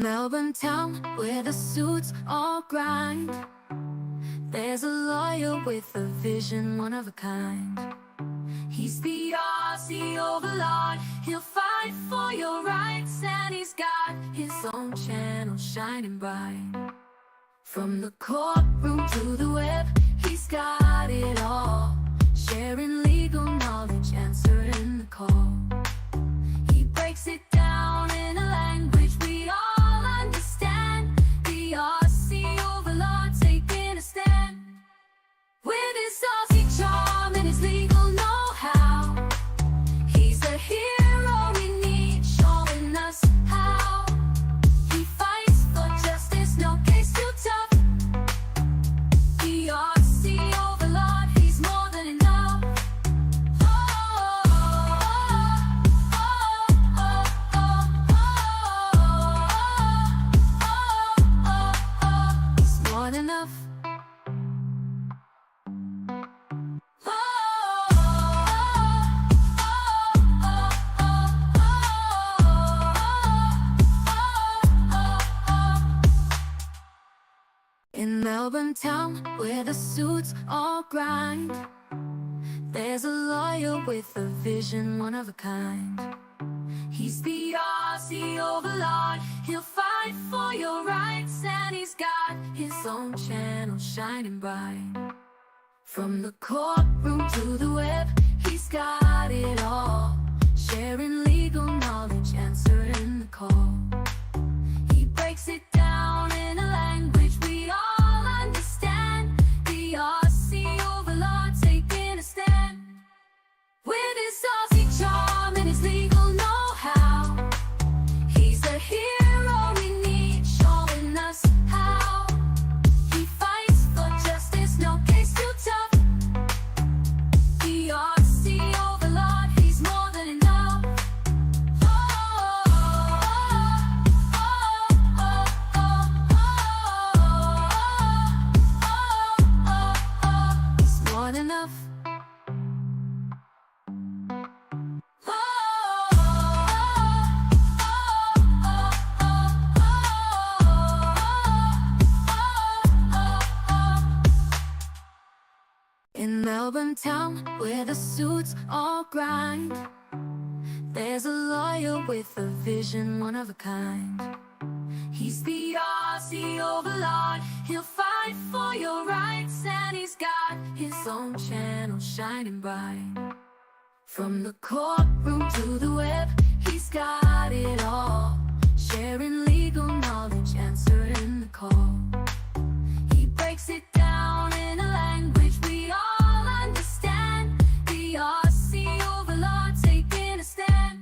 Melbourne town where the suits all grind, there's a lawyer with a vision, one of a kind. He's the Aussie Overlaw'd, he'll fight for your rights, and he's got his own channel shining bright. From the courtroom to the web, he's got it all, sharing legal knowledge, answering the call. He breaks it down in a language we all understand. The Aussie Overlaw'd taking a stand. With his Aussie charm and his legal know-how, he's the hero we need, showing us how. He fights for justice, no case too tough. The Aussie Overlaw'd, he's more than enough. He's more than enough. In Melbourne town, where the suits all grind, there's a lawyer with a vision, one of a kind. He's the Aussie Overlaw'd, he'll fight for your rights, and he's got his own channel shining bright. From the courtroom to the web, he's got it all, sharing legal knowledge, answering the call. He breaks it down in a language we all understand. The Aussie Overlaw'd taking a stand. With his Aussie charm and his legal know-how, he's the hero we need, showing us how. He fights for justice, no case too tough. The Aussie Overlaw'd, he's more than enough. He's more than enough. In Melbourne town, where the suits all grind, there's a lawyer with a vision, one of a kind. He's the Aussie Overlaw'd, he'll fight for your rights, and he's got his own channel shining bright. From the courtroom to the web, he's got it all, sharing legal knowledge, answering the call. He breaks it down in a language we all understand. The Aussie Overlaw'd taking a stand.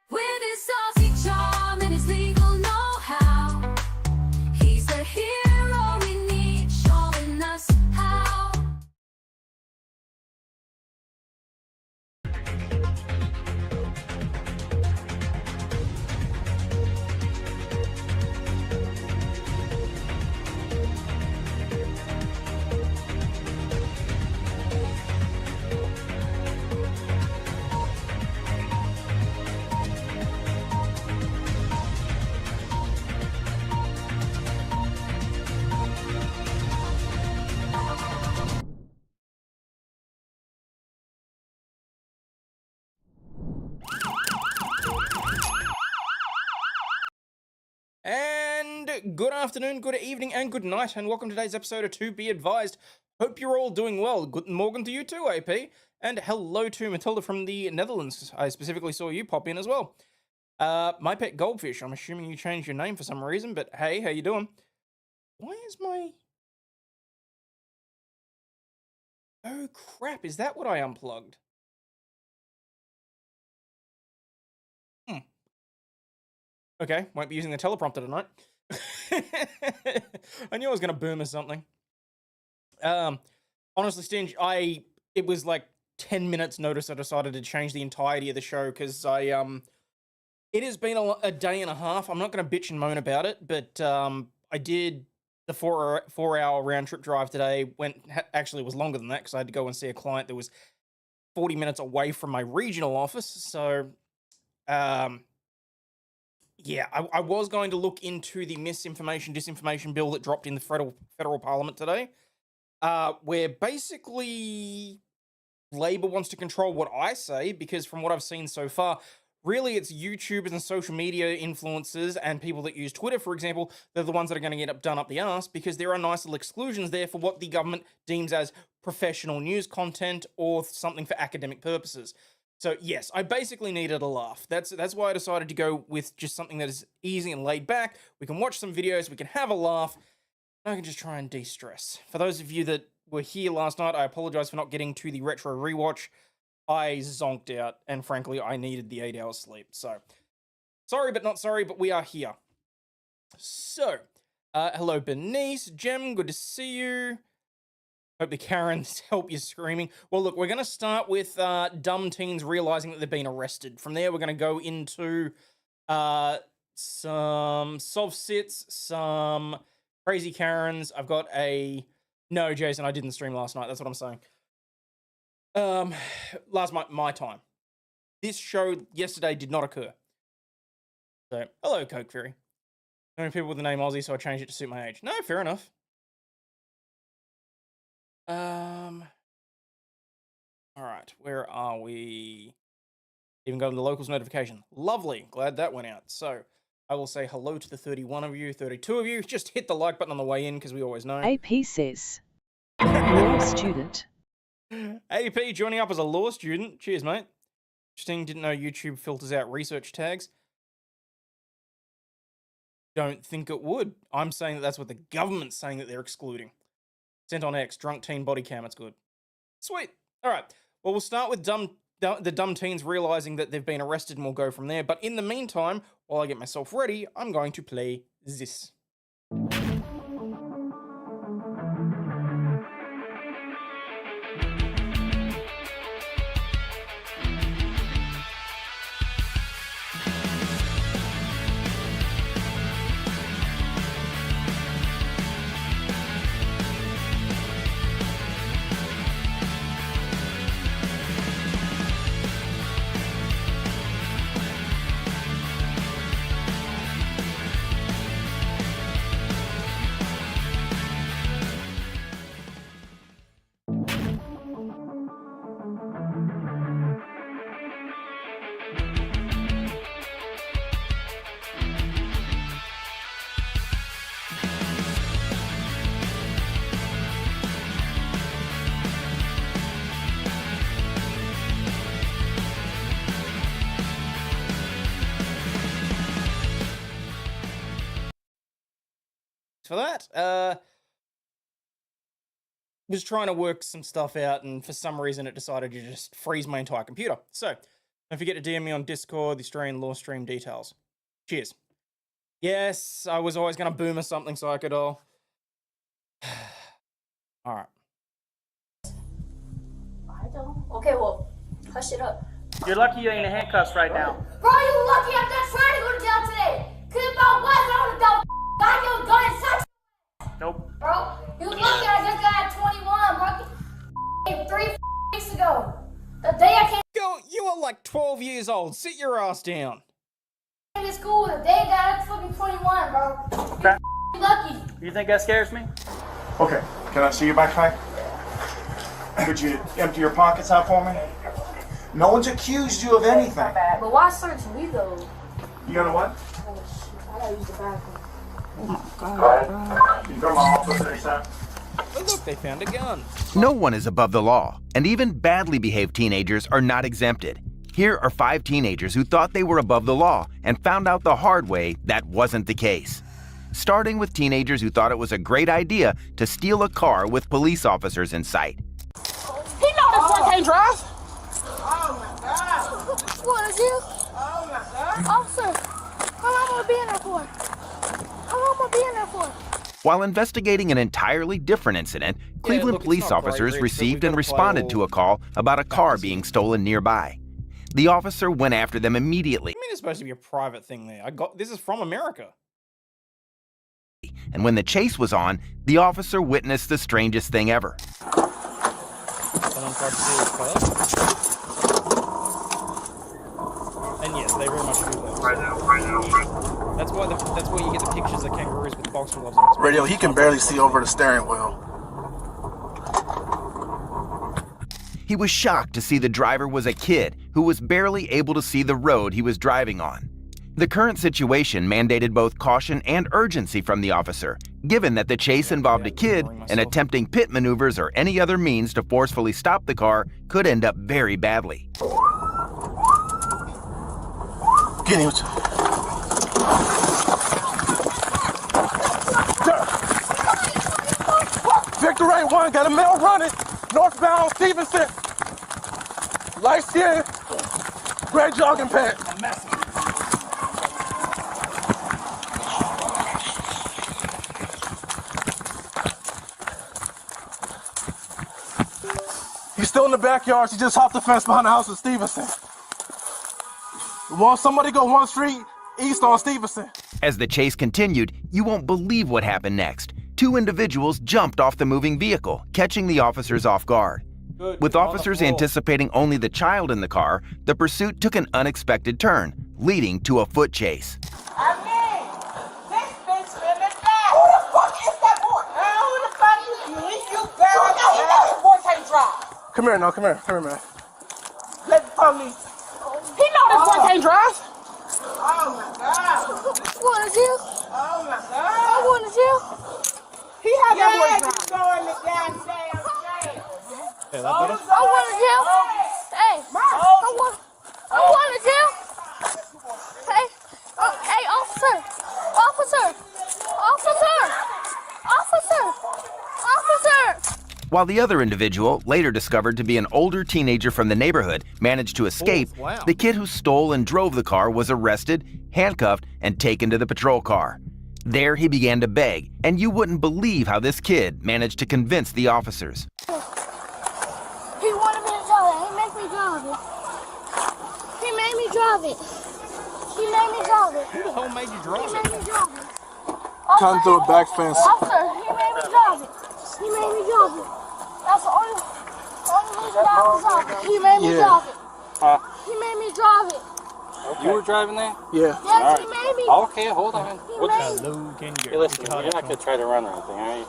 With his Aussie charm and his legal know-how, he's the hero we need, showing us how. And good afternoon, good evening, and good night, and welcome to today's episode of To Be Advised. Hope you're all doing well. Good morning to you too, AP. And hello to Matilda from the Netherlands. I specifically saw you pop in as well. My pet goldfish. I'm assuming you changed your name for some reason, but hey, how you doing? Why is my... Oh crap, is that what I unplugged? Okay, won't be using the teleprompter tonight. I knew I was going to boom or something. Honestly, Stinge, it was like 10 minutes notice I decided to change the entirety of the show because it has been a day and a half. I'm not going to bitch and moan about it, but I did the 4-hour round trip drive today. Actually, it was longer than that because I had to go and see a client that was 40 minutes away from my regional office. So, yeah, I was going to look into the misinformation, disinformation bill that dropped in the federal parliament today, where basically Labor wants to control what I say, because from what I've seen so far, really it's YouTubers and social media influencers and people that use Twitter, for example, they're the ones that are going to get done up the arse, because there are nice little exclusions there for what the government deems as professional news content or something for academic purposes. So yes, I basically needed a laugh. That's why I decided to go with just something that is easy and laid back. We can watch some videos, we can have a laugh, and I can just try and de-stress. For those of you that were here last night, I apologize for not getting to the retro rewatch. I zonked out, and frankly, I needed the 8 hours sleep. So, sorry but not sorry, but we are here. So, hello Bernice, Jem, good to see you. Hope the Karens help you screaming. Well, look, we're going to start with dumb teens realizing that they've been arrested. From there, we're going to go into some soft sits, some crazy Karens. I've got a... No, Jason, I didn't stream last night. That's what I'm saying. My time. This show yesterday did not occur. So, hello, Coke Fury. So many people with the name Aussie, so I changed it to suit my age. No, fair enough. All right, where are we? Even got the locals notification. Lovely, glad that went out. So, I will say hello to the 31 of you, 32 of you. Just hit the like button on the way in, because we always know. AP says, law student. AP joining up as a law student. Cheers, mate. Interesting, didn't know YouTube filters out research tags. Don't think it would. I'm saying that that's what the government's saying that they're excluding. Sent on X, drunk teen body cam, it's good. Sweet. All right. Well, we'll start with the dumb teens realizing that they've been arrested, and we'll go from there. But in the meantime, while I get myself ready, I'm going to play this. For that, was trying to work some stuff out, and for some reason it decided to just freeze my entire computer. So, don't forget to DM me on Discord, the Australian Law Stream details. Cheers. Yes, I was always going to boom or something so I could all... Alright. I don't. Okay, well, hush it up. You're lucky you ain't in handcuffs right now. Bro, you lucky I'm not trying to go to jail today. Cause if I was, I would've done got your gun and shot you. Nope. Bro, you lucky I just got 21, bro. 3 weeks ago. The day I came Girl, you are like 12 years old. Sit your ass down. to school, the day that I flipping 21, bro. Okay. You lucky. You think that scares me? Okay, can I see your backpack? Could you empty your pockets out for me? No one's accused you of anything. But why search me though? You got a what? Oh shit, I gotta use the bathroom. You come on, I'll put this out. Oh, look, they found a gun. No one is above the law, and even badly behaved teenagers are not exempted. Here are 5 teenagers who thought they were above the law and found out the hard way that wasn't the case. Starting with teenagers who thought it was a great idea to steal a car with police officers in sight. He know this boy can't drive. Oh my god. What is you? Oh my God. Officer, how long am I being there for? How long am I being there for? While investigating an entirely different incident, Cleveland look, it's police not great, officers Rich, but received we've and gotta play responded all to a call about a car being stolen nearby. The officer went after them immediately, I mean, it's supposed to be a private thing there. This is from America. and when the chase was on, the officer witnessed the strangest thing ever. Someone tried to steal his car. And yes, they very much do that. That's why you get the pictures of kangaroos with boxing gloves on. Radio, he can barely see over the steering wheel. He was shocked to see the driver was a kid who was barely able to see the road he was driving on. The current situation mandated both caution and urgency from the officer, given that the chase involved a kid and attempting pit maneuvers or any other means to forcefully stop the car could end up very badly. Get him. Victor 81 got a male running northbound Stevenson. Light skin, gray jogging pants. He's still in the backyard. She just hopped the fence behind the house of Stevenson. We want somebody to go one street east on Stevenson. As the chase continued, you won't believe what happened next. Two individuals jumped off the moving vehicle, catching the officers off guard. With officers anticipating only the child in the car, the pursuit took an unexpected turn, leading to a foot chase. This bitch in the back. Who the fuck is that boy? Who the fuck is you? That boy can't drive. Come here, no, come here, man. Let the police. He know this boy can't drive. Oh my God. What is you? Oh my God. I want to you. He had that boy drive. Go in the goddamn jail. Yeah, that better? I want to you. Hey, I want to you. Hey, hey, officer. While the other individual, later discovered to be an older teenager from the neighborhood, managed to escape, wow. the kid who stole and drove the car was arrested, handcuffed, and taken to the patrol car. There he began to beg, and you wouldn't believe how this kid managed to convince the officers. He wanted me to drive it. He made me drive it. He made me drive it. Who the hell made you drive it? Come through a back fence. Officer, he made me drive it. That's the only reason I was driving. He made me drive it. He made me drive it. Okay. You were driving there? Yeah. Yes, he made me. Okay, hold on. Hello, can you Hey, listen, you're not going to try to run or anything, are you?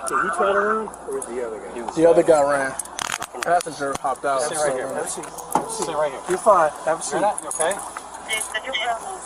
Did you try to run, or was the other guy? The other guy ran. Passenger hopped out. Sit right here. Sit right here. You're fine. Have a seat. You okay?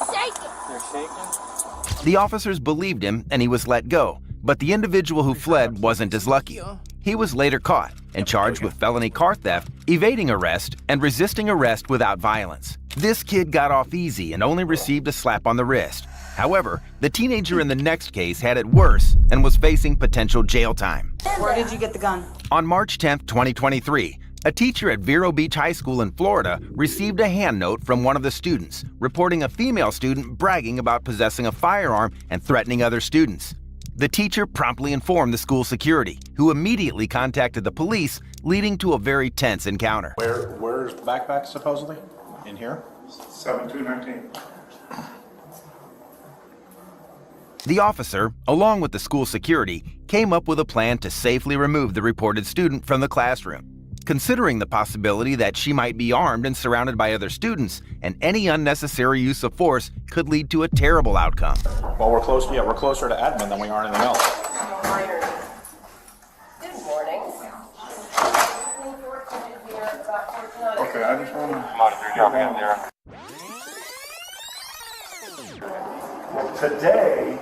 Shaking. You're shaking? The officers believed him and he was let go, but the individual who fled wasn't as lucky. He was later caught and charged with felony car theft, evading arrest, and resisting arrest without violence. This kid got off easy and only received a slap on the wrist. However, the teenager in the next case had it worse and was facing potential jail time. Where did you get the gun? On March 10, 2023, a teacher at Vero Beach High School in Florida received a hand note from one of the students, reporting a female student bragging about possessing a firearm and threatening other students. The teacher promptly informed the school security, who immediately contacted the police, leading to a very tense encounter. Where's the backpack supposedly? In here? 7219. The officer, along with the school security, came up with a plan to safely remove the reported student from the classroom. Considering the possibility that she might be armed and surrounded by other students, and any unnecessary use of force could lead to a terrible outcome. Well, we're closer to admin than we are anything else. Good morning. Okay, I just want to... Today,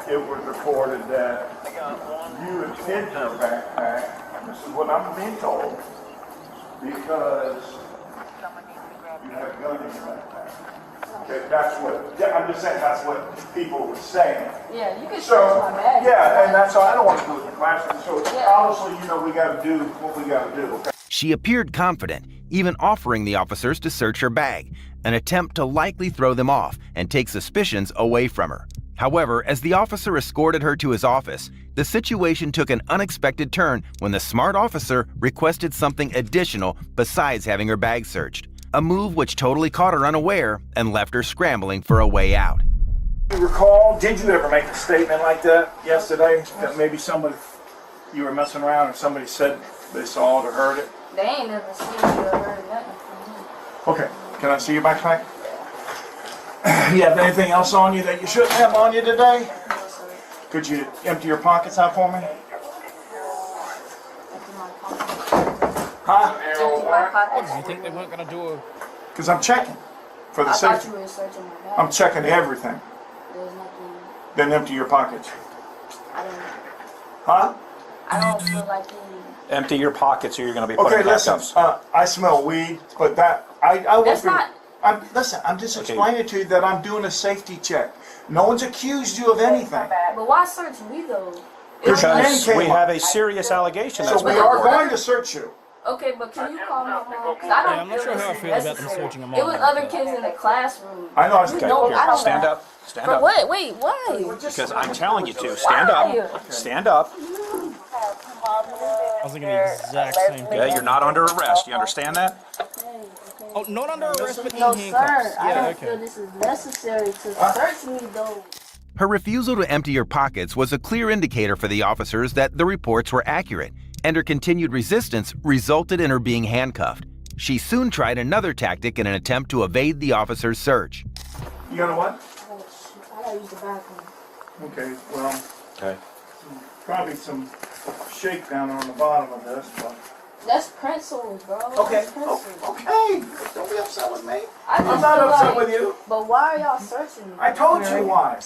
it was reported that you had hid your backpack. This is what I'm being told, because you have a gun in your backpack. Okay, that's what, I'm just saying that's what people were saying. Yeah, you can So, search my bag. yeah, and that's all, I don't want to do it in the classroom, so obviously, we got to do what we got to do, okay? She appeared confident, even offering the officers to search her bag, an attempt to likely throw them off and take suspicions away from her. However, as the officer escorted her to his office, the situation took an unexpected turn when the smart officer requested something additional besides having her bag searched, a move which totally caught her unaware and left her scrambling for a way out. You recall, did you ever make a statement like that yesterday? That maybe you were messing around and somebody said they saw it or heard it? They ain't never seen you or heard nothing from me. Okay, can I see your backpack? You have anything else on you that you shouldn't have on you today? Could you empty your pockets out for me? Huh? What, do you think they weren't going to do a... Because I'm checking for the I thought safety. you were searching my bag. I'm checking everything. There's nothing. Then empty your pockets. I don't. Huh? I don't feel like you. Empty your pockets or you're going to be put Okay, in listen. handcuffs. I smell weed, but that I won't That's be. not. Listen, I'm just Okay. explaining to you that I'm doing a safety check. No one's accused you of anything. But why search me though? Because your name Because came we up. have a serious allegation So that's we been are going to search you. Okay, but can you call my mom? Because I don't Yeah, I'm not feel sure this how I is feel about them necessary. searching a mom It was like other that. kids in the classroom. I know. I was Okay, No, here, I don't stand know. up. Stand But up. wait, why? Because I'm telling you to. Stand up. Stand up. I was thinking the exact same thing. Yeah, you're not under arrest. You understand that? Oh, not under arrest, but No, in sir. handcuffs. I Yeah, don't feel okay. this is necessary to search me though. Her refusal to empty her pockets was a clear indicator for the officers that the reports were accurate, and her continued resistance resulted in her being handcuffed. She soon tried another tactic in an attempt to evade the officers' search. You got a what? I gotta use the bathroom. Okay. Well, Okay. probably some shakedown on the bottom of this, but. That's pencils, bro. Okay. That's pencils. Okay. Don't be upset with me. I just I'm not feel upset like- with you. But why are y'all searching me? I told you why.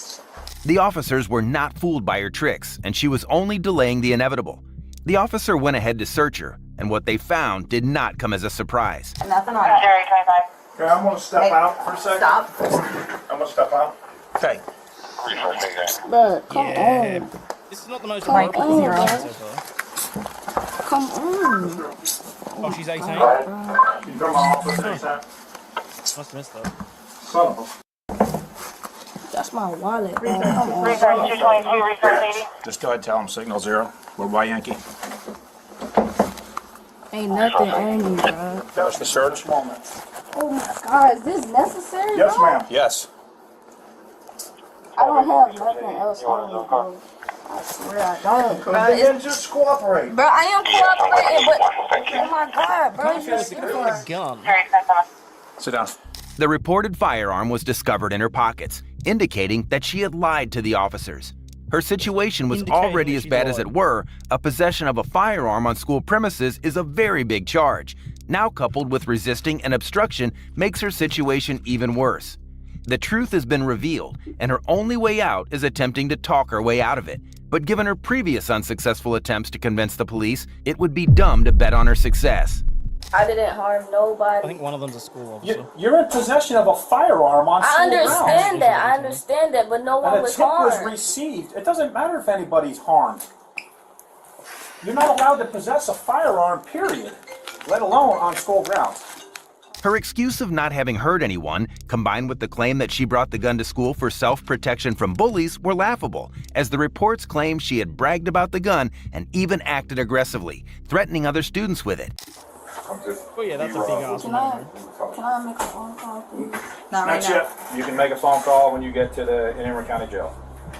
The officers were not fooled by her tricks, and she was only delaying the inevitable. The officer went ahead to search her, and what they found did not come as a surprise. Nothing on it. Okay, I'm gonna step out for a second. Stop. I'm gonna step out. Okay. Bro, come Yeah. on. This is not the most Come remarkable thing on, I've bro. seen so far. Come on. Oh, she's 18? You come off with this, huh? Must have missed that. Son of a. That's my wallet, bro. Come on. Just go ahead and tell them signal 0. We're by Yankee. Ain't nothing on me, bro. Finish the search. Oh my God, is this necessary, Yes, bro? ma'am. Yes. I don't have nothing else on me, bro. I swear I don't, bro. Then just cooperate. Bro, I am cooperating, but oh my God, bro, I feel you like they could have a gun. Sit down. The reported firearm was discovered in her pockets, indicating that she had lied to the officers. Her situation was Indicating already that as she's bad as lied. it were. A possession of a firearm on school premises is a very big charge. Now coupled with resisting and obstruction makes her situation even worse. The truth has been revealed, and her only way out is attempting to talk her way out of it. But given her previous unsuccessful attempts to convince the police, it would be dumb to bet on her success. I didn't harm I nobody. think one of them's a school officer. You're in possession of a firearm on I school grounds. understand that. I understand that, but no one And a was tip was harmed. received. It doesn't matter if anybody's harmed. You're not allowed to possess a firearm, period, let alone on school grounds. Her excuse of not having hurt anyone, combined with the claim that she brought the gun to school for self-protection from bullies, were laughable, as the reports claimed she had bragged about the gun and even acted aggressively, threatening other students with it. Oh yeah, that's a big ass Can one. I make a phone call, please? Not right Not now. yet. You can make a phone call when you get to the Emory County Jail.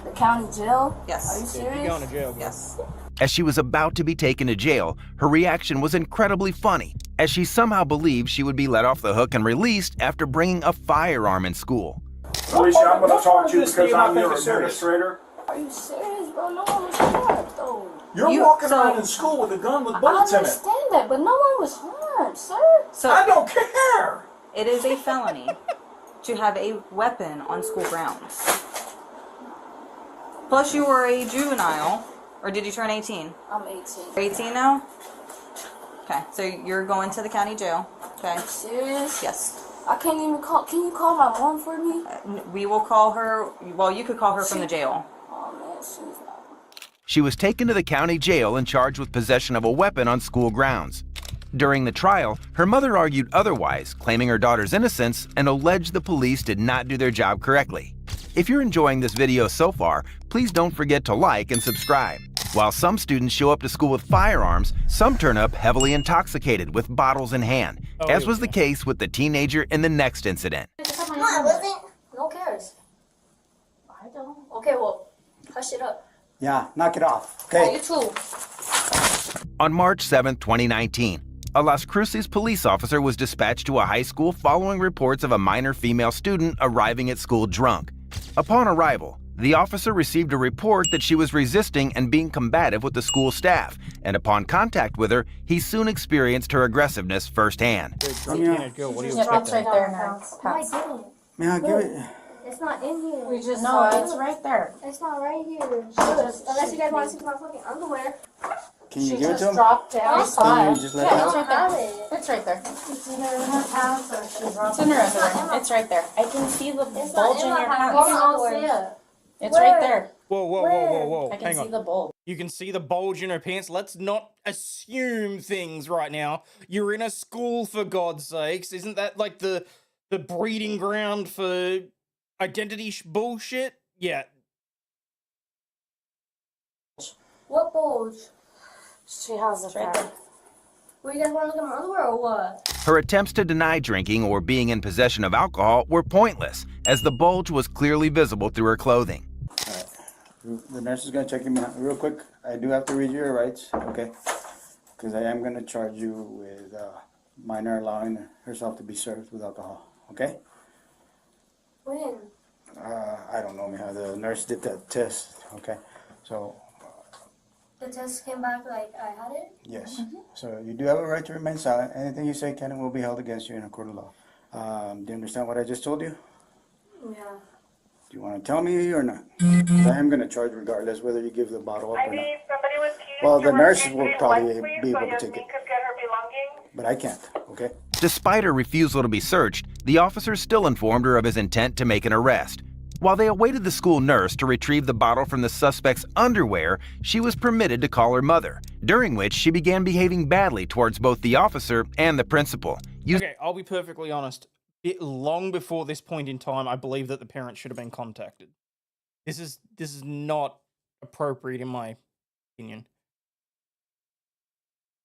The county jail? Yes. Are you You're serious? going to jail, bro. Yes. As she was about to be taken to jail, her reaction was incredibly funny, as she somehow believed she would be let off the hook and released after bringing a firearm in school. Alicia, I'm gonna talk to you This, do because you not I'm think your it's serious? administrator. Are you serious, bro? No one was harmed, though. You're walking around in school with a gun with I bullets in it. understand that, but no one was harmed, sir. So I don't care. it is a felony to have a weapon on school grounds. Plus, you were a juvenile, or did you turn 18? I'm 18. You're 18 now? Okay, so you're going to the county jail. Okay. Serious? Yes. I can't even call. Can you call my mom for me? We will call her. Well, you could call her from the jail. Oh man, she's not. She was taken to the county jail and charged with possession of a weapon on school grounds. During the trial, her mother argued otherwise, claiming her daughter's innocence and alleged the police did not do their job correctly. If you're enjoying this video so far, please don't forget to like and subscribe. While some students show up to school with firearms, some turn up heavily intoxicated with bottles in hand, as was the case with the teenager in the next incident. Come on, listen. No one cares. I don't. Okay, well, hush it up. Yeah, knock it off. Oh, Okay. you too. On March 7, 2019, a Las Cruces police officer was dispatched to a high school following reports of a minor female student arriving at school drunk. Upon arrival, the officer received a report that she was resisting and being combative with the school staff, and upon contact with her, he soon experienced her aggressiveness firsthand. Girl, what do you It's expect? right there now. I didn't. May I give it? It's not in here. We just saw it. It's right there. It's not right here. Unless you guys want to see my fucking underwear. Can you give it to him? Dropped it. I saw Can it. you just let Yeah, it it's out? right there. It's right there. It's either in her house or she brought It's in her underwear. It's right there. I can see the It's not bulge in in my your house. pants. You can all see it. It's right there. Whoa, whoa, whoa, whoa, whoa. I can Hang see on. the bulge. You can see the bulge in her pants. Let's not assume things right now. You're in a school, for God's sakes. Isn't that like the breeding ground for identity bullshit? Yeah. What bulge? She has it right there. Well, you guys want to look at my underwear or what? Her attempts to deny drinking or being in possession of alcohol were pointless, as the bulge was clearly visible through her clothing. The nurse is going to check you out real quick. I do have to read your rights, okay? Because I am going to charge you with minor allowing herself to be served with alcohol, okay? When? I don't know, mija. The nurse did that test, okay? So, The test came back like I had it? yes. So you do have a right to remain silent. Anything you say can and will be held against you in a court of law. Do you understand what I just told you? Yeah. Do you want to tell me or not? 'Cause I am going to charge regardless whether you give the bottle up or not. somebody with keys. Well, to the room nurse will 331, probably please, be so able to Yasmin take it. could get her belongings. But I can't, okay? Despite her refusal to be searched, the officer still informed her of his intent to make an arrest. While they awaited the school nurse to retrieve the bottle from the suspect's underwear, she was permitted to call her mother, during which she began behaving badly towards both the officer and the principal. Okay, I'll be perfectly honest. Long before this point in time, I believe that the parent should have been contacted. This is not appropriate in my opinion.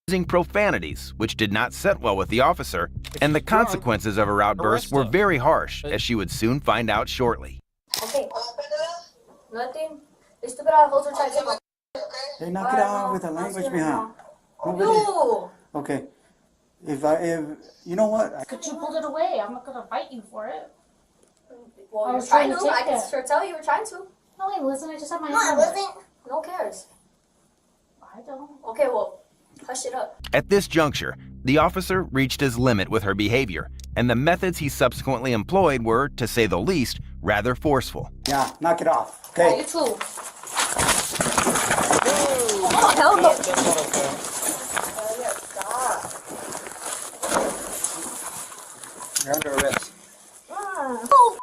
Using profanities, which did not set well with the officer, and the consequences of her outburst were very harsh, as she would soon find out shortly. Okay. Nothing. This stupid ass holds her tight. Hey, knock it out with the language behind. You! Okay. If you know what? Could you pull it away? I'm not gonna fight you for it. Well, I you're was trying trying to. to. I I can can sure tell you were trying to. No, wait, listen, I just have my No, I hand. wasn't. No cares. I don't. Okay, well, hush it up. At this juncture, the officer reached his limit with her behavior, and the methods he subsequently employed were, to say the least, rather forceful. Yeah, knock it off. Yeah, Okay. you too. Oh, hell no. That's not okay. You're under arrest. Oh,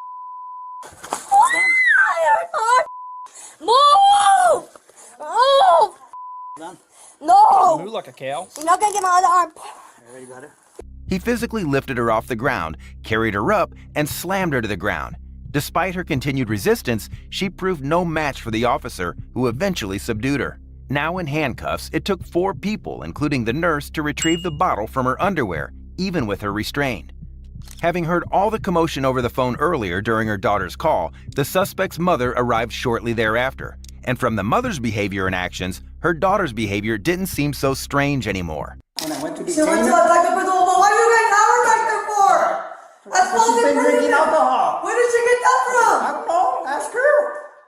move! Move! Done. No! Moo like a cow. You're not gonna get my other arm. There you got it. He physically lifted her off the ground, carried her up, and slammed her to the ground. Despite her continued resistance, she proved no match for the officer, who eventually subdued her. Now in handcuffs, it took 4 people, including the nurse, to retrieve the bottle from her underwear, even with her restrained. Having heard all the commotion over the phone earlier during her daughter's call, the suspect's mother arrived shortly thereafter. And from the mother's behavior and actions, her daughter's behavior didn't seem so strange anymore. When I went to She went detain to her, attack the principal, but what do you guys have her back there for? That's because she's been drinking alcohol. Where did she get that from? I don't know. Ask her.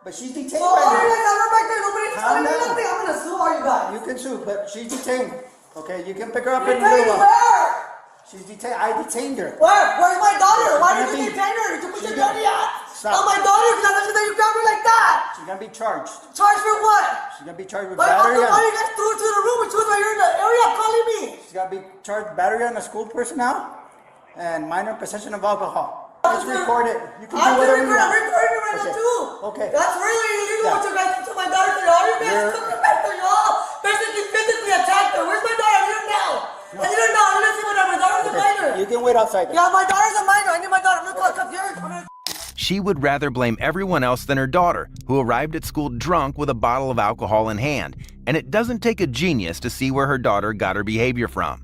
But she's detained Well, why do you right guys have her back there? Nobody's Calm telling me down. nothing. I'm gonna sue all you guys. now. You can sue, but she's detained. Okay, you can pick her up in the Detained little one. where? She's detained. I detained her. Where? Where's my daughter? Why did She's you gonna detain her? Did you put she's your gonna- dirty ass Stop. on my daughter? Because I mentioned that you grabbed her like that. She's gonna be charged. Charged for what? She's gonna be charged with Why battery. you guys threw her to the room when she was right here in the area calling me? She's gonna be charged with battery on a school personnel and minor possession of alcohol. Let's record it. You can do I'm whatever you recording want. it right now Okay. too. Okay. That's really illegal Yeah. what you guys did to my daughter. All you guys You're- took her back there, y'all. Basically physically attacked her. Where's my daughter? I need her now. I need her now. I need to see my daughter. My daughter's a minor. You can wait outside there. Yeah, my daughter's a minor. I need my daughter. I'm gonna call concierge. I'm gonna... She would rather blame everyone else than her daughter, who arrived at school drunk with a bottle of alcohol in hand, and it doesn't take a genius to see where her daughter got her behavior from.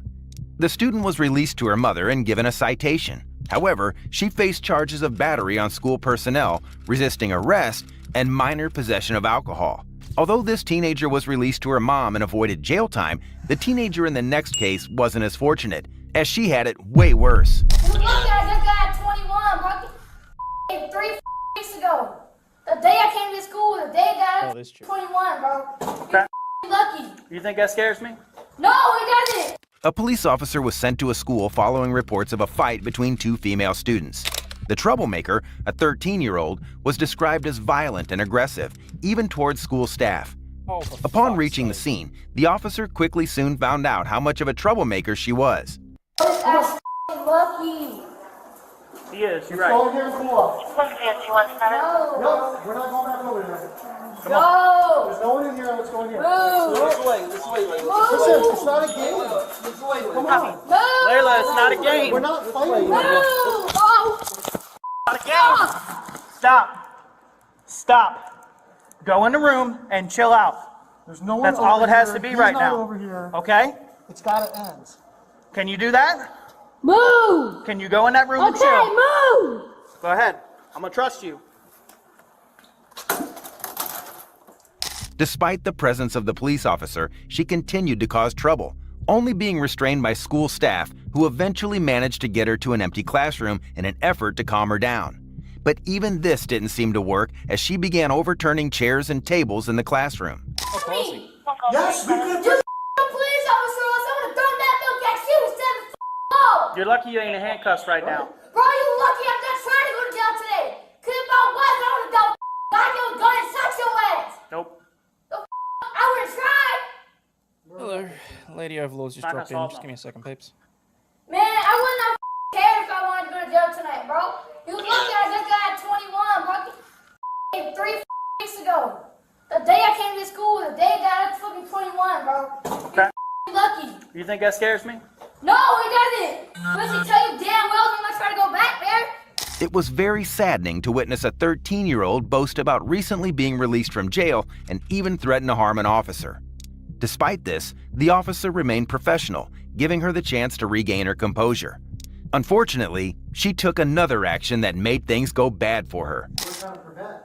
The student was released to her mother and given a citation. However, she faced charges of battery on school personnel, resisting arrest, and minor possession of alcohol. Although this teenager was released to her mom and avoided jail time, the teenager in the next case wasn't as fortunate, as she had it way worse. Look, I just got 21, bro. 3 weeks ago. The day I came to school, the day I got 21, bro. Okay. You're lucky. You think that scares me? No, it doesn't. A police officer was sent to a school following reports of a fight between 2 female students. The troublemaker, a 13-year-old, was described as violent and aggressive, even towards school staff. Upon reaching the scene, the officer quickly soon found out how much of a troublemaker she was. I'm lucky. He is, you're right. Go here and cool off. No. No, we're not going back over there. No. There's no one in here. Let's go in here. Move. This way. Listen, it's not a game. Come on. Move. Layla, it's not a game. We're not fighting. Move. Oh. Not a game. Stop. Go in the room and chill out. There's no one That's all over it has here. to be He's right not now. over here. Okay? It's gotta end. Can you do that? Move. Can you go in that room and Okay, chill? move. Go ahead. I'm gonna trust you. Despite the presence of the police officer, she continued to cause trouble, only being restrained by school staff who eventually managed to get her to an empty classroom in an effort to calm her down. But even this didn't seem to work as she began overturning chairs and tables in the classroom. Yes, we could. Just police officer, or someone throw that milk at you instead of oh. You're lucky you ain't in handcuffs right now. Bro, you lucky I'm just trying to go to jail today. Cause if I was, I would have got your gun and shot your ass. Nope. I would have tried. Hello, Lady Overlaw's just dropped in. Just give me a second, peeps. Man, I wouldn't have cared if I wanted to go to jail tonight, bro. You lucky I just got 21, bro. 3 weeks ago. The day I came to school, the day I got fucking 21, bro. Okay. You're lucky. You think that scares me? No, it doesn't. Listen, tell you damn well I'm not trying to go back there. It was very saddening to witness a 13-year-old boast about recently being released from jail and even threaten to harm an officer. Despite this, the officer remained professional, giving her the chance to regain her composure. Unfortunately, she took another action that made things go bad for her. We're trying to prevent.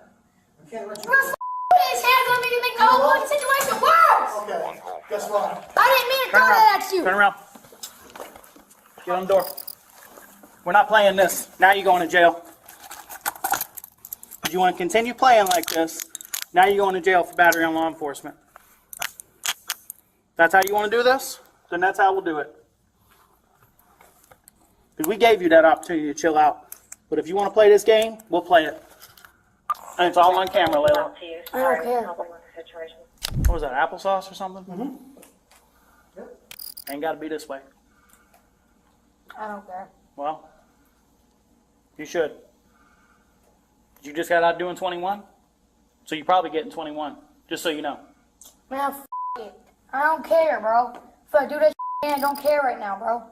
We can't let you. Bro, put his hands on me to make the whole fucking situation worse. Okay, guess what? I didn't mean to throw that at you. Turn around. Get on the door. We're not playing this. Now you're going to jail. If you want to continue playing like this, now you're going to jail for battery on law enforcement. That's how you want to do this? Then that's how we'll do it. Because we gave you that opportunity to chill out. But if you want to play this game, we'll play it. And it's all on camera, Layla. I don't care. What was that, applesauce or something? Mm-hmm. Yep. Ain't got to be this way. I don't care. Well, you should. You just got out doing 21? So you're probably getting 21, just so you know. Man, it. I don't care, bro. If I do that I don't care right now, bro.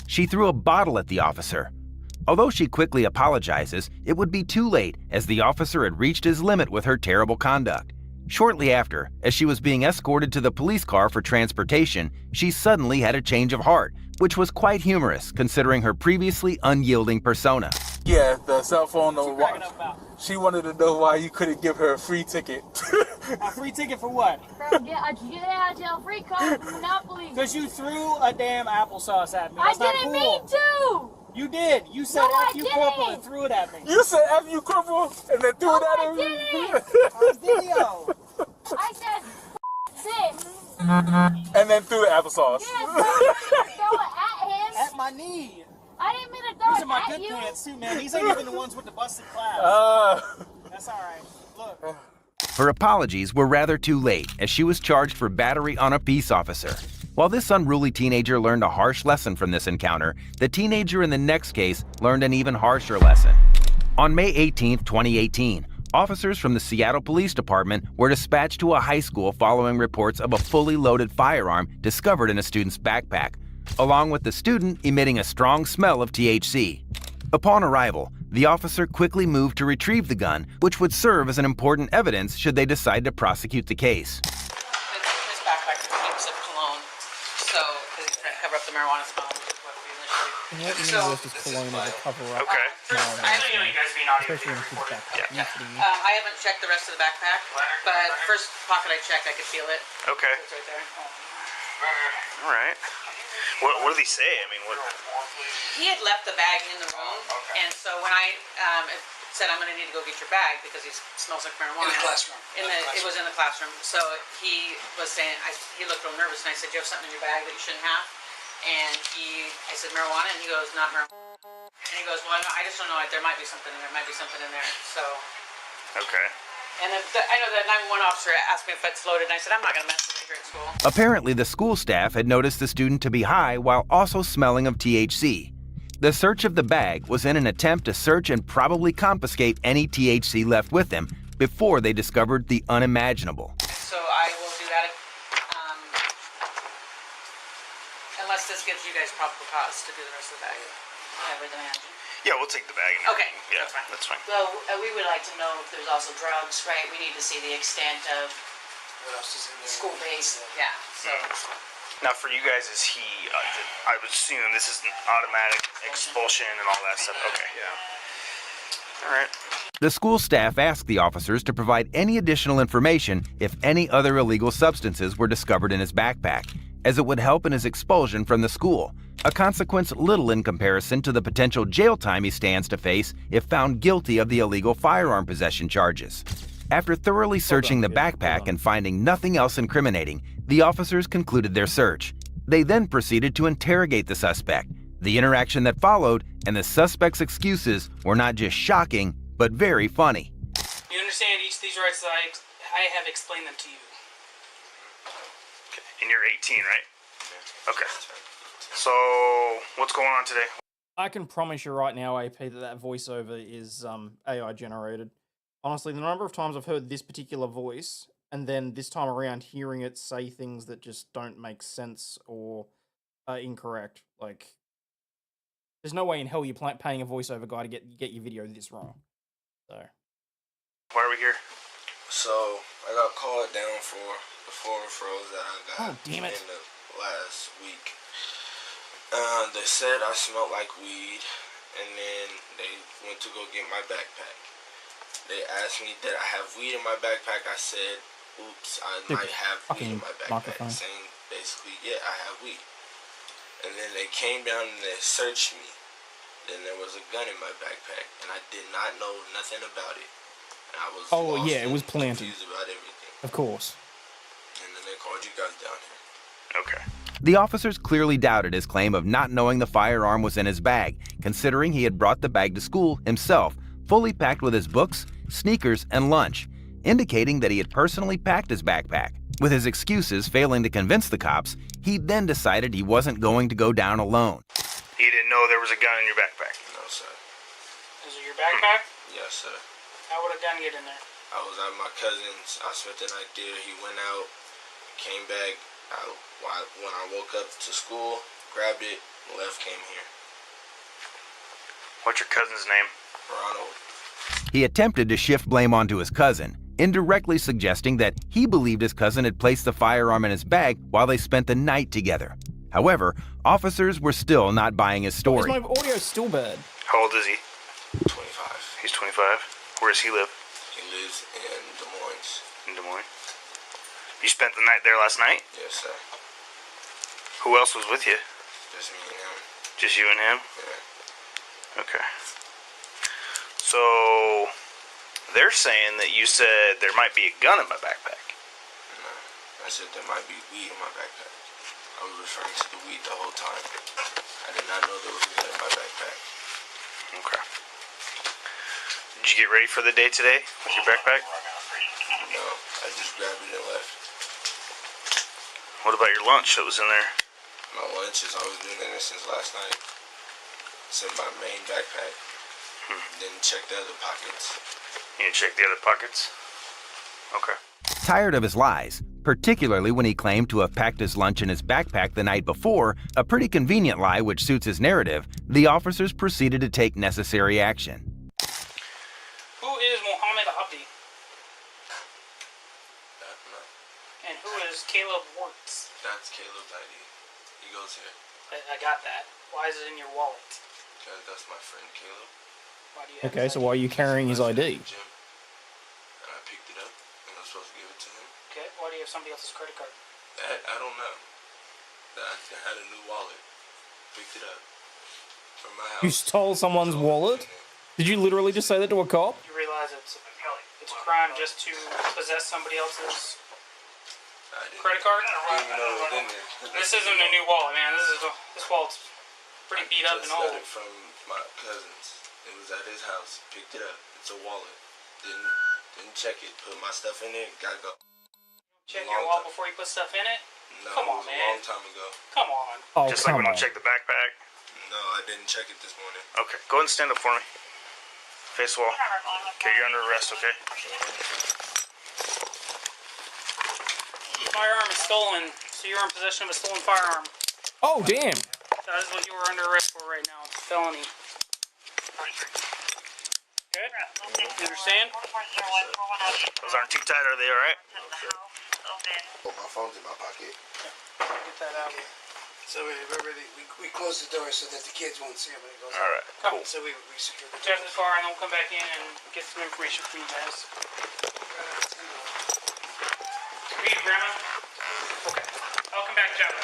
She threw a bottle at the officer. Although she quickly apologizes, it would be too late as the officer had reached his limit with her terrible conduct. Shortly after, as she was being escorted to the police car for transportation, she suddenly had a change of heart, which was quite humorous considering her previously unyielding persona. Yeah, the cell phone. She wanted to know why you couldn't give her a free ticket. A free ticket for what? Bro, get out of jail free card from Monopoly. Because you threw a damn applesauce at me. I That's not didn't cool. mean to. You did. You said No, F you corporal and threw it at me. You said F you corporal and then threw it at me? On video. I said sit. And then threw the applesauce. Yeah, bro, you didn't throw it at him. At my knee. I didn't mean to throw These it are my at good you. pants too, man. These ain't even the ones with the busted clouds. That's all right. Look. Her apologies were rather too late as she was charged for battery on a peace officer. While this unruly teenager learned a harsh lesson from this encounter, the teenager in the next case learned an even harsher lesson. On May 18, 2018, officers from the Seattle Police Department were dispatched to a high school following reports of a fully loaded firearm discovered in a student's backpack, along with the student emitting a strong smell of THC. Upon arrival, the officer quickly moved to retrieve the gun, which would serve as an important evidence should they decide to prosecute the case. His backpack contains of cologne, so because he's trying to cover up the marijuana smell, which is what we initially And let me use this cologne as a cover up. Okay. Especially in a kid's backpack. Yeah. I haven't checked the rest of the backpack, but first pocket I checked, I could feel it. Okay. It's right there. All right. What do they say? I mean, what? He had left the bag in the room, and so when I said I'm going to need to go get your bag because it smells like marijuana. In the classroom. It was in the classroom. So he was saying, he looked real nervous, and I said, "You have something in your bag that you shouldn't have?" And I said, "Marijuana," and he goes, "Not marijuana." And he goes, "Well, I just don't know. There might be something in there. Might be something in there." So. Okay. And I know that 911 officer asked me if it's loaded, and I said, "I'm not going to mess with it here at school." Apparently, the school staff had noticed the student to be high while also smelling of THC. The search of the bag was in an attempt to search and probably confiscate any THC left with him before they discovered the unimaginable. So I will do that unless this gives you guys probable cause to do the rest of the bag. I would imagine. Yeah, we'll take the bag. Okay. Yeah, that's fine. Well, we would like to know if there's also drugs, right? We need to see the extent of What else is in there? school-based. Yeah. So. Now, for you guys, is he? I would assume this is an automatic expulsion and all that stuff. Okay. Yeah. All right. The school staff asked the officers to provide any additional information if any other illegal substances were discovered in his backpack, as it would help in his expulsion from the school, a consequence little in comparison to the potential jail time he stands to face if found guilty of the illegal firearm possession charges. After thoroughly searching the backpack and finding nothing else incriminating, the officers concluded their search. They then proceeded to interrogate the suspect. The interaction that followed and the suspect's excuses were not just shocking, but very funny. You understand each of these rights that I have explained them to you. Okay. And you're 18, right? Okay. So, what's going on today? I can promise you right now, AP, that voiceover is AI generated. Honestly, the number of times I've heard this particular voice, and then this time around hearing it say things that just don't make sense or are incorrect. Like, there's no way in hell you're paying a voiceover guy to get your video this wrong. So. Why are we here? So, I got called down for the 4 referrals that I got damn it. in the last week. They said I smelled like weed, and then they went to go get my backpack. They asked me, did I have weed in my backpack? I said, oops, I might have weed in my backpack. Saying, basically, yeah, I have weed. And then they came down and they searched me. Then there was a gun in my backpack, and I did not know nothing about it. And I was lost it was planted. Confused about everything. Of course. And then they called you guys down here. Okay. The officers clearly doubted his claim of not knowing the firearm was in his bag, considering he had brought the bag to school himself, fully packed with his books, sneakers, and lunch, indicating that he had personally packed his backpack. With his excuses failing to convince the cops, he then decided he wasn't going to go down alone. You didn't know there was a gun in your backpack? No, sir. Is it your backpack? Yes, sir. How would a gun get in there? I was at my cousin's. I spent the night there. He went out, came back. When I woke up to school, grabbed it, left, came here. What's your cousin's name? Ronald. He attempted to shift blame onto his cousin, indirectly suggesting that he believed his cousin had placed the firearm in his bag while they spent the night together. However, officers were still not buying his story. My audio still bad? How old is he? 25. He's 25. Where does he live? He lives in Des Moines. In Des Moines. You spent the night there last night? Yes, sir. Who else was with you? Just me and him. Just you and him? Yeah. Okay. So, they're saying that you said there might be a gun in my backpack. No, I said there might be weed in my backpack. I was referring to the weed the whole time. I did not know there was a gun in my backpack. Okay. Did you get ready for the day today with your backpack? No, I just grabbed it and left. What about your lunch that was in there? My lunch is always been in there since last night. It's in my main backpack. Then check the other pockets. You didn't check the other pockets? Okay. Tired of his lies, particularly when he claimed to have packed his lunch in his backpack the night before, a pretty convenient lie which suits his narrative, the officers proceeded to take necessary action. Who is Mohammed Abdi? And who is Caleb Wartz? That's Caleb's ID. He goes here. I got that. Why is it in your wallet? Because that's my friend Caleb. Why do you have Okay, his so ID? why are you carrying his ID? And I picked it up, and I was supposed to give it to him. Okay, why do you have somebody else's credit card? That, I don't know. I had a new wallet. Picked it up from my house. You stole someone's wallet? Did you literally just say that to a cop? You realize it's a crime just to possess somebody else's credit card? This isn't a new wallet, man. This wallet's pretty beat up and I old. got it from my cousins. It was at his house. Picked it up. It's a wallet. Didn't check it. Put my stuff in it. Gotta go. Check your wallet before you put stuff in it? No, Come on, it was man. a long time ago. Come on. Oh, Just like come we don't on. check the backpack. No, I didn't check it this morning. Okay, go ahead and stand up for me. Face wall. Okay, you're under arrest, okay? Firearm is stolen, so you're in possession of a stolen firearm. Oh, damn. That is what you are under arrest for right now. It's a felony. Good? You understand? Those aren't too tight, are they alright? Oh, my phone's in my pocket. Get that out. So we close the door so that the kids won't see it when it goes Alright, cool. So we secure the Check the car and then we'll come back in and get some information from you guys. Read, Grandma? Okay. I'll come back down.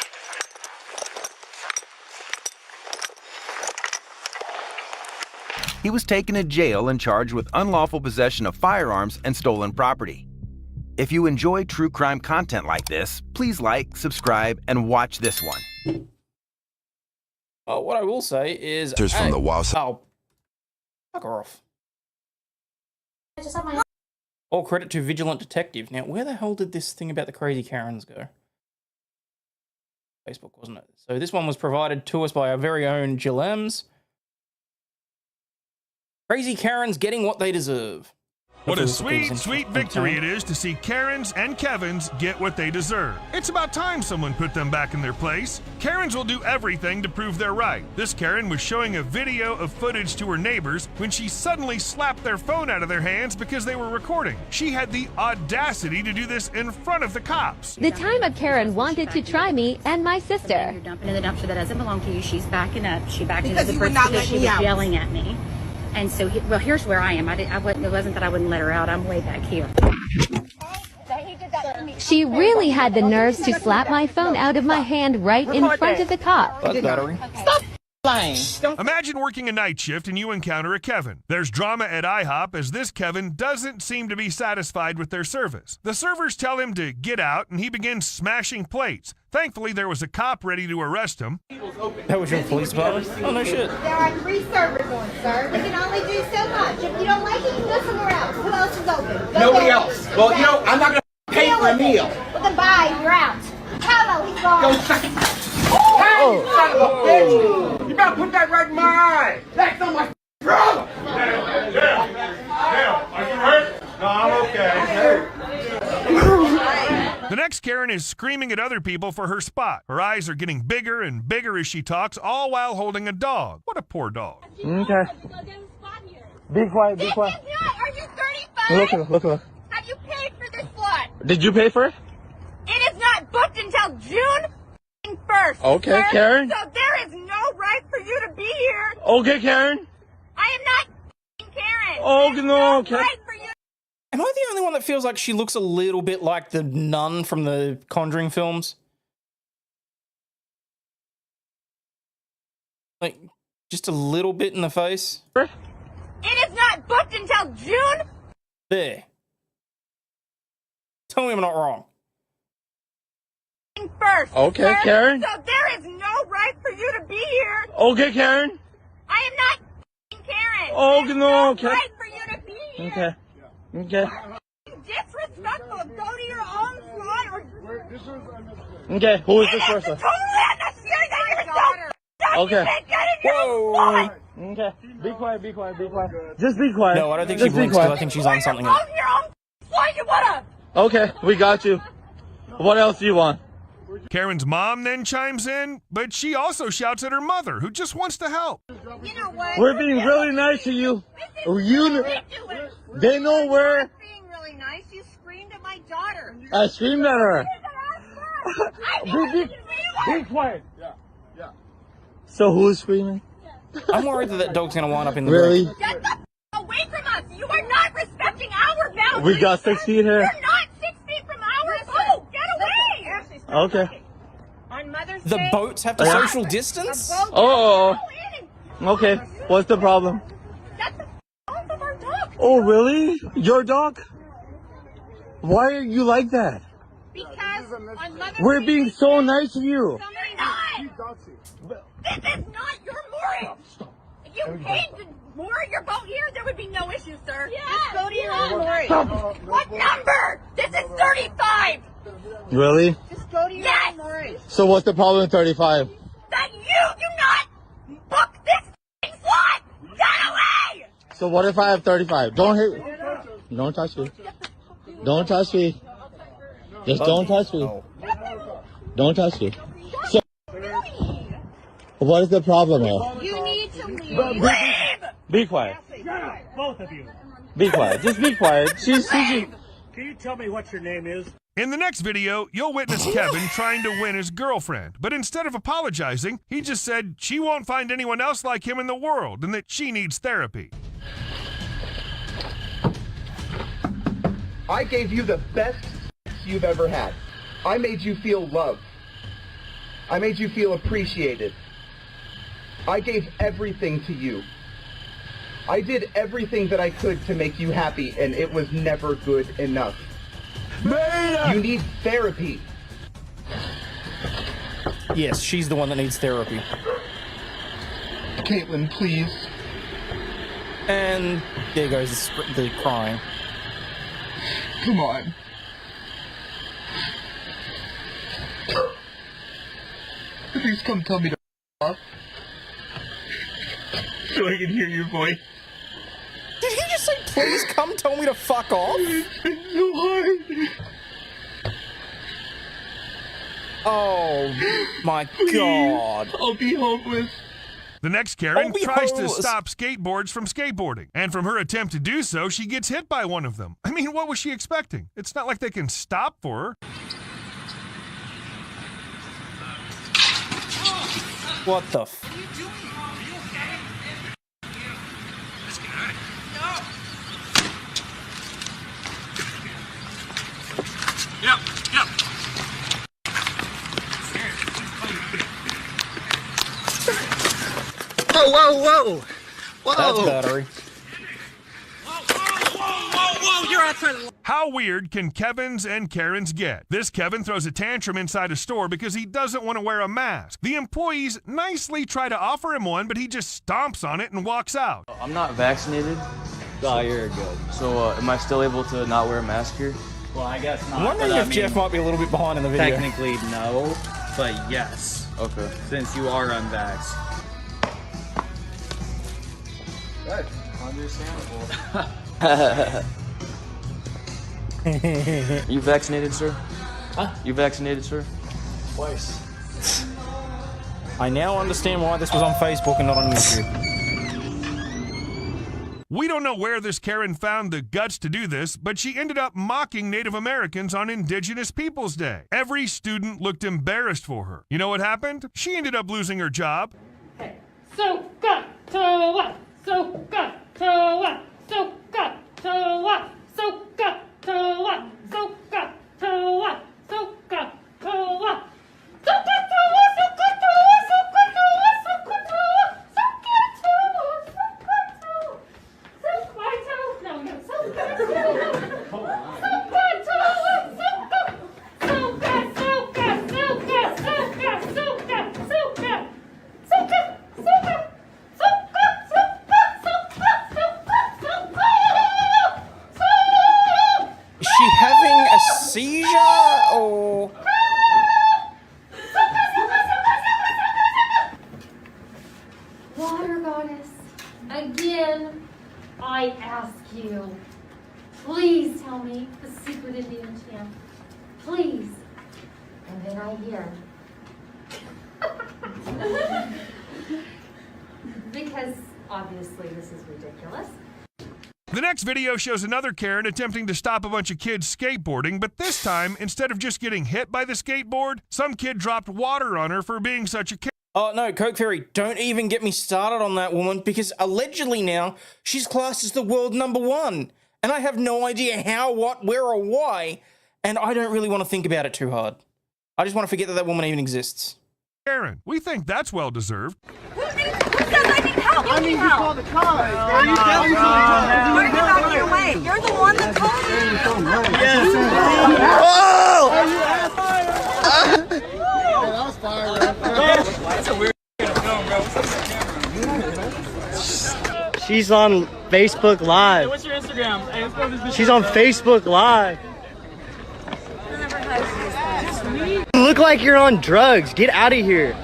He was taken to jail and charged with unlawful possession of firearms and stolen property. If you enjoy true crime content like this, please like, subscribe, and watch this one. Oh, what I will say is... From the wild side. Oh, fuck her off. All credit to Vigilant Detective. Now, where the hell did this thing about the crazy Karens go? Facebook, wasn't it? So this one was provided to us by our very own Jill Ems. Crazy Karens getting what they deserve. What a sweet, sweet victory it is to see Karens and Kevins get what they deserve. It's about time someone put them back in their place. Karens will do everything to prove they're right. This Karen was showing a video of footage to her neighbors when she suddenly slapped their phone out of their hands because they were recording. She had the audacity to do this in front of the cops. The time of Karen wanted to try me and my sister. You're dumping in the dumpster that doesn't belong to you. She's backing up. She backed Because into you the would bricks not because let she me was out. yelling at me. And so, well, here's where I am. It wasn't that I wouldn't let her out. I'm way back here. She really had the nerves to slap my phone out of my hand right in front of the cop. Stop lying. Imagine working a night shift and you encounter a Kevin. There's drama at IHOP as this Kevin doesn't seem to be satisfied with their service. The servers tell him to get out and he begins smashing plates. Thankfully, there was a cop ready to arrest him. That was your police department? Oh, no shit. There are 3 servers on, sir. We can only do so much. If you don't like it, you can go somewhere else. Who else is open? Go Nobody there. else. Well, you know, I'm not going to pay for a meal. Well, then bye. You're out. Hello, he's gone. Go suck it. Hey, you son of a bitch! You better put that right in my eye. That's on my brother. Dale, are you hurt? No, I'm okay. The next Karen is screaming at other people for her spot. Her eyes are getting bigger and bigger as she talks, all while holding a dog. What a poor dog. Okay. Be quiet, be quiet. Are you 35? Look. Have you paid for this slot? Did you pay for it? It is not booked until June 1st. Okay, sir. Karen. So there is no right for you to be here. Okay, Karen. I am not Karen. Oh, There's no, okay. right for you. Am I the only one that feels like she looks a little bit like the nun from the Conjuring films? Like, just a little bit in the face? It is not booked until June. There. Tell me I'm not wrong. 1st. Okay, sir. Karen. So there is no right for you to be here. Okay, Karen. I am not Karen. Oh, There's no, okay. right for you to be here. Okay. Okay. Disrespectful. Go to your own slot or. Okay, who is this It is person? totally unnecessary that you're so. Okay. You can't get in your slot. Okay. Be quiet, be quiet, be quiet. Just be quiet. No, I don't think she Just be blinks because I quiet. think she's on something Go else. to your own slot. You would've. Okay, we got you. What else do you want? Karen's mom then chimes in, but she also shouts at her mother, who just wants to help. You know what? We're being really nice to you. They know where. Being really nice. You screamed at my daughter. I screamed at her. I Be quiet. So who's screaming? I'm worried that dog's gonna wind up in the Really? wreck. Get the away from us! You are not respecting our boundaries! We got 6 feet here. You're not 6 feet from our boat! Get away! Okay. On Mother's The Day, boats have to Yeah. social distance? Oh. Okay. What's the problem? get the off of our dog! Oh, really? Your dog? Why are you like that? Because on Mother's We're Day, being so nice to you. This is not your mooring! If you paid to moor your boat here, there would be no issue, sir. Just go to your own mooring. What number? This is 35! Really? Just go to your own mooring. So what's the problem with 35? That you do not book this f***ing slot! Get away! So what if I have 35? Don't hit. Don't touch me. Don't touch me. Just don't touch me. Don't touch me. So, what is the problem here? You need to leave. Be quiet. Both of you. Be quiet. Just be quiet. She's Can you tell me what your name is? In the next video, you'll witness Kevin trying to win his girlfriend, but instead of apologizing, he just said she won't find anyone else like him in the world and that she needs therapy. I gave you the best you've ever had. I made you feel loved. I made you feel appreciated. I gave everything to you. I did everything that I could to make you happy, and it was never good enough. You need therapy. Yes, she's the one that needs therapy. Caitlin, please. And there goes the crying. Come on. Please come tell me to off. So I can hear your voice. Did he just say, please come tell me to fuck off? It's so hard. Oh my Please, God. I'll be homeless. The next Karen be tries to homeless. stop skateboards from skateboarding, and from her attempt to do so, she gets hit by one of them. I mean, what was she expecting? It's not like they can stop for her. What the f? Yep, yep. Whoa, whoa, whoa! Whoa! That's battery. Whoa, you're outside of the... How weird can Kevins and Karens get? This Kevin throws a tantrum inside a store because he doesn't want to wear a mask. The employees nicely try to offer him one, but he just stomps on it and walks out. I'm not vaccinated. Oh, you're good. So am I still able to not wear a mask here? Well, I guess not. I'm wondering but, if Jeff might be a little bit behind in the video. Technically, no, but yes. Okay. Since you are unvaxxed. Good. Understandable. You vaccinated, sir? Huh? You vaccinated, sir? Twice. I now understand why this was on Facebook and not on YouTube. We don't know where this Karen found the guts to do this, but she ended up mocking Native Americans on Indigenous Peoples Day. Every student looked embarrassed for her. You know what happened? She ended up losing her job. So got to what? So got to what? So got to what? So got to what? So got to what? So got to what? So got to what? So got to what? So got to what? So got to what? So got to what? So got to what? So got to no no so got to what? So got to what? So got so got so got so got so got so got so got so got so got. Is she having a seizure or? Water goddess, again, I ask you, please tell me the secret Indian chant. Please. And then I hear. Because obviously this is ridiculous. The next video shows another Karen attempting to stop a bunch of kids skateboarding, but this time, instead of just getting hit by the skateboard, some kid dropped water on her for being such a Karen. Oh, no, Coke Fairy, don't even get me started on that woman, because allegedly now, she's classed as the world #1. And I have no idea how, what, where, or why, and I don't really want to think about it too hard. I just want to forget that that woman even exists. Karen, we think that's well-deserved. Who says I need help? You need help. call the cops. Why are you out of your way? You're the one that called me. That was fire. That's a weird film, bro. She's on Facebook Live. Hey, what's your Instagram? Hey, let's go to this She's on Facebook Live. You look like you're on drugs. Get out of here.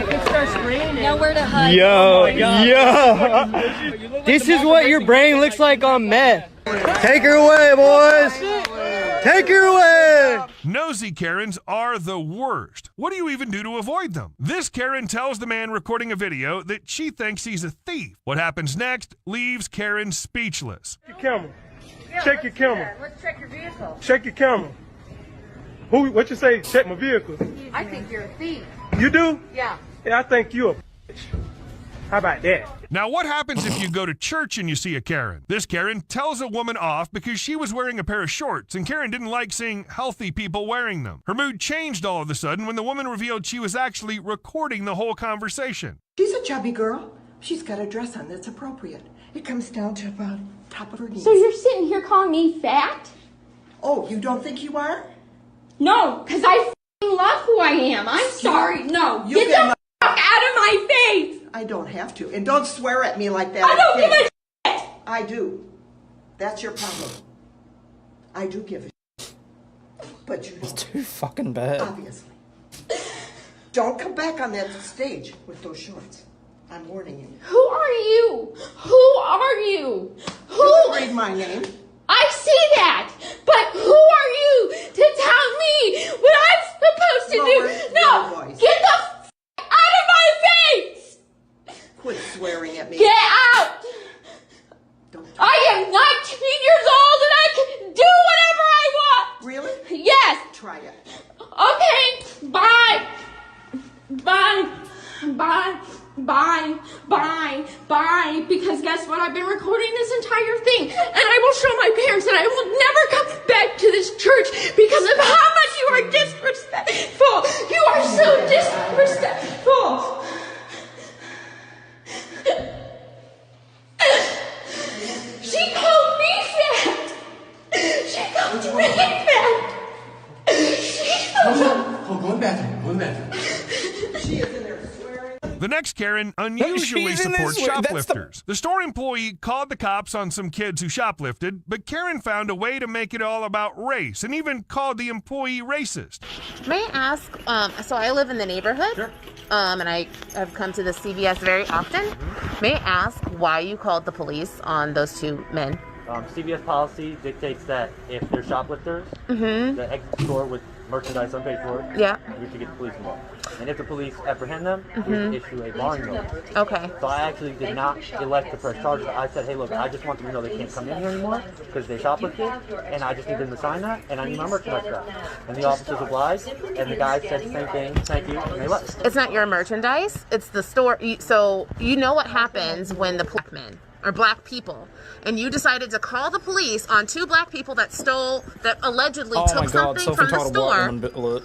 Nowhere to hide. Yo, yo. This is what your brain looks like on meth. Take her away, boys. Take her away. Nosy Karens are the worst. What do you even do to avoid them? This Karen tells the man recording a video that she thinks he's a thief. What happens next leaves Karen speechless. Check your camera. Check your camera. Let's check your vehicle. Check your camera. What you say? Check my vehicle. I think you're a thief. You do? Yeah. Yeah, I think you're a bitch. How about that? Now, what happens if you go to church and you see a Karen? This Karen tells a woman off because she was wearing a pair of shorts, and Karen didn't like seeing healthy people wearing them. Her mood changed all of a sudden when the woman revealed she was actually recording the whole conversation. She's a chubby girl. She's got a dress on that's appropriate. It comes down to about top of her knees. So you're sitting here calling me fat? Oh, you don't think you are? No, because I f***ing love who I am. I'm sorry. No, You get get the f*** out of my face. I don't have to. And don't swear at me like that. I don't give a shit. I do. That's your problem. I do give a shit. But you don't. It's too fucking bad. Obviously. Don't come back on that stage with those shorts. I'm warning you. Who are you? Who are you? Who? You can read my name. I see that, but who are you to tell me what I'm supposed to Lower do? your No, voice. get the f*** out of my face! Quit swearing at me. Get out! I am 19 years old and I can do whatever I want! Really? Yes! Try it. Okay, bye! Bye! Bye! Bye, bye, bye, because guess what? I've been recording this entire thing, and I will show my parents that I will never come back to this church because of how much you are disrespectful. You are so disrespectful. She called me fat. She called me fat. Go in the bathroom. Go in the bathroom. She is in there swearing. The next Karen unusually She's in supports this way. That's the- shoplifters. The store employee called the cops on some kids who shoplifted, but Karen found a way to make it all about race and even called the employee racist. May I ask, so I live in the neighborhood, Sure. And I have come to the CVS very often. May I ask why you called the police on those two men? CVS policy dictates that if they're shoplifters, the exit store with merchandise unpaid for, Yeah. we should get the police involved. And if the police apprehend them, Mhm. we issue a barring notice. Okay. So I actually did not elect to press charges. I said, hey, look, I just want them to know they can't come in here anymore because they shoplifted, and I just need them to sign that, and I need my merchandise back. And the officers obliged, and the guy said the same thing, thank you, and they left. It's not your merchandise, it's the store. So you know what happens when the black men or black people, and you decided to call the police on two black people that allegedly Oh my took God, something from the self-entitled black store woman bit alert.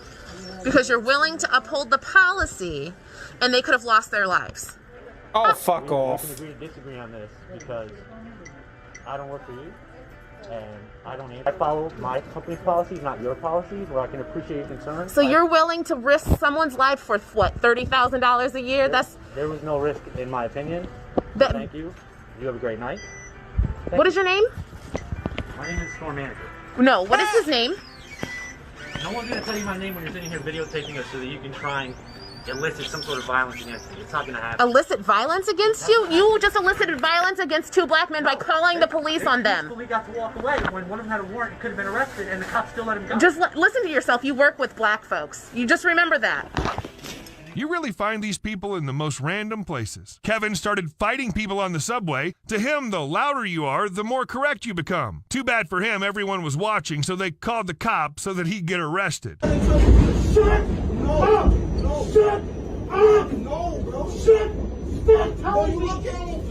because you're willing to uphold the policy, and they could have lost their lives. Oh, fuck off. We can agree to disagree on this because I don't work for you, and I follow my company's policies, not your policies, where I can appreciate your concerns. So you're willing to risk someone's life for what, $30,000 a year? There was no risk, in my opinion. Thank you. You have a great night. What is your name? My name is store manager. No, what is his name? No one's going to tell you my name when you're sitting here videotaping us so that you can try and elicit some sort of violence against me. It's not going to happen. Elicit violence against you? You just elicited violence against two black men by calling the police on them. He got to walk away when one of them had a warrant and could have been arrested, and the cops still let him go. Just listen to yourself. You work with black folks. You just remember that. You really find these people in the most random places. Kevin started fighting people on the subway. To him, the louder you are, the more correct you become. Too bad for him, everyone was watching, so they called the cops so that he'd get arrested. Shut up! No! Shut up! No, bro! Shut up! No, you look at me!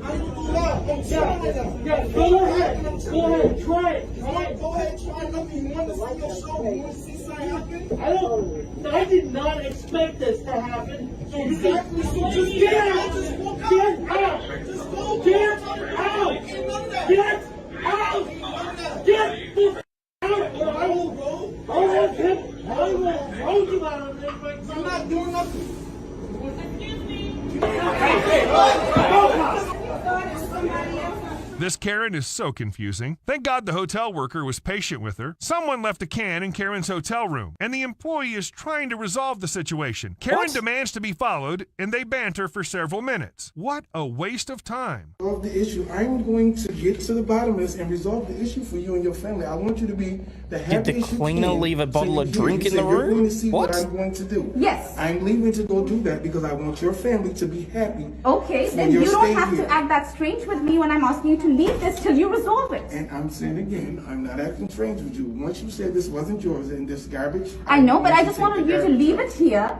I didn't do that. I'm trying it. Yeah, go ahead. Go ahead. Try it. Go ahead. Try nothing. You want to see your show? You want to see something happen? I did not expect this to happen. Exactly. So just Get out. Just walk Get out. out. Just go. Get out. Get out. Get the out. I will go. I will hold you out of this. I'm not doing nothing. This Karen is so confusing. Thank God the hotel worker was patient with her. Someone left a can in Karen's hotel room, and the employee is trying to resolve the situation. Karen demands to be followed, and they banter for several minutes. What a waste of time. Resolve the issue. I'm going to get to the bottom of this and resolve the issue for you and your family. I want you to be the happiest Did the cleaner leave a bottle of drink in the You're going room? to see what I'm going to do. Yes. I'm leaving to go do that because I want your family to be happy. Okay, for then your you don't stay have here. to act that strange with me when I'm asking you to leave this till you resolve it. And I'm saying again, I'm not acting strange with you. Once you said this wasn't yours and this garbage. I know, but I just want wanted you to leave it here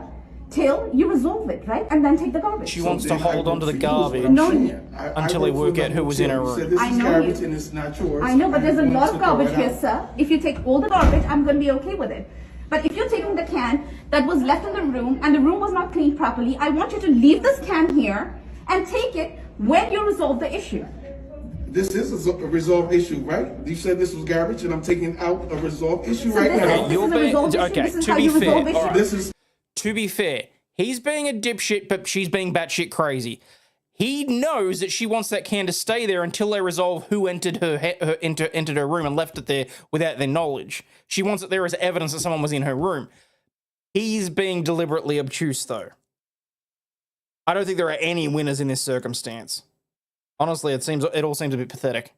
till you resolve it, right? And then take the garbage. She wants to hold on to the garbage until they work out who was in her room. I know you. And it's not yours. I know, but there's a I'm lot going of to throw garbage it here, out. sir. If you take all the garbage, I'm going to be okay with it. But if you're taking the can that was left in the room and the room was not cleaned properly, I want you to leave this can here and take it when you resolve the issue. This is a resolved issue, right? You said this was garbage and I'm taking out a resolved issue So right this now. is- You're this is a being- resolved issue. okay, This is to how be you fair, resolve issues. all right. This is To be fair, he's being a dipshit, but she's being batshit crazy. He knows that she wants that can to stay there until they resolve who entered entered her room and left it there without their knowledge. She wants it there as evidence that someone was in her room. He's being deliberately obtuse, though. I don't think there are any winners in this circumstance. Honestly, it all seems a bit pathetic.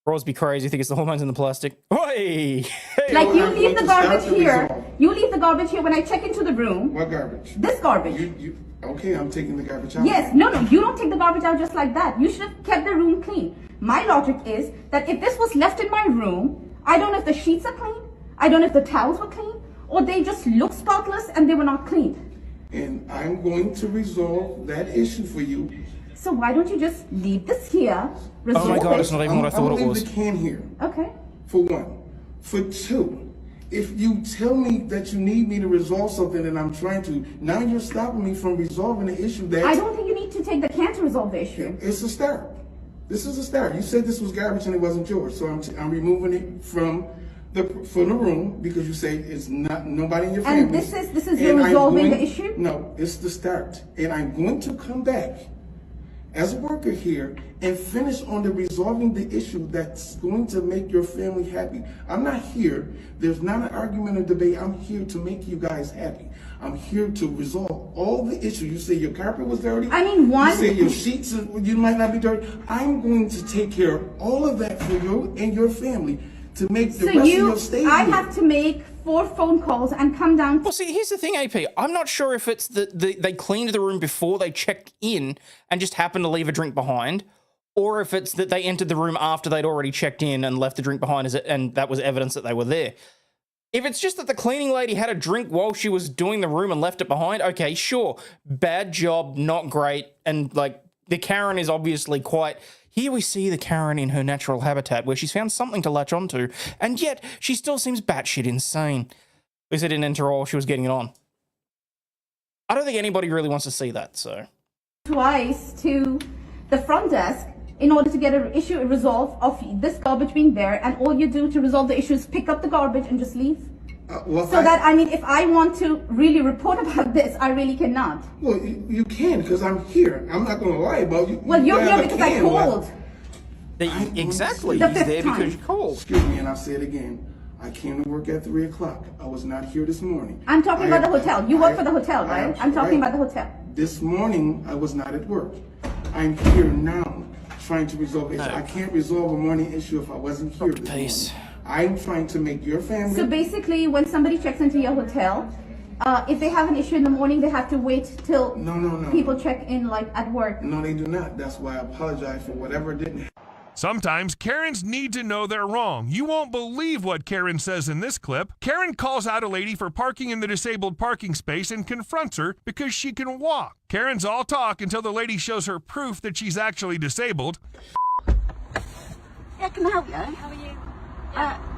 Crosby crazy, you think it's the hormones in the plastic? Oi! Like you leave the garbage here. You leave the garbage here when I check into the room. What garbage? This garbage. Okay, I'm taking the garbage out. Yes, no, you don't take the garbage out just like that. You should have kept the room clean. My logic is that if this was left in my room, I don't know if the sheets are clean, I don't know if the towels were clean, or they just look spotless and they were not cleaned. And I'm going to resolve that issue for you. So why don't you just leave this here, resolve Oh my god, it. it's not even what I thought it was. I'm leaving the can here. Okay. For one. For two, if you tell me that you need me to resolve something and I'm trying to, now you're stopping me from resolving the issue that... I don't think you need to take the can to resolve the issue. It's a start. This is a start. You said this was garbage and it wasn't yours, so I'm removing it from the room because you say it's not nobody in your family. And this is you resolving the issue? No, it's the start. And I'm going to come back as a worker here and finish on the resolving the issue that's going to make your family happy. I'm not here. There's not an argument or debate. I'm here to make you guys happy. I'm here to resolve all the issues. You say your carpet was dirty. I mean, one. You say your sheets, you might not be dirty. I'm going to take care of all of that for you and your family to make the rest of your stay I here. have to make 4 phone calls and come down. Well, see, here's the thing, AP. I'm not sure if it's they cleaned the room before they checked in and just happened to leave a drink behind, or if it's that they entered the room after they'd already checked in and left the drink behind, and that was evidence that they were there. If it's just that the cleaning lady had a drink while she was doing the room and left it behind, okay, sure. Bad job, not great, and like the Karen is obviously quite... Here we see the Karen in her natural habitat where she's found something to latch onto, and yet she still seems batshit insane. At least I didn't enter all she was getting it on. I don't think anybody really wants to see that, so. Twice to the front desk in order to get an issue resolved of this garbage being there, and all you do to resolve the issue is pick up the garbage and just leave. If I want to really report about this, I really cannot. Well, you can because I'm here. I'm not going to lie about you. Well, you're here because I called. Exactly. The He's fifth there time. because you called. Excuse me, and I'll say it again. I came to work at 3 o'clock. I was not here this morning. I'm talking about the hotel. You work for the hotel, right? I'm talking about the hotel. This morning, I was not at work. I'm here now trying to resolve it. I can't resolve a morning issue if I wasn't here this morning. I'm trying to make your family... So basically, when somebody checks into your hotel, if they have an issue in the morning, they have to wait till No. people check in, like at work. No, they do not. That's why I apologize for whatever didn't happen. Sometimes Karens need to know they're wrong. You won't believe what Karen says in this clip. Karen calls out a lady for parking in the disabled parking space and confronts her because she can walk. Karen's all talk until the lady shows her proof that she's actually disabled. Yeah, can I help you? How are you?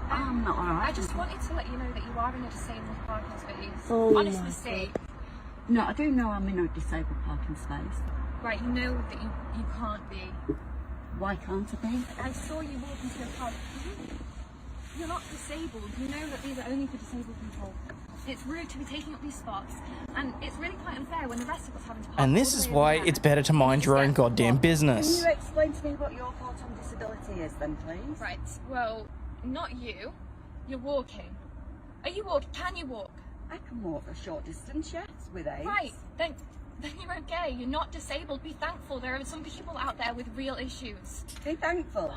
I'm not alright. I just wanted to let you know that you are in a disabled parking space. Oh Honest my mistake. No, I do know I'm in a disabled parking space. Right, you know that you can't be. Why can't I be? I saw you walk into your car. You're not disabled. You know that these are only for disabled people. It's rude to be taking up these spots, and it's really quite unfair when the rest of us having to park. And this is why it's better to mind your own goddamn business. Can you explain to me what your thought on disability is then, please? Right, well, not you. You're walking. Are you walking? Can you walk? I can walk a short distance, yes, with aids. Right, then you're okay. You're not disabled. Be thankful. There are some people out there with real issues. Be thankful.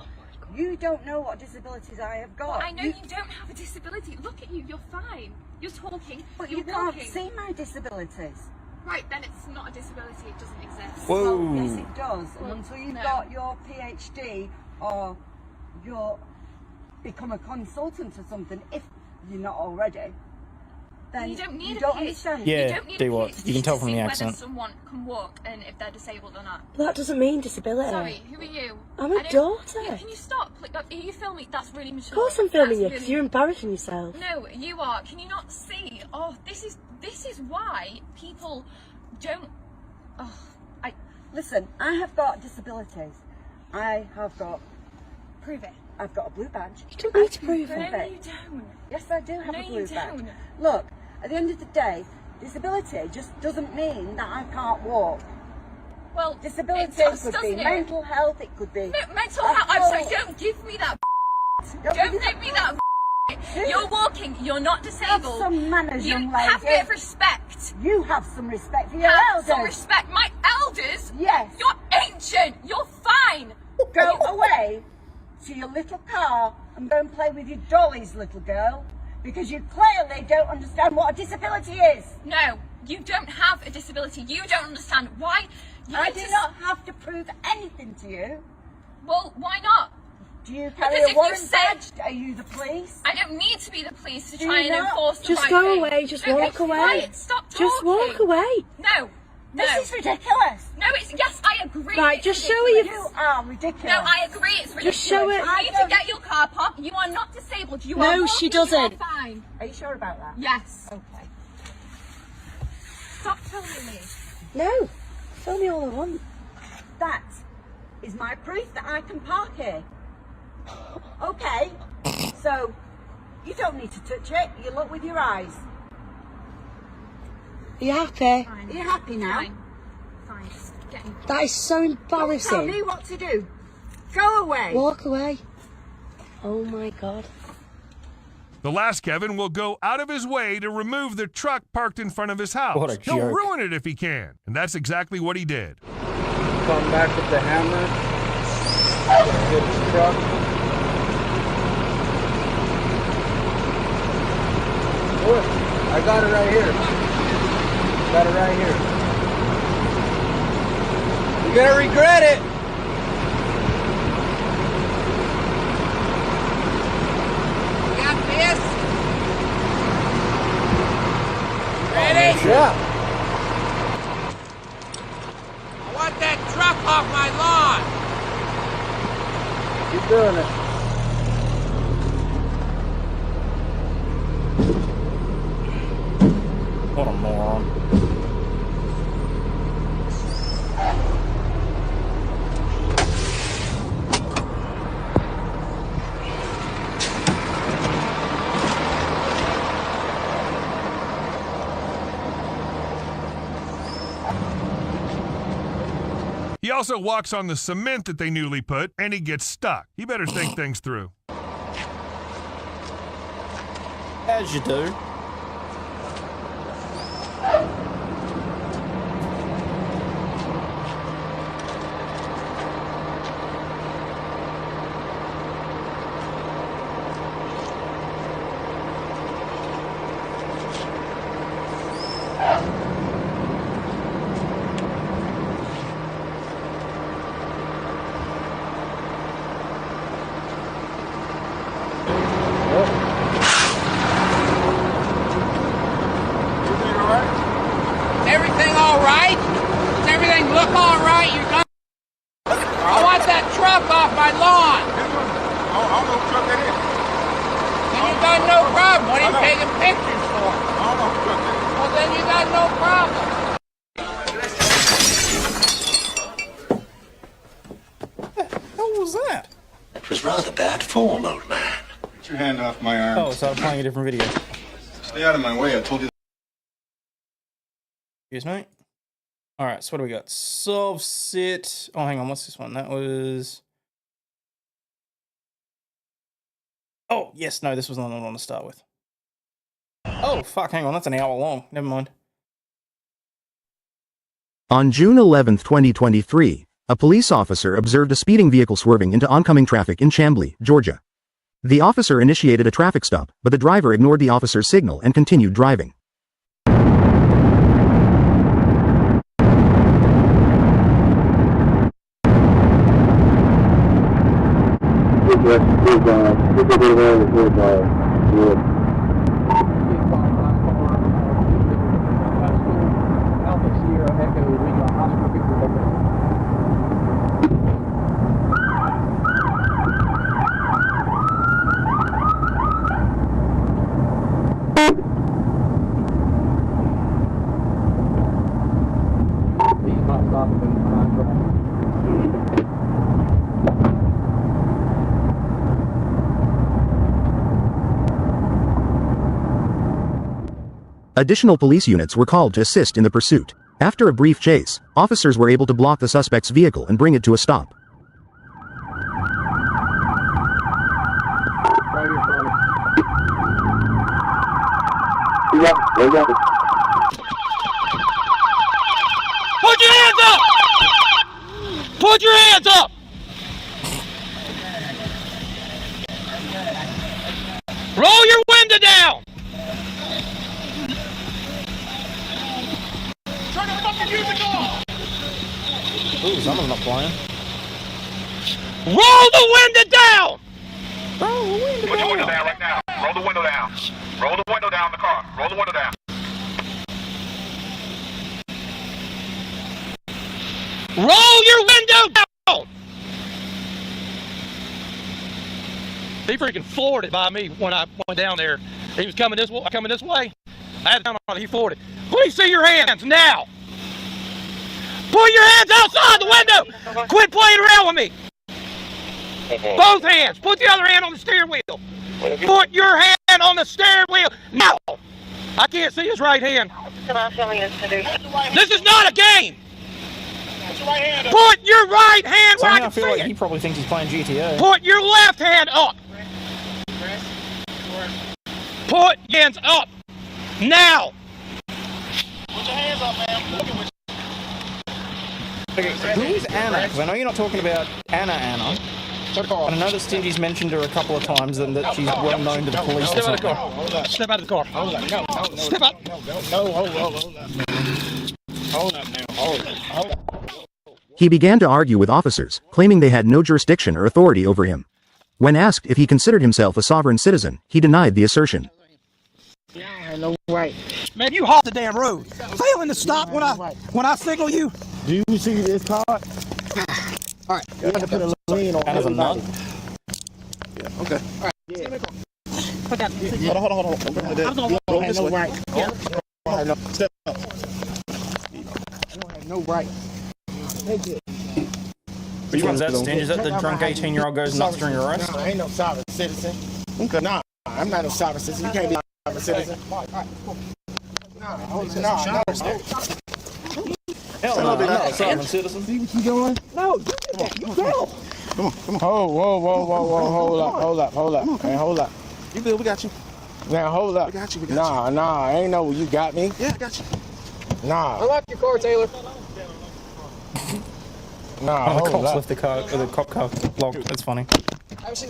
You don't know what disabilities I have got. Well, I know you don't have a disability. Look at you. You're fine. You're talking. But you're you can't walking. see my disabilities. Right, then it's not a disability. It doesn't exist. Whoa. Well, yes, it does. Well, And until you've no. got your PhD or you're become a consultant or something, if you're not already, then You don't need you a don't PhD. understand. Yeah, You don't need do a what? PhD You can tell to from see the whether accent. someone can walk and if they're disabled or not. That doesn't mean disability. Sorry, who are you? I'm a I don't- daughter. Yeah, can you stop? Like, are you filming? That's really mature. Of course I'm filming That's you because really- you're embarrassing yourself. No, you are. Can you not see? Oh, this is why people don't. Oh, Listen, I have got disabilities. I have got. Prove it. I've got a blue badge. You don't need to prove No, it. you don't. Yes, I do have No, a you blue badge. don't. Look, at the end of the day, disability just doesn't mean that I can't walk. Well, Disability it does, could be doesn't it? mental health, it could be. Mental health. I'm sorry. Don't give me that. Don't give me that. You're walking. You're not disabled. Have some manners, you young lady. have a bit of respect. You have some respect for your Have elders. some respect. My elders. Yes. You're ancient. You're fine. Go away to your little car and go and play with your dollies, little girl, because you clearly don't understand what a disability is. No, you don't have a disability. You don't understand why. I do not have to prove anything to you. Well, why not? Do you carry Because a if warrant you say- badge? Are you the police? I don't need to be the police to Do try you and not? enforce the Just right go thing. away, just No, walk be away. quiet, stop talking. Just walk away. No. This No. is ridiculous. No, it's yes, I agree. Right, it's just show her ridiculous. you are ridiculous. No, I agree. It's ridiculous. Just show it. You need to get your car parked. You are not disabled. You No, are walking, she doesn't. You are fine. Are you sure about that? Yes. Okay. Stop filming me. No, film me all I want. That is my proof that I can park here. Okay, so you don't need to touch it. You look with your eyes. Are you happy? Fine. Are you happy now? Fine. Fine. Just get in. That is so embarrassing. Don't tell me what to do. Go away. Walk away. Oh my God. The last Kevin will go out of his way to remove the truck parked in front of his house. What a He'll jerk. ruin it if he can. And that's exactly what he did. Come back with the hammer. Get his truck. Look, I got it right here. Got it right here. You're gonna regret it. You got this? Ready? Yeah. I want that truck off my lawn. Keep doing it. What a moron. He also walks on the cement that they newly put, and he gets stuck. He better think things through. As you do. I'm taking pictures for him. Well, then you got no problem. What was that? It was rather bad form, old man. Get your hand off my arm. Oh, so I'm playing a different video. Stay out of my way, I told you. Excuse me. Alright, so what do we got? Solve sit. Oh, hang on, what's this one? That was... Oh, yes, no, this was not the one I want to start with. Oh, fuck, hang on, that's an hour long. Never mind. On June 11, 2023, a police officer observed a speeding vehicle swerving into oncoming traffic in Chamblee, Georgia. The officer initiated a traffic stop, but the driver ignored the officer's signal and continued driving. Additional police units were called to assist in the pursuit. After a brief chase, officers were able to block the suspect's vehicle and bring it to a stop. Put your hands up! Put your hands up! Roll your window down! Turn the fucking music off! Ooh, someone's not playing. Roll the window down! Roll the window Put your window down right now. Roll the window down. Roll the window down in the car. Roll the window down. Roll your window down! He freaking floored it by me when I went down there. He was coming this way. I had to on it. He floored it. Please see your hands now. Put your hands outside the window. Quit playing around with me. Both hands. Put the other hand on the steering wheel. Put your hand on the steering wheel now. I can't see his right hand. This is not a game. Put your right hand where I Somehow I can feel see like it. he probably thinks he's playing GTA. Put your left hand up. Put your hands up. Now. Put your hands up, man. Okay, who's Anna? Because I know you're not talking about Anna. And I know that Stingy's mentioned her a couple of times and that she's well known to the police. Step out of the car. Step out of the car. Hold up. No. Step out. No, hold up. Hold up now. Hold up. He began to argue with officers, claiming they had no jurisdiction or authority over him. When asked if he considered himself a sovereign citizen, he denied the assertion. I had no right. Man, you halt the damn road. Failing to stop when I signal you. Do you see this car? All right. You have to put a lien on everybody. Yeah, okay. All right. Yeah. Put that. Hold on. I have no right. Step up. You don't have no right. Thank you. Which one's that, Stingy? Is that the drunk 18-year-old goes nuts during your arrest? No, I ain't no sovereign citizen. Okay. Nah, I'm not no sovereign citizen. You can't be a sovereign citizen. No. Hell no, they're not a sovereign citizen. See what you doing? No, you go. Come on. Whoa. Hold up. Hey, hold up. You good? We got you. Now, hold up. We got you. Nah, I ain't know you got me. Yeah, I got you. Nah. Unlock your car, Taylor. Nah, the hold cops up. left the cop car locked. That's funny.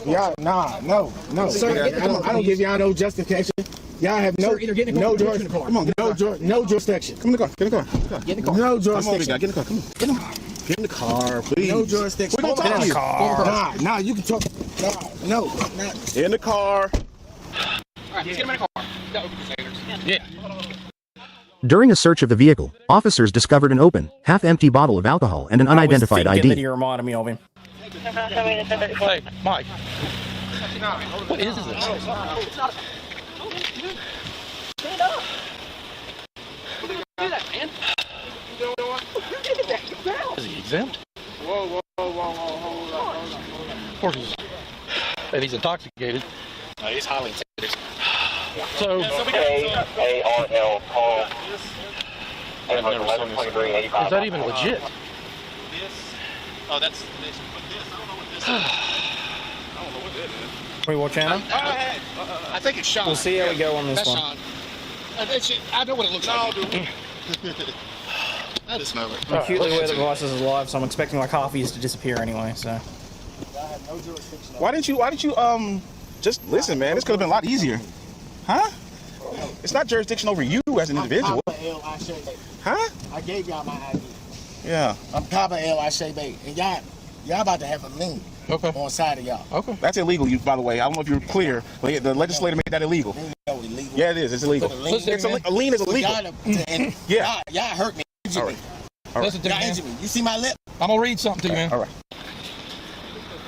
Y'all, no. Sir, I don't give y'all no justification. Y'all have no, Sir, either get in the car or get in the car. Come on, no jurisdiction. Come in the car. Get in the car. Get in the car. No Come on, jurisdiction. big guy. Get in the car. Come on. Get in the car, please. No jurisdiction. We're gonna talk to you. Nah, you can talk. No. In the car. All right, let's get him in the car. Yeah. During a search of the vehicle, officers discovered an open, half-empty bottle of alcohol and an unidentified I was thinking that ID. he reminded me of him. Hey, Mike. What is this? Stand up. Do that, man. Is he exempt? Whoa, hold up. Of course he's. And he's intoxicated. No, he's highly intoxicated. So, A-R-L, call. I've never seen this. Is that even legit? Oh, that's this. I don't know what that is. We watch channel? I think it's Sean. We'll see how we go on this That's one. Sean. I know what it looks like. I just smell it. I'm acutely aware the devices is live, so I'm expecting like half of these to disappear anyway. So. Why didn't you just listen, man? This could have been a lot easier. Huh? It's not jurisdiction over you as an individual. Huh? I gave y'all my ID. Yeah. I'm Papa El Ashebe, and y'all about to have a lien on side of y'all. Okay. That's illegal, by the way. I don't know if you're clear, but the legislator made that illegal. Illegal? Yeah, it is. It's illegal. A lien is illegal. Yeah. Y'all hurt me. All right. Listen to me, man. You see my lip? I'm gonna read something to you, man. All right.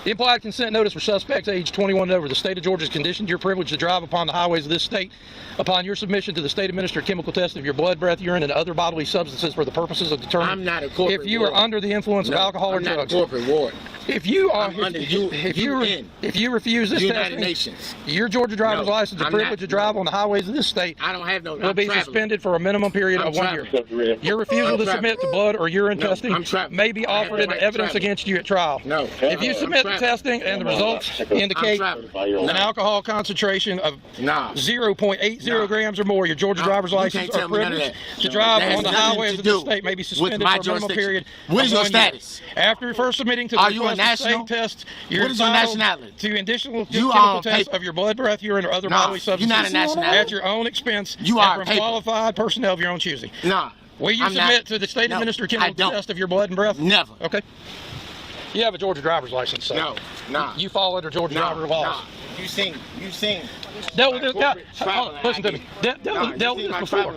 Implied consent notice for suspects age 21 and over. The state of Georgia has conditioned your privilege to drive upon the highways of this state upon your submission to the state-administered chemical test of your blood, breath, urine, and other bodily substances for the purposes of determining I'm not a corporate if you are under the influence of alcohol or I'm drugs. Not a corporate ward. If you are under if you refuse this United testing, Nations. your Georgia driver's license and privilege to drive on the highways of this state I don't have no. will be suspended for a minimum period of 1 year. Your refusal to submit to blood or urine testing may be offered into evidence against you at trial. No. If you submit the testing and the results indicate an alcohol concentration of 0.80 grams or more, your Georgia driver's license or privilege to drive on the highways of the state may be suspended for a minimum period What is of your 1 year. status? After first submitting to Are the you a national test, you're what is your entitled nationality? to additional You chemical tests paper. of your blood, breath, urine, or other Nah, bodily substances you're not a nationality. at your own expense You and are from paper. qualified personnel of your own choosing. Nah. Will you I'm submit not. to the state-administered No, I chemical don't. test of your blood and breath? Never. Okay. You have a Georgia driver's license, so No. Nah. you fall under Georgia driver's laws. Nah. You sing. Dealt with this guy. Listen to me. Dealt with this before.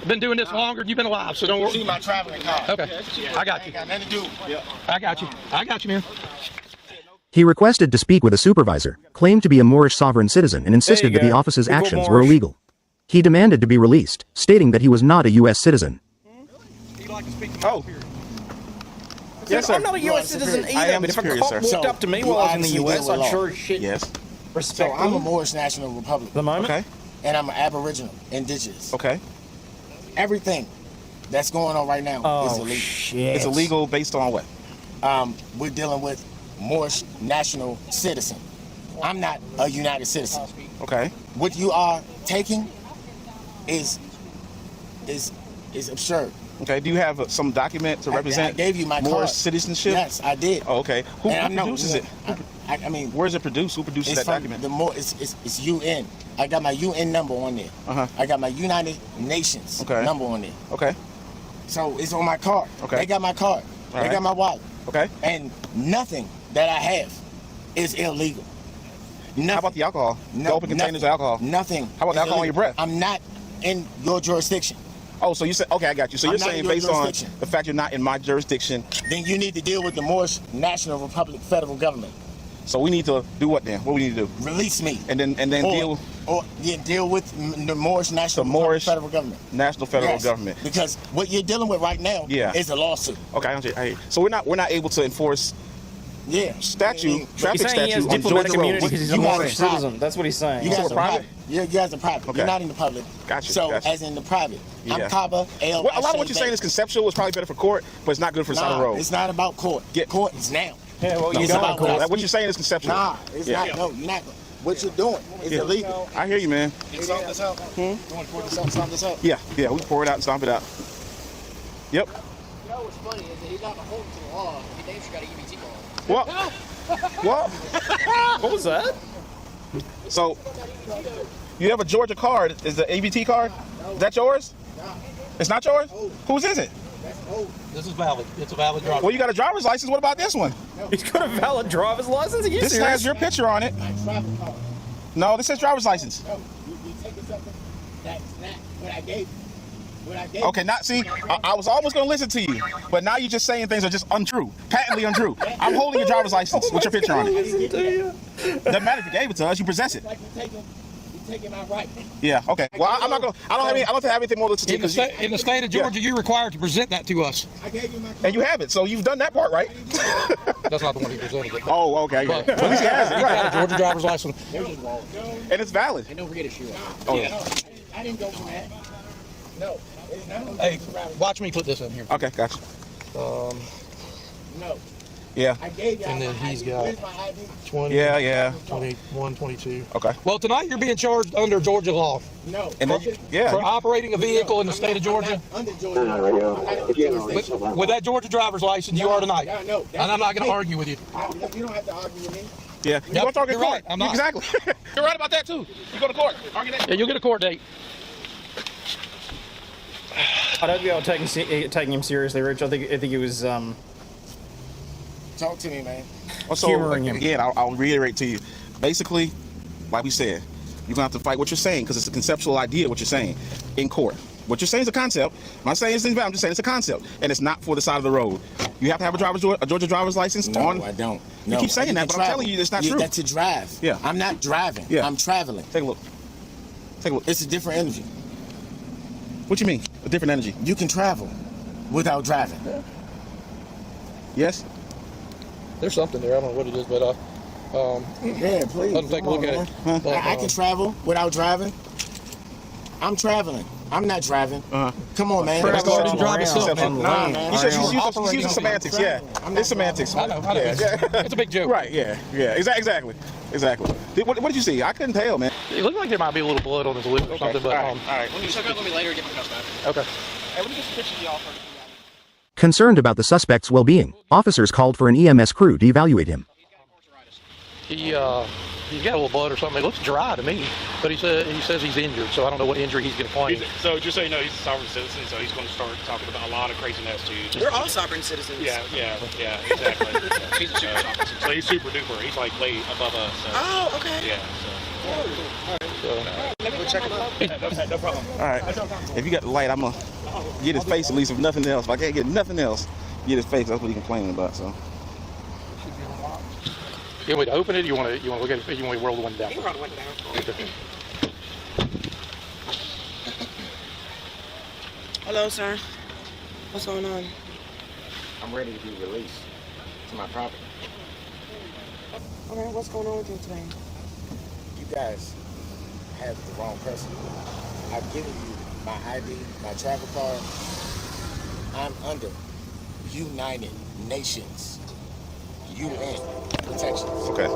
Been doing this longer than you've been alive, so don't worry. See my traveling card. Okay. I got you. Got nothing to do. I got you, man. He requested to speak with a supervisor, claimed to be a Moorish sovereign citizen and insisted that the office's actions were illegal. He demanded to be released, stating that he was not a U.S. citizen. Oh. Yes, sir. I'm not a U.S. citizen either, but if a cop walked up to me while I was in the U.S., I'd sure as shit respect So I'm a them. Moorish National Republic. The moment? Okay. And I'm an Aboriginal, indigenous. Okay. Everything that's going on right now is illegal. Shit. It's illegal based on what? We're dealing with Moorish national citizen. I'm not a United citizen. Okay. What you are taking is absurd. Okay. Do you have some document to represent I gave you my Moorish card. citizenship? Yes, I did. Oh, okay. Who produces it? I mean, where's it produced? Who produces that document? It's UN. I got my UN number on there. I got my United Nations number on there. Okay. So it's on my card. Okay. They got my card. They got my wallet. Okay. And nothing that I have is illegal. Nothing. How about the alcohol? The open containers of alcohol? Nothing. How about the alcohol on your breath? I'm not in your jurisdiction. Oh, so you said, okay, I got you. So I'm you're not saying in your based on jurisdiction. the fact you're not in my jurisdiction. Then you need to deal with the Moorish National Republic federal government. So we need to do what then? What we need to do? Release me. And then deal with the Moorish National Republic federal government. National federal government. Because what you're dealing with right now is a lawsuit. Okay, I hear you. So we're not able to enforce traffic He's saying he has statute on diplomatic Georgia immunity roads. because he's a Moorish citizen. That's what he's saying. You guys are private. You guys are private. Okay. You're not in the public. Gotcha. So as in the private, I'm Kaba El. Well, a lot of what you're saying is conceptual. It's probably better for court, but it's not good for the side of the road. It's not about court. Court is now. Yeah, well, it's about court. What you're saying is conceptual. Nah, it's not. No, you're not. What you're doing is illegal. I hear you, man. Can you stomp this out? You want to pour this out, stomp this out? Yeah, we can pour it out and stomp it out. Yep. You know what's funny is that he's not beholden to the law. He damn sure got an EBT card. What? What? What was that? So, you have a Georgia card. Is the ABT card? Is that yours? It's not yours? Whose is it? This is valid. It's a valid driver's. Well, you got a driver's license. What about this one? He's got a valid driver's license? Are you This serious? has your picture on it. No, this says driver's license. No, you taking something that's not what I gave you. Okay, I was almost going to listen to you, but now you're just saying things are just untrue, patently untrue. I'm holding your driver's license with your picture on it. Doesn't matter if you gave it to us, you possess it. Like you're taking my right. Yeah. Okay. Well, I'm not gonna. I don't have anything more to say. In the state of Georgia, you're required to present that to us. I gave you my. And you have it, so you've done that part, right? That's not the one he presented it. Oh, okay. But at least he has it. he got a Georgia driver's license. And it's valid. And don't forget his shoe. Oh. Yeah. I didn't go for that. No. Hey, watch me put this in here. Okay, gotcha. No. Yeah. I gave you. And then he's got Where's my ID? 20. Yeah. 21, 22. Okay. Well, tonight you're being charged under Georgia law. No. And then, For operating a vehicle in the state of Georgia. Under Georgia. With that Georgia driver's license, you are tonight. No. And I'm not going to argue with you. You don't have to argue with me. Yeah. You're going to argue in court. Right. I'm not. Exactly. You're right about that, too. You go to court. Argue that. Yeah, you'll get a court date. I don't think I'll taking him seriously, Rich. I think he was Talk to me, man. So, humoring him. again, I'll reiterate to you. Basically, like we said, you're going to have to fight what you're saying because it's a conceptual idea what you're saying in court. What you're saying is a concept. I'm not saying it's invalid. I'm just saying it's a concept, and it's not for the side of the road. You have to have a Georgia driver's license. No, I don't. You keep saying that, but I'm telling you it's not true. That's to drive. Yeah. I'm not driving. Yeah. I'm traveling. Take a look. It's a different energy. What you mean? A different energy? You can travel without driving. Yes. There's something there. I don't know what it is, but yeah, please. Let me take a look at it. But, I can travel without driving. I'm traveling. I'm not driving. Come on, man. Let's go ahead and drive yourself. Nah, man. He's using semantics. Yeah. It's semantics. I know. It's a big joke. Right. Yeah. Exactly. What did you see? I couldn't tell, man. It looked like there might be a little blood on his lip or something. But all right. When you check up with me later, get my cuffs back. Okay. Hey, let me get some pictures of y'all first. Concerned about the suspect's well-being, officers called for an EMS crew to evaluate him. He's got a little blood or something. It looks dry to me, but he says he's injured, so I don't know what injury he's going to claim. So just so you know, he's a sovereign citizen, so he's going to start talking about a lot of craziness to you. We're all sovereign citizens. Yeah, exactly. He's a super sovereign citizen. So he's super duper. He's like way above us. So. Oh, okay. Yeah. Let me go check him out. No problem. All right. If you got the light, I'm gonna get his face at least, if nothing else. If I can't get nothing else, get his face. That's what he's complaining about. So. You want me to open it? Or you want to look at it? You want me to roll the window down? You can roll the window down. Okay. Hello, sir. What's going on? I'm ready to be released to my property. Okay, what's going on with you today? You guys have the wrong person. I've given you my ID, my travel card. I'm under United Nations UN protection. Okay.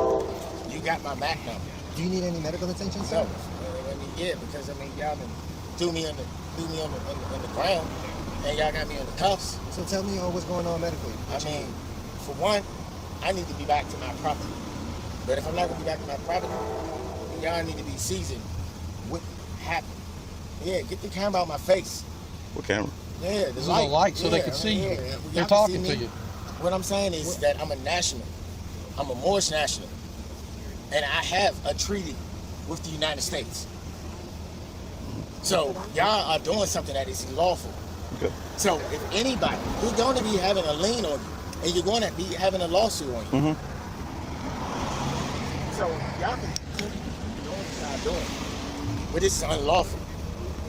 You got my MAC number. Do you need any medical attention, sir? No. Yeah, because y'all been threw me on the ground, and y'all got me in the cuffs. So tell me what's going on medically. I mean, for one, I need to be back to my property. But if I'm not gonna be back to my property, y'all need to be seasoned. What happened? Yeah, get the camera out my face. What camera? Yeah, This is a light so they can see you. They're talking to you. What I'm saying is that I'm a national. I'm a Moorish national. And I have a treaty with the United States. So y'all are doing something that is unlawful. Okay. So if anybody, you're going to be having a lien on you, and you're going to be having a lawsuit on you. Mm-hmm. So y'all can continue doing what y'all doing, but it's unlawful.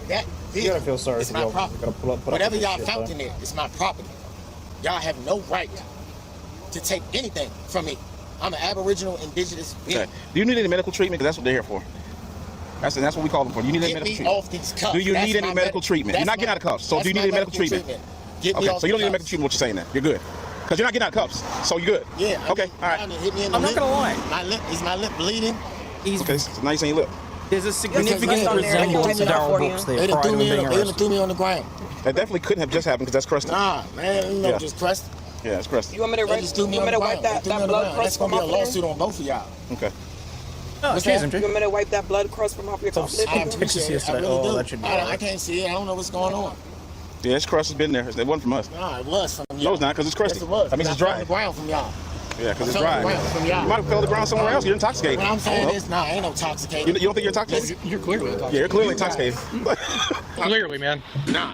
That vehicle gotta feel sorry is for my the officer. property. Gotta pull up Whatever with this y'all shit, found though. in there is my property. Y'all have no right to take anything from me. I'm an Aboriginal indigenous being. Okay. Do you need any medical treatment? Because that's what they're here for. That's what we call them for. Do you need any Get medical me treatment? off these cuffs. Do you That's need any my medical treatment? You're not getting out of cuffs. So do you need any medical treatment? Get me Okay, off so you don't the need medical cuffs. treatment. What you're saying now? You're good. Because you're not getting out of cuffs. So you're good. Yeah. Okay. All right. Hit me in the I'm not lip. gonna lie. Is my lip bleeding? Okay. So now you're saying your lip. There's a significant Because resemblance to Darryl Brooks there They done prior to threw him me being they done arrested. threw me on the ground. That definitely couldn't have just happened because that's crusty. Nah, man, you know, Yeah. just crusty. Yeah, it's crusty. You want me to, They just threw me on the wipe ground. that blood That's crust gonna from be a off there? lawsuit on both of y'all. Okay. Oh, excuse him, You want me to wipe that blood crust from off your So cuff? sick. I Texas appreciate it. I yesterday. really Oh, do. that should be I alright. can't see it. I don't know what's going on. Yeah, this crust has been there. It wasn't from us. Nah, it was from y'all. No, it's not because it's crusty. Yes, it was. That means it's I fell on dry. the ground from y'all. Yeah, because it's I fell on dry. the ground from y'all. You might have fell to the ground somewhere else. You're intoxicated. What I'm I saying don't is, nah, I ain't no intoxicated. know. You don't think you're intoxicated? You're clearly intoxicated. Yeah, you're clearly intoxicated. Clearly, man. Nah,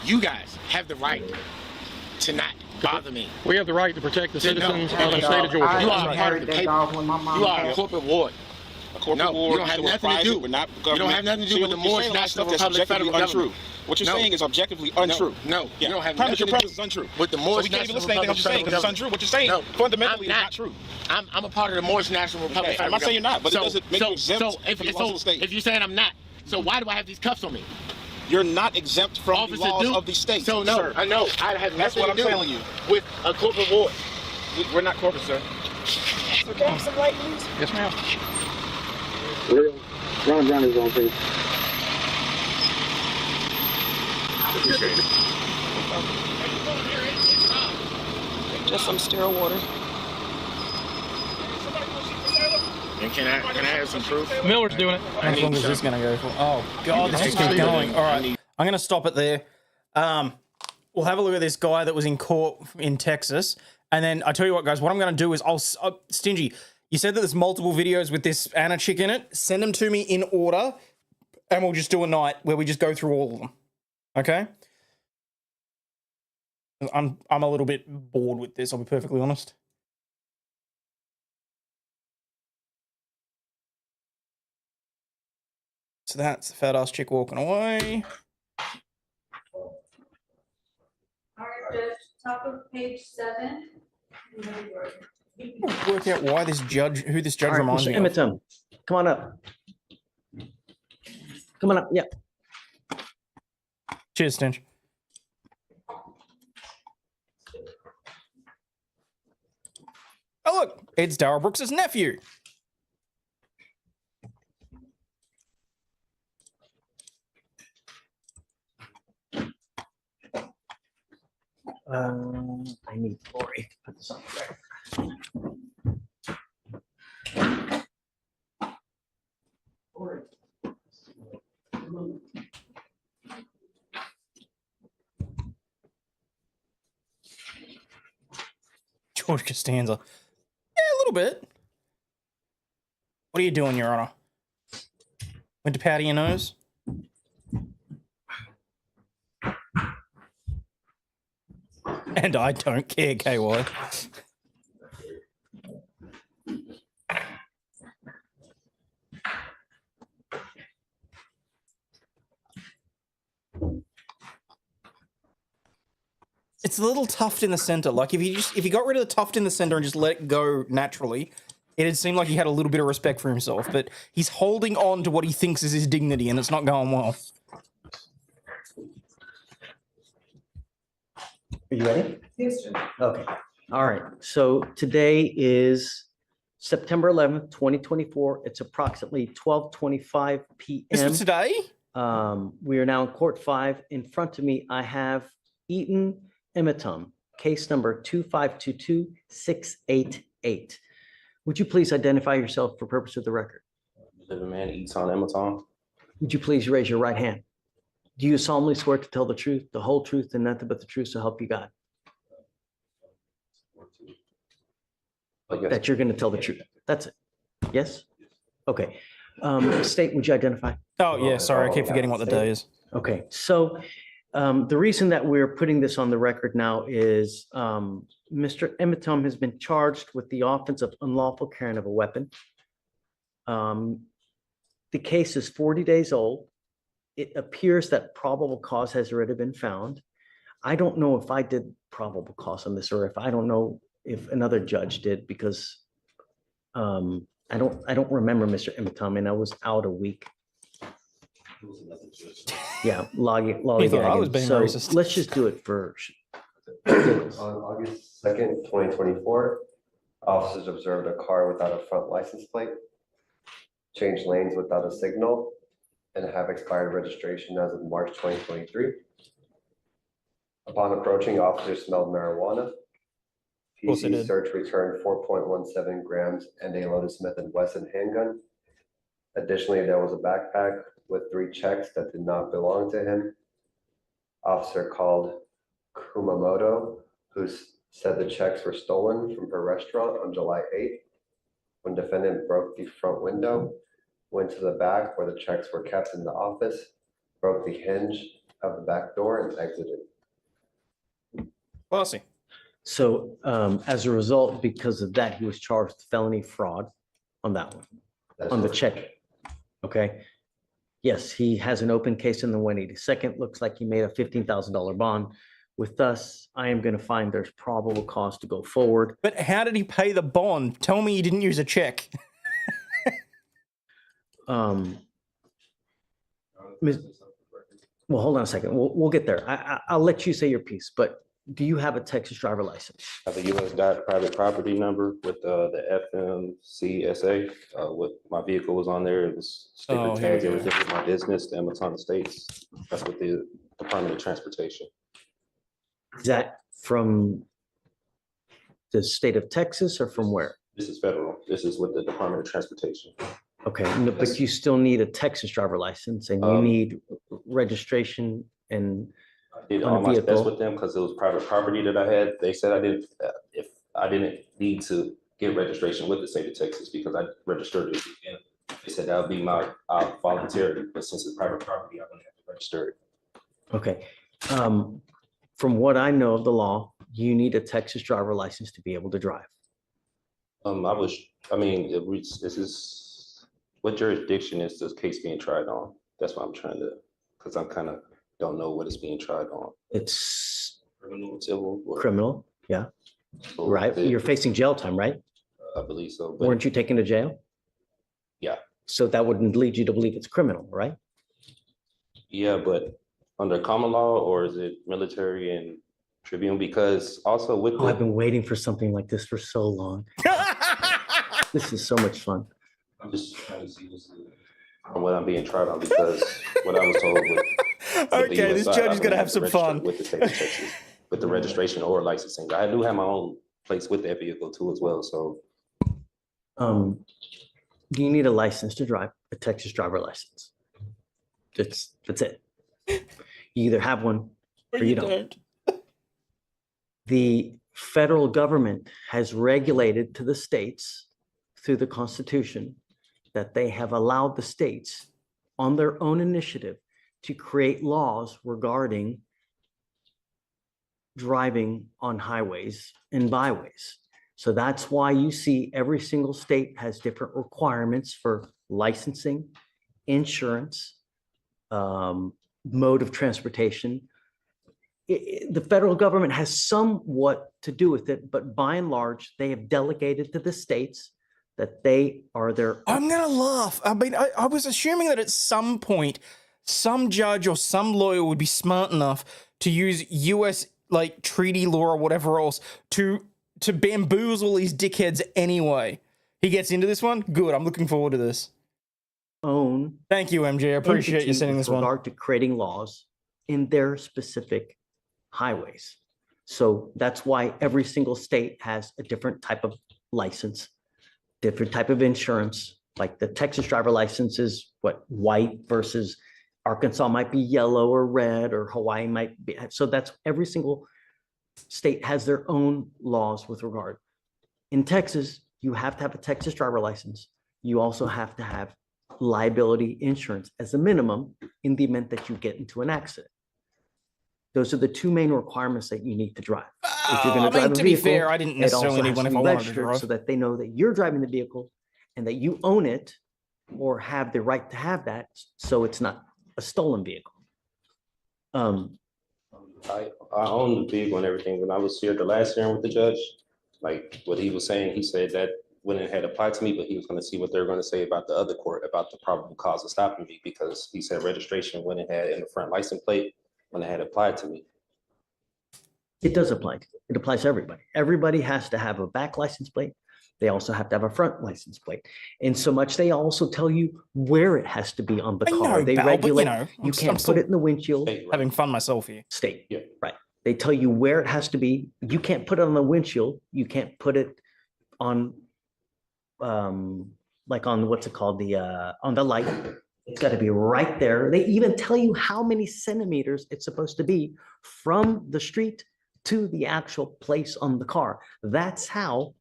you guys have the right to not bother me. We have the right to protect the citizens of the state of Georgia. You are part of the paper. You are a corporate ward. a corporate No, board. you don't have we're nothing to private, do. We're not You government. don't have nothing to do with the you're Moorish saying a lot of National stuff that's Republic objectively federal untrue. government. What you're No. saying is objectively untrue. No, Yeah. you don't have Premise nothing your to premise is do untrue. with the So Moorish we can't even National listen to anything Republic I'm saying federal because it's untrue. What you're saying No, fundamentally I'm is not true. I'm a part of the Moorish National Republic. Okay, I'm not saying you're not, but it doesn't make you exempt from the laws of the state. If you're saying I'm not, so why do I have these cuffs on me? You're not exempt from Officer the laws Duke, of the state. So no, sir. I know. I have That's nothing what I'm to do telling you. with a corporate board. We're not corporate, sir. So can I have some light, please? Yes, ma'am. Run his own, please. Just some still water. And can I have some proof? Miller's doing it. How long is this gonna go for? Oh god, this just keeps going. All right, I'm gonna stop it there. We'll have a look at this guy that was in court in Texas, and then I tell you what, guys. What I'm gonna do is Stingy. You said that there's multiple videos with this Anna chick in it. Send them to me in order, and we'll just do a night where we just go through all of them. Okay? I'm a little bit bored with this. I'll be perfectly honest. So that's the fat ass chick walking away. All right, Judge, top of page 7. Work out why this judge, who this judge All right, reminds Mr. me of. Emitum, come on up. Come on up. Yeah. Cheers, Stinch. Oh look, it's Darrell Brooks's nephew. I need Lori to put this on the record. George Costanza. Yeah, a little bit. What are you doing, Your Honor? Went to powder your nose? And I don't care, KY. It's a little tuft in the center. Like if you got rid of the tuft in the center and just let it go naturally, it'd seem like he had a little bit of respect for himself. But he's holding on to what he thinks is his dignity, and it's not going well. Are you ready? Yes, Judge. Okay. All right. So today is September 11th, 2024. It's approximately 12:25 p.m. This was today? We are now in court 5. In front of me, I have Eaton Emitum, case number 2522688. Would you please identify yourself for purpose of the record? The man eats on Emitum. Would you please raise your right hand? Do you solemnly swear to tell the truth, the whole truth, and nothing but the truth, so help you God? Yes. That you're going to tell the truth. That's it. Yes? Okay. State, would you identify? Oh, yeah. Sorry. I keep forgetting what the day is. Okay. So the reason that we're putting this on the record now is Mr. Emitum has been charged with the offense of unlawful carrying of a weapon. The case is 40 days old. It appears that probable cause has already been found. I don't know if I did probable cause on this, or if I don't know if another judge did, because I don't remember Mr. Emitum, and I was out a week. Yeah, logging. I was being So racist. let's just do it first. On August 2nd, 2024, officers observed a car without a front license plate, changed lanes without a signal, and have expired registration as of March 2023. Upon approaching, officers smelled marijuana. course they PC did. search returned 4.17 grams and a loaded Smith & Wesson handgun. Additionally, there was a backpack with 3 checks that did not belong to him. Officer called Kumamoto, who said the checks were stolen from her restaurant on July 8th. When defendant broke the front window, went to the back where the checks were kept in the office, broke the hinge of the back door, and exited. Classy. So as a result, because of that, he was charged with felony fraud on that one. on the check. Okay. Yes, he has an open case in the 182nd. Looks like he made a $15,000 bond. With us, I am going to find there's probable cause to go forward. But how did he pay the bond? Tell me he didn't use a check. Well, hold on a second. We'll get there. I'll let you say your piece, but do you have a Texas driver license? I have a U.S. private property number with the FMCSA. What my vehicle was on there. It was sticker tags. Everything with my business, the Amazon States. That's with the Department of Transportation. Is that from the state of Texas or from where? This is federal. This is with the Department of Transportation. Okay, but you still need a Texas driver license and you need registration and I did all my steps with them because it was private property that I had. They said I didn't, if I didn't need to get registration with the state of Texas because I registered it. And they said that would be my voluntary, but since it's private property, I wouldn't have to register it. Okay. From what I know of the law, you need a Texas driver license to be able to drive. This is, what jurisdiction is this case being tried on? That's what I'm trying to, because I'm kind of don't know what it's being tried on. It's criminal, civil, criminal, yeah. So right, you're facing jail time, right? I believe so. Weren't you taken to jail? Yeah. So that wouldn't lead you to believe it's criminal, right? Yeah, but under common law, or is it military and tribunal? Because also with I've been waiting for something like this for so long. This is so much fun. I'm just trying to see what I'm being tried on, because what I was told with okay, this judge is gonna have some fun with the state of Texas, with the registration or licensing. I do have my own place with that vehicle too as well. So, do you need a license to drive? A Texas driver license. That's it. You either have one or you don't. The federal government has regulated to the states through the Constitution that they have allowed the states on their own initiative to create laws regarding driving on highways and byways. So that's why you see every single state has different requirements for licensing, insurance, mode of transportation. The federal government has somewhat to do with it, but by and large, they have delegated to the states that they are their. I'm gonna laugh. I mean, I was assuming that at some point, some judge or some lawyer would be smart enough to use U.S. like treaty law or whatever else to bamboozle these dickheads anyway. He gets into this one. Good. I'm looking forward to this. Own. Thank you, MJ. I appreciate you sending this one. With regard to creating laws in their specific highways. So that's why every single state has a different type of license, different type of insurance. Like the Texas driver license is what, white, versus Arkansas might be yellow or red, or Hawaii might be. So that's every single state has their own laws with regard. In Texas, you have to have a Texas driver license. You also have to have liability insurance as a minimum in the event that you get into an accident. Those are the two main requirements that you need to drive. If you're going to drive a to vehicle, be fair, I didn't necessarily need one if I wanted to drive. so that they know that you're driving the vehicle and that you own it or have the right to have that, so it's not a stolen vehicle. I own the vehicle and everything. When I was here the last hearing with the judge, like what he was saying, he said that when it had applied to me, but he was going to see what they were going to say about the other court about the probable cause of stopping me, because he said registration when it had in the front license plate when it had applied to me. It does apply. It applies to everybody. Everybody has to have a back license plate. They also have to have a front license plate. And so much, they also tell you where it has to be on the car. They regulate, you can't put it in the windshield. Having fun myself here. State, right. They tell you where it has to be. You can't put it on the windshield. You can't put it on, like on, what's it called? On the light. It's got to be right there. They even tell you how many centimeters it's supposed to be from the street to the actual place on the car. That's how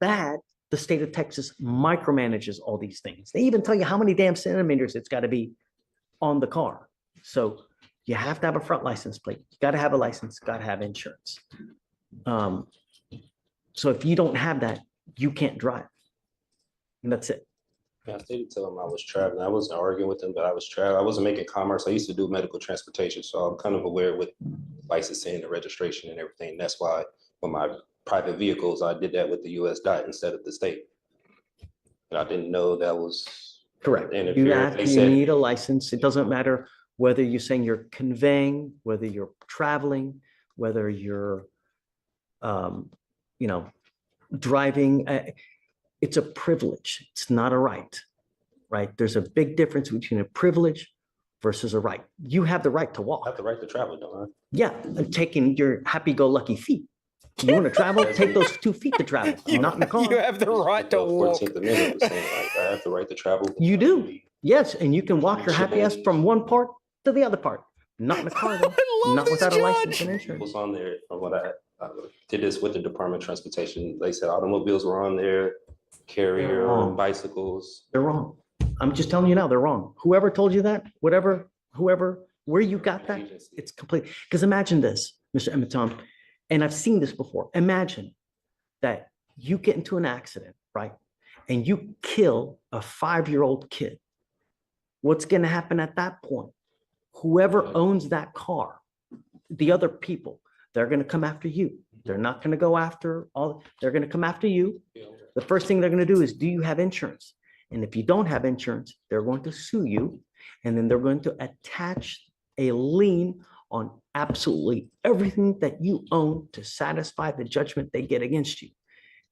bad the state of Texas micromanages all these things. They even tell you how many damn centimeters it's got to be on the car. So you have to have a front license plate. You got to have a license, got to have insurance. So if you don't have that, you can't drive. And that's it. Yeah, I did tell him I was traveling. I wasn't arguing with him, but I was traveling. I wasn't making commerce. I used to do medical transportation, so I'm kind of aware with licensing and registration and everything. That's why with my private vehicles, I did that with the U.S. DOT instead of the state. And I didn't know that was Correct. You need a license. It doesn't matter whether you're saying you're conveying, whether you're traveling, whether you're, driving. It's a privilege. It's not a right, right? There's a big difference between a privilege versus a right. You have the right to walk. I have the right to travel, don't I? Yeah, and taking your happy-go-lucky feet. You want to travel? Take those 2 feet to travel. Not in the car. You have the right to walk. 14th Amendment was saying, like, I have the right to travel. You do. Yes, and you can walk your happy ass from one part to the other part. Not in the car, though. Not without a license and insurance. Was on there from what I did this with the Department of Transportation. They said automobiles were on there, carrier, bicycles. They're wrong. I'm just telling you now, they're wrong. Whoever told you that, whoever, where you got that, it's complete. Because imagine this, Mr. Emitom, and I've seen this before. Imagine that you get into an accident, right? And you kill a 5-year-old kid. What's going to happen at that point? Whoever owns that car, the other people, they're going to come after you. They're not going to go after they're going to come after you. The first thing they're going to do is, do you have insurance? And if you don't have insurance, they're going to sue you. And then they're going to attach a lien on absolutely everything that you own to satisfy the judgment they get against you.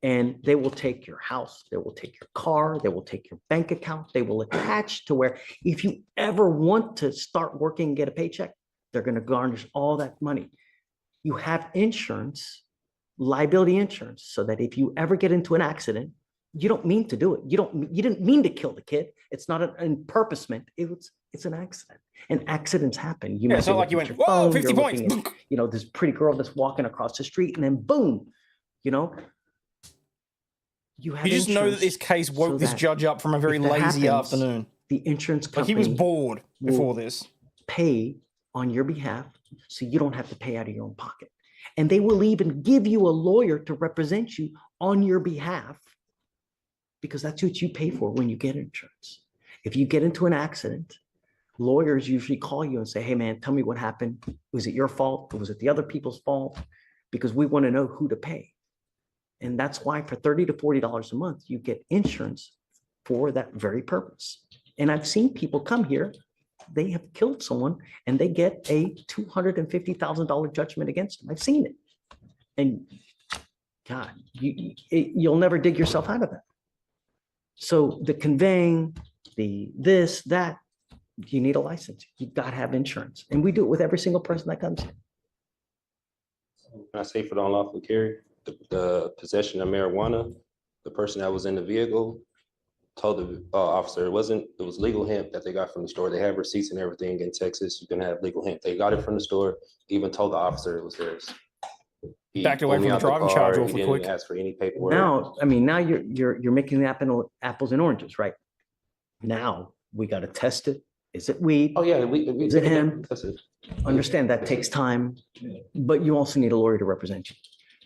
And they will take your house, they will take your car, they will take your bank account, they will attach to where if you ever want to start working and get a paycheck, they're going to garnish all that money. You have insurance, liability insurance, so that if you ever get into an accident, you don't mean to do it. You didn't mean to kill the kid. It's not an purposement. It's an accident. And accidents happen. You it's not like you went, whoa, 50 points. At, this pretty girl that's walking across the street, and then boom, you just know that this case woke this judge up from a very lazy afternoon. The insurance company, he was bored before this. Pay on your behalf, so you don't have to pay out of your own pocket. And they will even give you a lawyer to represent you on your behalf, because that's what you pay for when you get insurance. If you get into an accident, lawyers usually call you and say, hey man, tell me what happened. Was it your fault? Or was it the other people's fault? Because we want to know who to pay. And that's why for $30 to $40 a month, you get insurance for that very purpose. And I've seen people come here, they have killed someone and they get a $250,000 judgment against them. I've seen it. And God, you'll never dig yourself out of that. So the conveying, the this, that, you need a license. You've got to have insurance. And we do it with every single person that comes here. Can I say for the unlawful carry? The possession of marijuana, the person that was in the vehicle told the officer it was legal hemp that they got from the store. They have receipts and everything in Texas. You can have legal hemp. They got it from the store, even told the officer it was theirs. Backed away from the driving charge awfully quick. Didn't ask for any paperwork. Now you're making the apples and oranges, right? Now we got to test it. Is it weed? Oh yeah, is it hemp? Understand that takes time, but you also need a lawyer to represent you.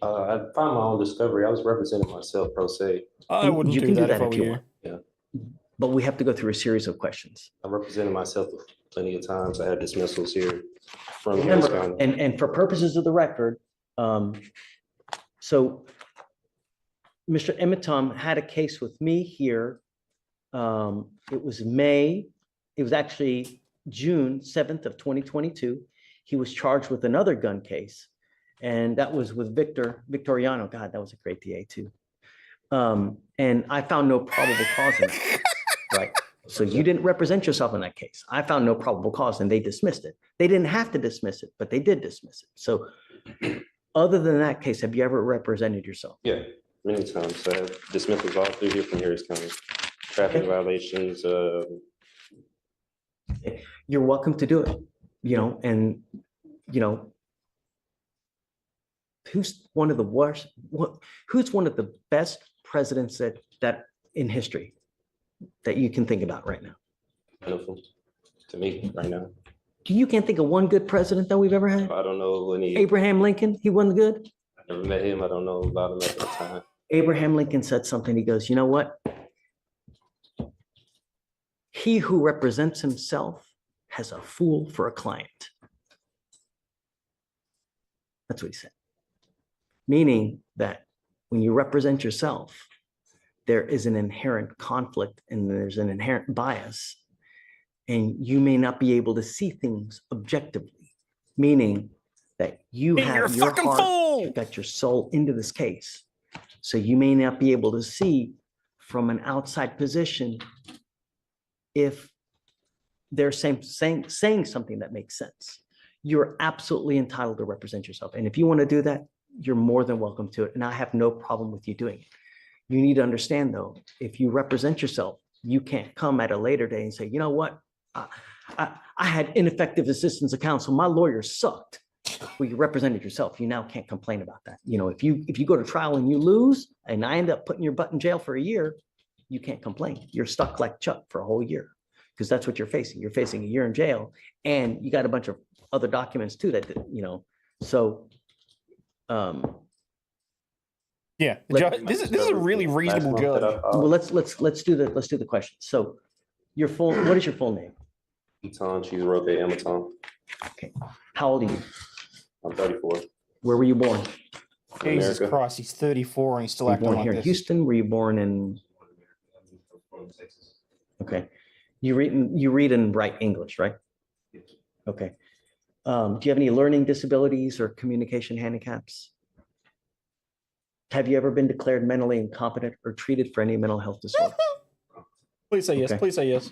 I found my own discovery. I was representing myself pro se. I wouldn't do that if you want. Yeah. But we have to go through a series of questions. I represented myself plenty of times. I had dismissals here from Harris County. And for purposes of the record, so Mr. Emitom had a case with me here. It was actually June 7th of 2022. He was charged with another gun case. And that was with Victoriano. God, that was a great DA too. And I found no probable cause in that, right? So you didn't represent yourself in that case. I found no probable cause and they dismissed it. They didn't have to dismiss it, but they did dismiss it. So other than that case, have you ever represented yourself? Yeah, many times. I have dismissals all through here from Harris County. Traffic violations. You're welcome to do it, and who's one of the worst, who's one of the best presidents that in history that you can think about right now? Wonderful to me right now. You can't think of one good president that we've ever had? I don't know any. Abraham Lincoln, he wasn't good? I never met him. I don't know about him at the time. Abraham Lincoln said something. He goes, you know what? He who represents himself has a fool for a client. That's what he said. Meaning that when you represent yourself, there is an inherent conflict and there's an inherent bias, and you may not be able to see things objectively, meaning that you have your heart, you've got your soul into this case. So you may not be able to see from an outside position if they're saying something that makes sense. You're absolutely entitled to represent yourself. And if you want to do that, you're more than welcome to it. And I have no problem with you doing it. You need to understand, though, if you represent yourself, you can't come at a later day and say, you know what? I had ineffective assistance of counsel. My lawyer sucked. Well, you represented yourself. You now can't complain about that. You know, if you go to trial and you lose and I end up putting your butt in jail for a year, you can't complain. You're stuck like Chuck for a whole year because that's what you're facing. You're facing a year in jail and you got a bunch of other documents too that, you know, so. Yeah, this is a really reasonable judge. Well, let's do the question. So what is your full name? Eton, she's Roque Amaton. Okay. How old are you? I'm 34. Where were you born? Jesus Christ, he's 34 and he's still acting born like here in this. Houston? Were you born in? Okay. You read and write English, right? Okay. Do you have any learning disabilities or communication handicaps? Have you ever been declared mentally incompetent or treated for any mental health disorder? Please say yes. Okay. Please say yes.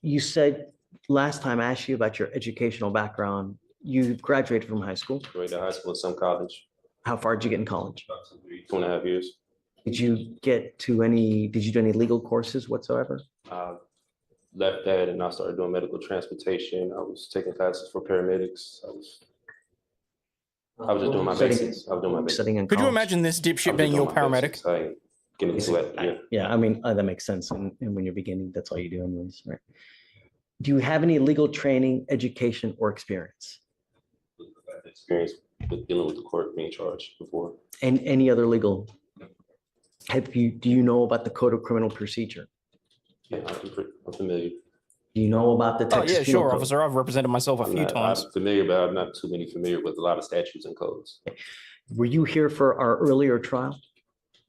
You said last time I asked you about your educational background, you graduated from high school. Graduated high school, some college. How far did you get in college? 2.5 years. Did you do any legal courses whatsoever? Left that and I started doing medical transportation. I was taking classes for paramedics. I was just doing my basics. I was doing my basics. Could you imagine this dipshit being your paramedic? Getting into it. Yeah. Yeah, I mean, that makes sense. And when you're beginning, that's all you do anyways, right? Do you have any legal training, education, or experience? Experience with dealing with the court being charged before. And any other legal? Do you know about the Code of Criminal Procedure? Yeah, I'm familiar. Do you know about the Texas yeah, Penal sure, Code? officer. I've represented myself a few times. I'm familiar, but I'm not too familiar with a lot of statutes and codes. Were you here for our earlier trial?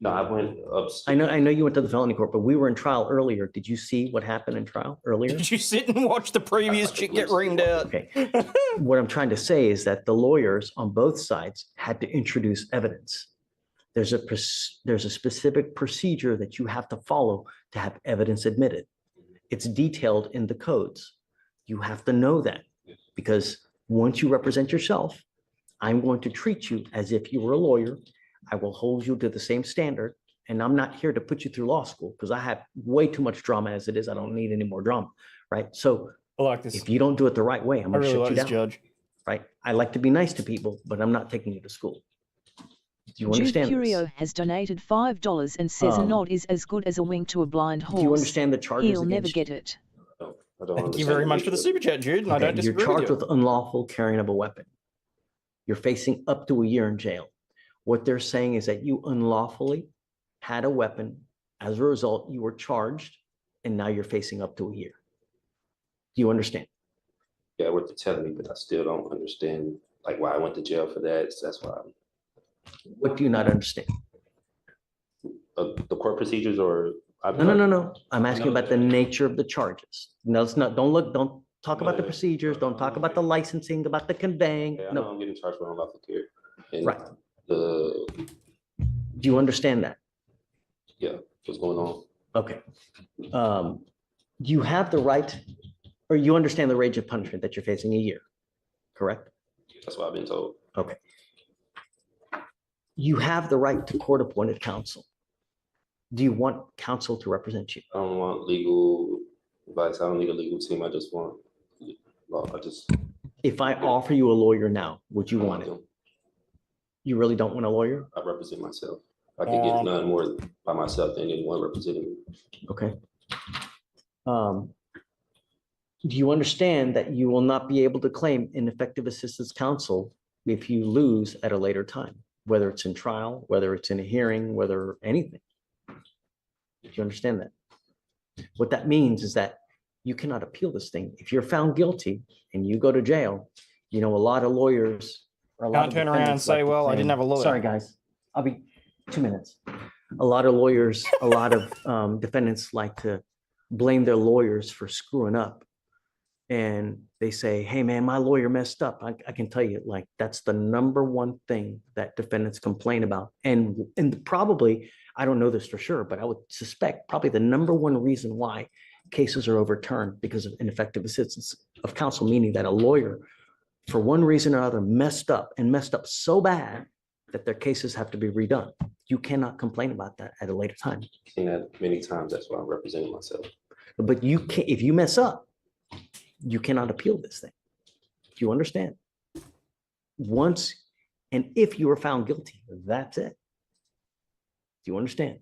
No, I went upstairs. I know you went to the felony court, but we were in trial earlier. Did you see what happened in trial earlier? Did you sit and watch the previous chick get reamed out? Okay. What I'm trying to say is that the lawyers on both sides had to introduce evidence. There's a specific procedure that you have to follow to have evidence admitted. It's detailed in the codes. You have to know that because once you represent yourself, I'm going to treat you as if you were a lawyer. I will hold you to the same standard. And I'm not here to put you through law school because I have way too much drama as it is. I don't need any more drama, right? So I like this. If you don't do it the right way, I'm going to really shut like you this down. judge. Right? I like to be nice to people, but I'm not taking you to school. Do you understand Jude this? Curio has donated $5 and says a nod is as good as a wink to a blind horse. Do you understand the charges He'll never against get it. Thank you very much for the super chat, Jude. And I don't You're disagree charged with with you. unlawful carrying of a weapon. You're facing up to a year in jail. What they're saying is that you unlawfully had a weapon. As a result, you were charged, and now you're facing up to a year. Do you understand? Yeah, what they're telling me, but I still don't understand like why I went to jail for that. So that's why. What do you not understand? The court procedures, or No. I'm asking about the nature of the charges. No, it's not. Don't talk about the procedures. Don't talk about the licensing, about the conveying. Yeah, I No. know I'm getting charged for unlawful carry. And Right. The Do you understand that? yeah, what's going on? Okay. You have the right, or you understand the range of punishment that you're facing a year, correct? That's what I've been told. Okay. You have the right to court-appointed counsel. Do you want counsel to represent you? I don't want legal advice. I don't need a legal team. I just want law. If I offer you a lawyer now, would you want it? You really don't want a lawyer? I represent myself. I can get none more by myself than anyone representing me. Okay. Do you understand that you will not be able to claim ineffective assistance counsel if you lose at a later time, whether it's in trial, whether it's in a hearing, whether anything? Do you understand that? What that means is that you cannot appeal this thing. If you're found guilty and you go to jail, you know, a lot of lawyers or a lot Can't of turn around and defendants say, like to well, I didn't claim- have a lawyer. Sorry, guys. I'll be 2 minutes. A lot of lawyers, a lot of defendants like to blame their lawyers for screwing up. And they say, hey, man, my lawyer messed up. I can tell you, like, that's the number one thing that defendants complain about. And probably, I don't know this for sure, but I would suspect probably the number one reason why cases are overturned because of ineffective assistance of counsel, meaning that a lawyer, for one reason or other, messed up so bad that their cases have to be redone. You cannot complain about that at a later time. I've seen that many times. That's why I'm representing myself. But you can't, if you mess up, you cannot appeal this thing. Do you understand? Once, and if you are found guilty, that's it. Do you understand?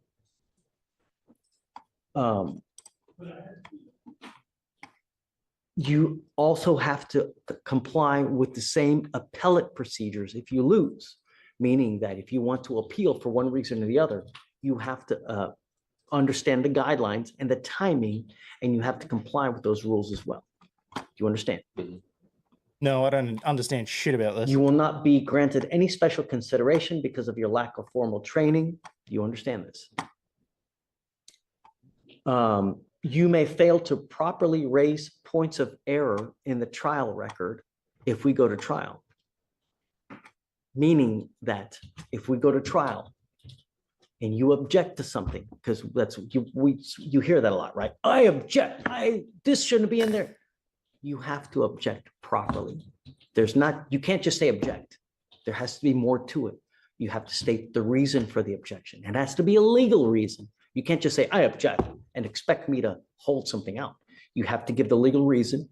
You also have to comply with the same appellate procedures if you lose, meaning that if you want to appeal for one reason or the other, you have to understand the guidelines and the timing, and you have to comply with those rules as well. Do you understand? No, I don't understand shit about this. You will not be granted any special consideration because of your lack of formal training. Do you understand this? You may fail to properly raise points of error in the trial record if we go to trial. Meaning that if we go to trial and you object to something, because that's you hear that a lot, right? I object. This shouldn't be in there. You have to object properly. You can't just say object. There has to be more to it. You have to state the reason for the objection. It has to be a legal reason. You can't just say, I object, and expect me to hold something out. You have to give the legal reason.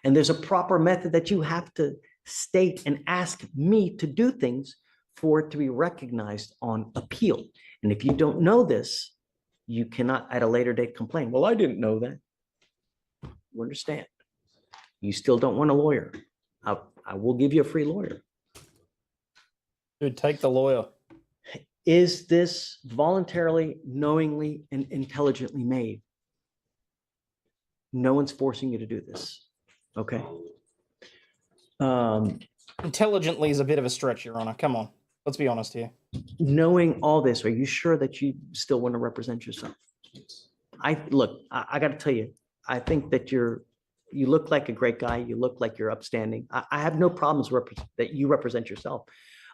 And there's a proper method that you have to state and ask me to do things for it to be recognized on appeal. And if you don't know this, you cannot at a later date complain. Well, I didn't know that. You understand? You still don't want a lawyer. I will give you a free lawyer. Dude, take the lawyer. Is this voluntarily, knowingly, and intelligently made? No one's forcing you to do this. Okay. Intelligently is a bit of a stretch, Your Honor. Come on. Let's be honest here. Knowing all this, are you sure that you still want to represent yourself? I got to tell you, I think that you look like a great guy. You look like you're upstanding. I have no problems that you represent yourself.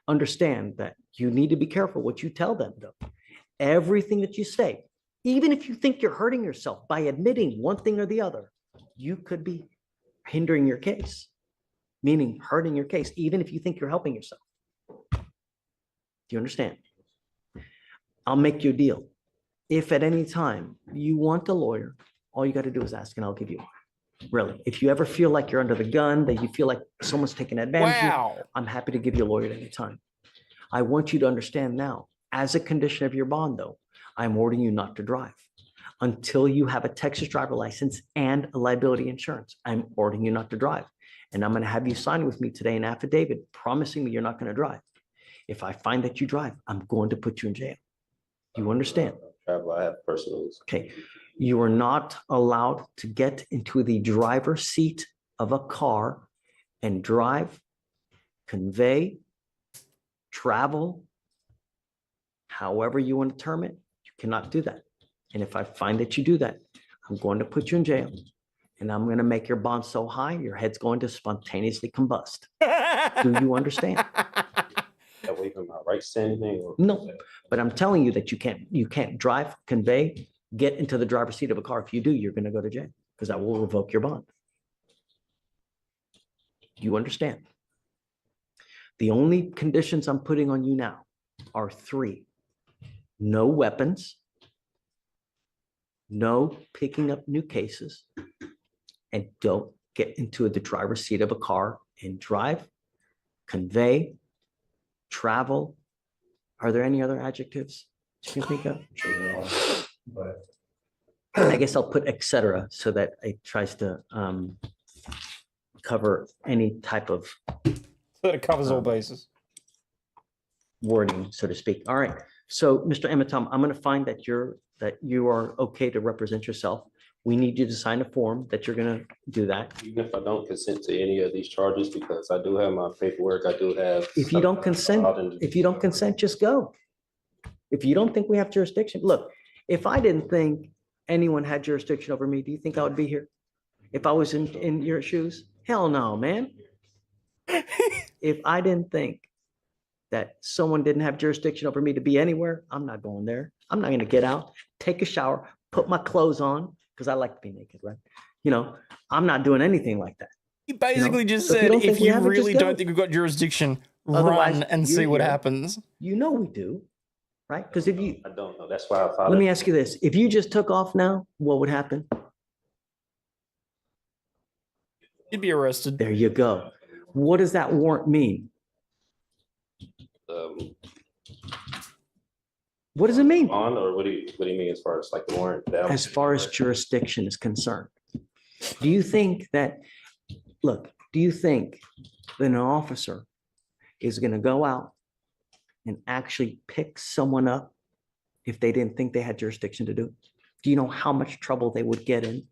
Understand that you need to be careful what you tell them, though. Everything that you say, even if you think you're hurting yourself by admitting one thing or the other, you could be hindering your case, meaning hurting your case, even if you think you're helping yourself. Do you understand? I'll make you a deal. If at any time you want a lawyer, all you got to do is ask and I'll give you one. Really. If you ever feel like you're under the gun, that you feel like someone's taking advantage of you, I'm happy to give you a lawyer at any time. I want you to understand now, as a condition of your bond, though, I'm ordering you not to drive until you have a Texas driver license and a liability insurance. I'm ordering you not to drive. And I'm going to have you sign with me today an affidavit promising me you're not going to drive. If I find that you drive, I'm going to put you in jail. Do you understand? I have personals. Okay. You are not allowed to get into the driver's seat of a car and drive, convey, travel, however you want to term it. You cannot do that. And if I find that you do that, I'm going to put you in jail. And I'm going to make your bond so high, your head's going to spontaneously combust. Do you understand? That way from my rights to anything? Or No, but I'm telling you that you can't drive, convey, get into the driver's seat of a car. If you do, you're going to go to jail because I will revoke your bond. You understand? The only conditions I'm putting on you now are 3. No weapons, no picking up new cases, and don't get into the driver's seat of a car and drive, convey, travel. Are there any other adjectives you can think of? I guess I'll put etc. so that it tries to cover any type of So that it covers all bases. wording, so to speak. All right. So, Mr. Emitom, I'm going to find that you're that you are okay to represent yourself. We need you to sign a form that you're gonna do that. Even if I don't consent to any of these charges, because I do have my paperwork, I do have. If you don't consent, just go. If you don't think we have jurisdiction, look, if I didn't think anyone had jurisdiction over me, do you think I would be here? If I was in your shoes? Hell no, man. If I didn't think that someone didn't have jurisdiction over me to be anywhere, I'm not going there. I'm not gonna get out, take a shower, put my clothes on, because I like to be naked, right? You know, I'm not doing anything like that. You basically just So said, if you have it, really just go. don't think we've got jurisdiction, Otherwise, run and you're see what here. happens. You know we do, right? Because if you, I don't know. That's why I filed. let me ask you this. If you just took off now, what would happen? You'd be arrested. There you go. What does that warrant mean? What does it mean? On, or what do you mean as far as like the warrant? As far as jurisdiction is concerned, do you think that, look, do you think that an officer is going to go out and actually pick someone up if they didn't think they had jurisdiction to do it? Do you know how much trouble they would get in?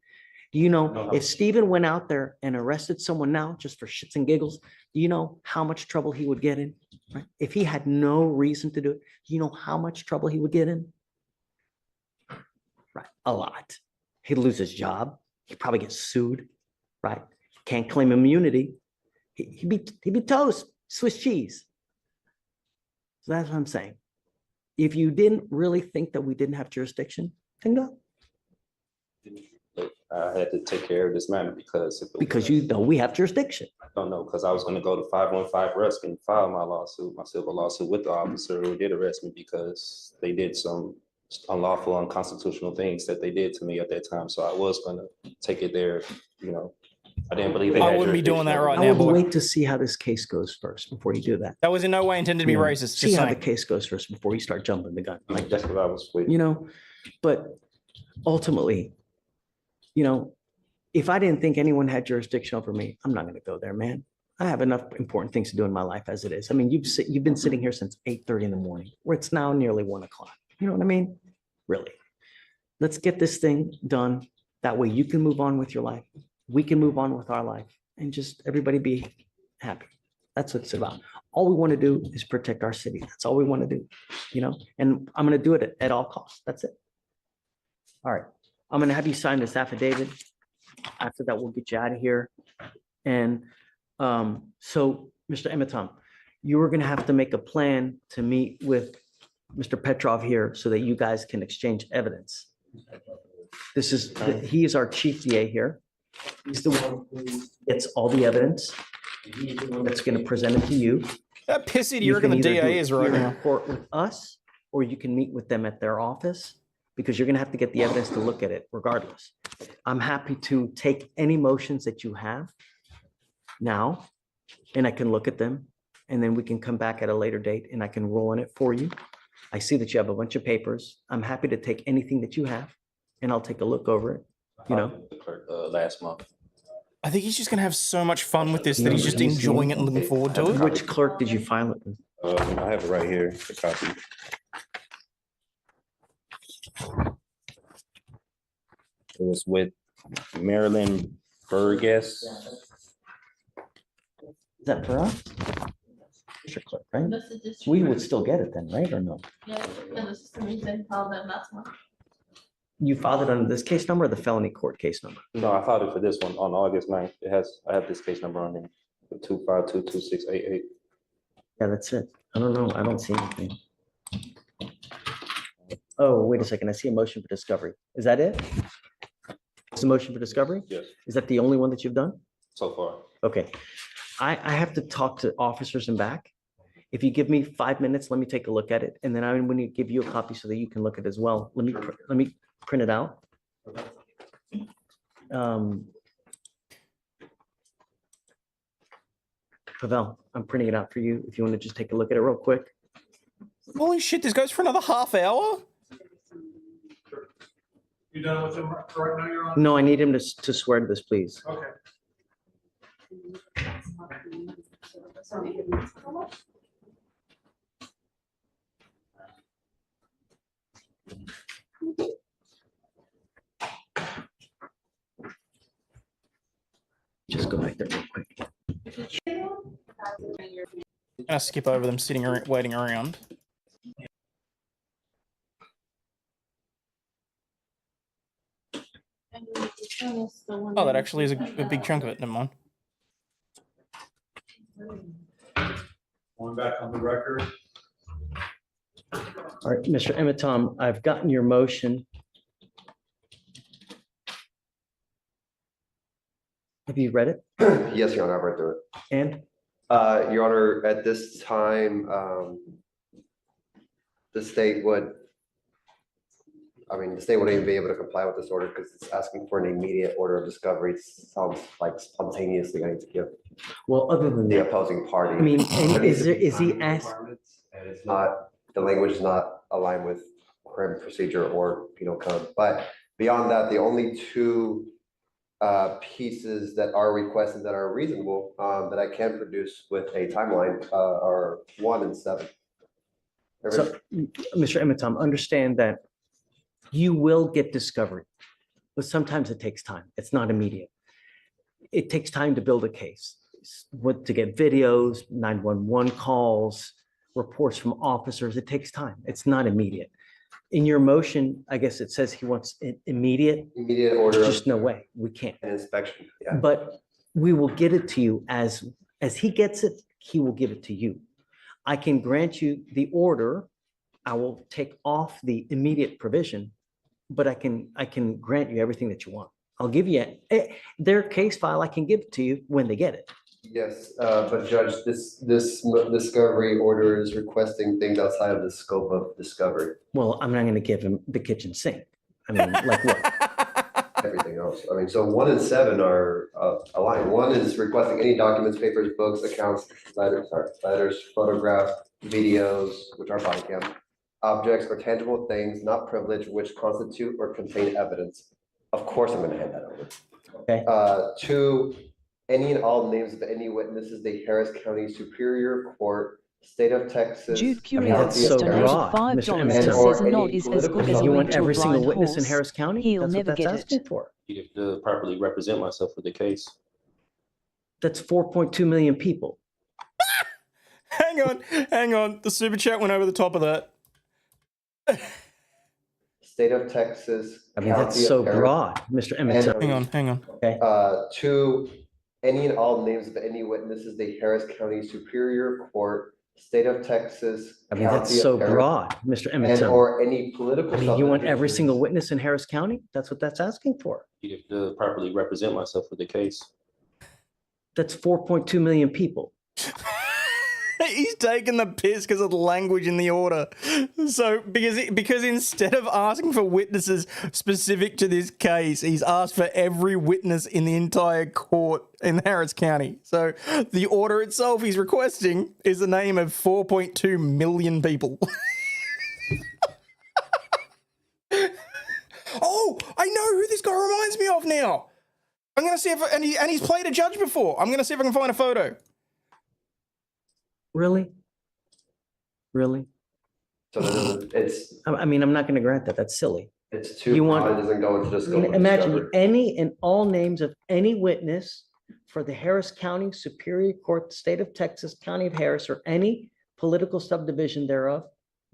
Do you know if Stephen went out there and arrested someone now just for shits and giggles, do you know how much trouble he would get in? Right? If he had no reason to do it, do you know how much trouble he would get in? Right, a lot. He'd lose his job. He'd probably get sued. Right? Can't claim immunity. He'd be toast, Swiss cheese. So that's what I'm saying. If you didn't really think that we didn't have jurisdiction, then go. I had to take care of this matter because you know we have jurisdiction. I don't know, because I was going to go to 515 Rusk and file my lawsuit, my civil lawsuit with the officer who did arrest me because they did some unlawful, unconstitutional things that they did to me at that time. So I was going to take it there. You know, I didn't believe they had I wouldn't be doing that right now, I would boy. wait to see how this case goes first before you do that. That was in no way intended to be racist. See Just how the saying. case goes first before you start jumping the gun. Like, that's what I was waiting. you know, but ultimately, you know, if I didn't think anyone had jurisdiction over me, I'm not going to go there, man. I have enough important things to do in my life as it is. I mean, you've been sitting here since 8:30 in the morning, where it's now nearly 1 o'clock. You know what I mean? Really. Let's get this thing done. That way you can move on with your life. We can move on with our life and just everybody be happy. That's what it's about. All we want to do is protect our city. That's all we want to do, you know, and I'm going to do it at all costs. That's it. All right. I'm going to have you sign this affidavit. After that, we'll get you out of here. And so, Mr. Emitom, you are going to have to make a plan to meet with Mr. Petrov here so that you guys can exchange evidence. He is our chief DA here. He's the one who gets all the evidence. He's the one that's going to present it to you. That pissy do you reckon the DA is right now? Court with us, or you can meet with them at their office, because you're going to have to get the evidence to look at it regardless. I'm happy to take any motions that you have now, and I can look at them, and then we can come back at a later date and I can roll on it for you. I see that you have a bunch of papers. I'm happy to take anything that you have and I'll take a look over it, you know. Last month. I think he's just going to have so much fun with this that he's just enjoying it and looking forward to it. Which clerk did you file it with? I have it right here, the copy. It was with Marilyn Burgess. Is that for us? District clerk, right? We would still get it then, right, or no? Yeah, and this is the reason I called them last month. You filed it under this case number or the felony court case number? No, I filed it for this one on August 9th. I have this case number on there, 2522688. Yeah, that's it. I don't know. I don't see anything. Oh, wait a second. I see a motion for discovery. Is that it? It's a motion for discovery? Yes. Is that the only one that you've done? So far. Okay. I have to talk to officers and back. If you give me 5 minutes, let me take a look at it. And then I'm going to give you a copy so that you can look at it as well. Let me print it out. Pavel, I'm printing it out for you. If you want to just take a look at it real quick. Holy shit, this goes for another half hour? You done with him right now, Your Honor? No, I need him to swear to this, please. Okay. Just go back there real quick. I'm gonna skip over them sitting waiting around. Oh, that actually is a big chunk of it. Never mind. Going back on the record. All right, Mr. Emitom, I've gotten your motion. Have you read it? Yes, Your Honor, I've read through it. And? Your Honor, at this time, the state would, the state wouldn't even be able to comply with this order because it's asking for an immediate order of discovery. It sounds like spontaneously going to give. Well, other than the that, opposing party. I mean, and is he asked? And it's not, the language is not aligned with criminal procedure or penal code. But beyond that, the only two pieces that are requested that are reasonable that I can produce with a timeline are 1 and 7. So, Mr. Emitom, understand that you will get discovery, but sometimes it takes time. It's not immediate. It takes time to build a case, to get videos, 911 calls, reports from officers. It takes time. It's not immediate. In your motion, I guess it says he wants it immediate. Immediate order. There's just no way. We can't. An inspection. Yeah. But we will get it to you as he gets it, he will give it to you. I can grant you the order. I will take off the immediate provision, but I can grant you everything that you want. I'll give you their case file. I can give it to you when they get it. Yes, but Judge, this discovery order is requesting things outside of the scope of discovery. Well, I'm not going to give him the kitchen sink. I mean, like what? Everything else. So 1 and 7 are aligned. 1 is requesting any documents, papers, books, accounts, letters, photographs, videos, which are body cam, objects or tangible things not privileged which constitute or contain evidence. Of course, I'm going to hand that over. Okay. 2, any and all names of any witnesses, the Harris County Superior Court, State of Texas. Jude Curious donated $5 and says Nod is as good as a You wing want to a every single blind witness in horse. Harris County? He'll That's what never that's get asking it. for. You have to properly represent myself for the case. That's 4.2 million people. Hang on. The super chat went over the top of that. State of Texas. That's so broad, Mr. Emmett. Hang on. Okay. 2, any and all names of any witnesses, the Harris County Superior Court, State of Texas. That's so broad, Mr. Emmett. Or any political. You want every single witness in Harris County? That's what that's asking for. You have to properly represent myself for the case. That's 4.2 million people. He's taking the piss because of the language in the order. So because instead of asking for witnesses specific to this case, he's asked for every witness in the entire court in Harris County. So the order itself he's requesting is the name of 4.2 million people. Oh, I know who this guy reminds me of now. I'm gonna see if and he's played a judge before. I'm gonna see if I can find a photo. Really? So it's. I mean, I'm not going to grant that. That's silly. It's too. You want? It doesn't go into just. Imagine any and all names of any witness for the Harris County Superior Court, State of Texas, County of Harris, or any political subdivision thereof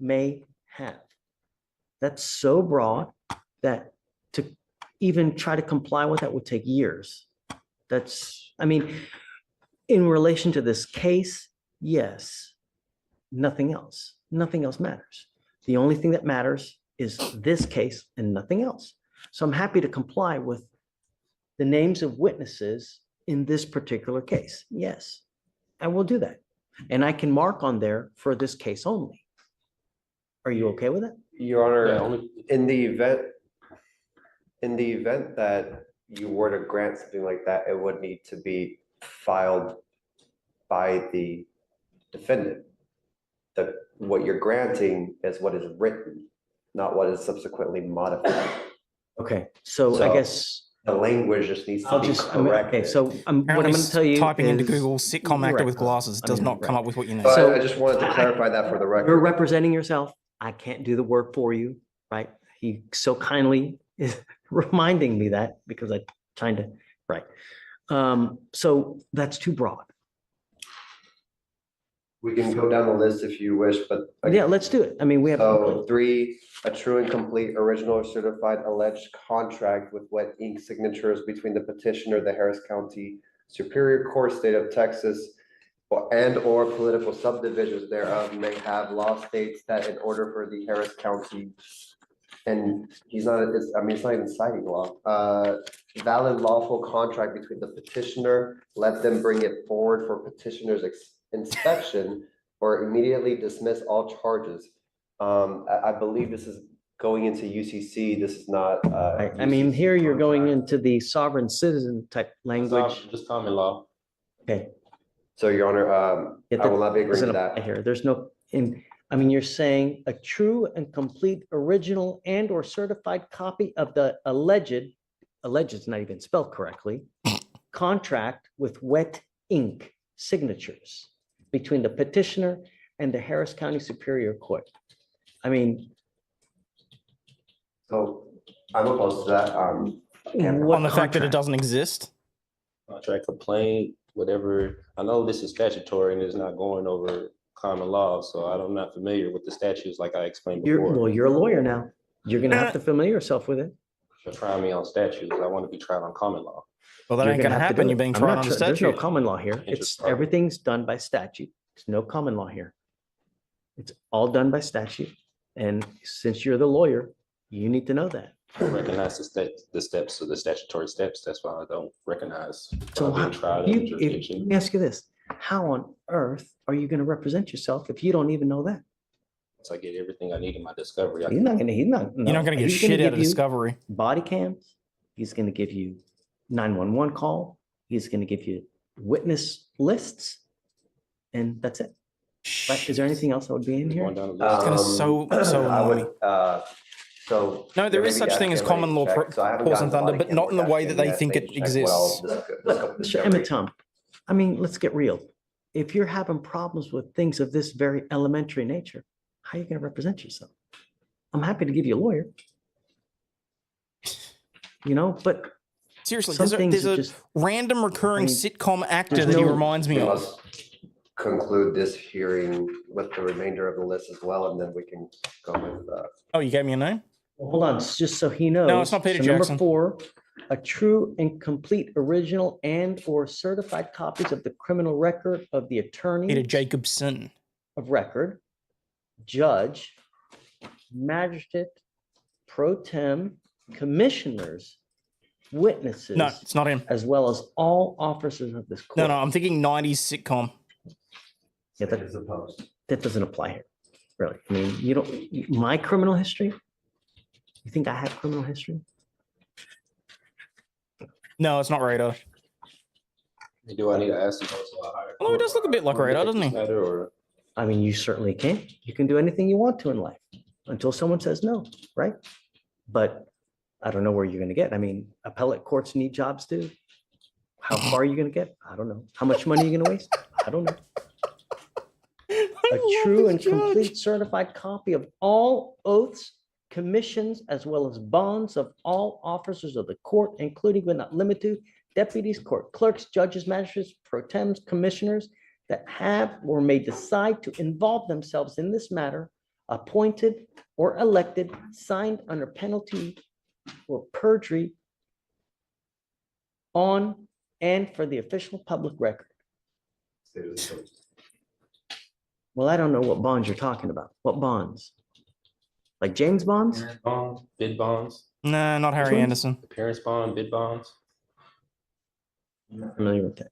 may have. That's so broad that to even try to comply with that would take years. In relation to this case, yes, nothing else matters. The only thing that matters is this case and nothing else. So I'm happy to comply with the names of witnesses in this particular case. Yes, I will do that. And I can mark on there for this case only. Are you okay with it? Your Honor, in the event that you were to grant something like that, it would need to be filed by the defendant. That what you're granting is what is written, not what is subsequently modified. Okay, so I guess the language just needs to be corrected. Okay, so what I'm going to tell you typing is, into Google sitcom actor with glasses does not come up with what you need. So I just wanted to clarify that for the record. You're representing yourself. I can't do the work for you, right? he so kindly is reminding me that because I trying to, right. So that's too broad. We can go down the list if you wish, but. Yeah, let's do it. I mean, we have. So 3, a true and complete original or certified alleged contract with wet ink signatures between the petitioner, the Harris County Superior Court, State of Texas, or political subdivisions thereof may have law states that in order for the Harris County, and he's not, it's not even citing law, valid lawful contract between the petitioner, let them bring it forward for petitioner's inspection or immediately dismiss all charges. I believe this is going into UCC. This is not. I mean, here you're going into the sovereign citizen type language. Just common law. Okay. So, Your Honor, I will not be agreeing to that. Here, there's no, I mean, you're saying a true and complete original and or certified copy of the alleged is not even spelled correctly, contract with wet ink signatures between the petitioner and the Harris County Superior Court. I mean. So I'm opposed to that. On the fact that it doesn't exist? Contract complaint, whatever. I know this is statutory and it's not going over common law, so I'm not familiar with the statutes like I explained before. Well, you're a lawyer now. You're gonna have to familiar yourself with it. You're trying me on statutes. I want to be tried on common law. Well, that ain't gonna happen. You're being tried on the statute. There's no common law here. It's everything's done by statute. There's no common law here. It's all done by statute. And since you're the lawyer, you need to know that. I recognize the steps of the statutory steps. That's why I don't recognize. So let me ask you this: how on earth are you going to represent yourself if you don't even know that? So I get everything I need in my discovery. You're not going to get shit out of discovery. Body cams. He's going to give you 911 call. He's going to give you witness lists, and that's it. Right? Is there anything else that would be in here? It's gonna so annoying. So no, there is such thing as common law pulls and thunder, but not in the way that they think it exists. Mr. Emmett Tom, I mean, let's get real. If you're having problems with things of this very elementary nature, how are you going to represent yourself? I'm happy to give you a lawyer. You know, but seriously, there's a random recurring sitcom actor that he reminds me of. Conclude this hearing with the remainder of the list as well, and then we can go with. Oh, you gave me a name? Well, hold on, just so he knows. No, it's not Peter Jackson. Number 4, a true and complete original and or certified copies of the criminal record of the attorney. Peter Jacobson. Of record, judge, magistrate, pro tem, commissioners, witnesses. No, it's not him. As well as all officers of this court. No, I'm thinking 90s sitcom. Yeah, that doesn't apply here, really. I mean, you don't. My criminal history. You think I have criminal history? No, it's not radar. Do I need to ask you? Oh, it does look a bit like radar, doesn't he? I mean, you certainly can. You can do anything you want to in life until someone says no, right? But I don't know where you're going to get. I mean, appellate courts need jobs too. How far are you going to get? I don't know. How much money are you going to waste? I don't know. A true and complete certified copy of all oaths, commissions, as well as bonds of all officers of the court, including but not limited to deputies, court clerks, judges, magistrates, pro tems, commissioners that have or may decide to involve themselves in this matter, appointed or elected, signed under penalty or perjury on and for the official public record. Well, I don't know what bonds you're talking about. What bonds? Like James bonds? Bonds, bid bonds. No, not Harry Anderson. Appearance bond, bid bonds. I'm not familiar with that.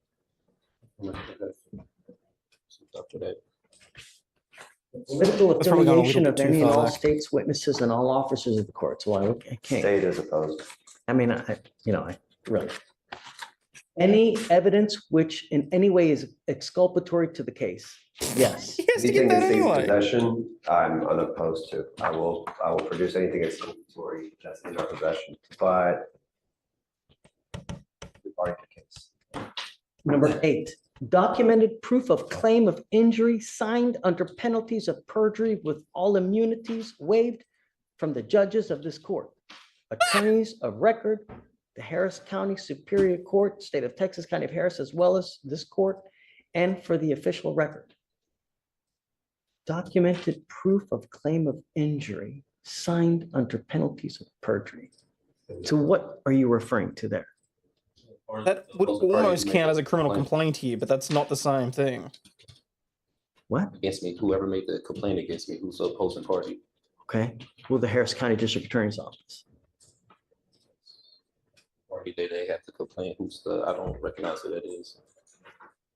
Political affiliation of any and all states, witnesses, and all officers of the court. So I can't. State is opposed. I mean, I really. Any evidence which in any way is exculpatory to the case. Yes. Anything in state's possession, I'm unopposed to. I will produce anything exculpatory that's in our possession, but regarding the case. Number 8, documented proof of claim of injury signed under penalties of perjury with all immunities waived from the judges of this court, attorneys of record, the Harris County Superior Court, State of Texas, County of Harris, as well as this court, and for the official record. Documented proof of claim of injury signed under penalties of perjury. So what are you referring to there? That would almost count as a criminal complaint here, but that's not the same thing. What? Against me, whoever made the complaint against me, who's the opposing party. Okay, well, the Harris County District Attorney's Office. Party that they have to complain, who's the, I don't recognize who that is.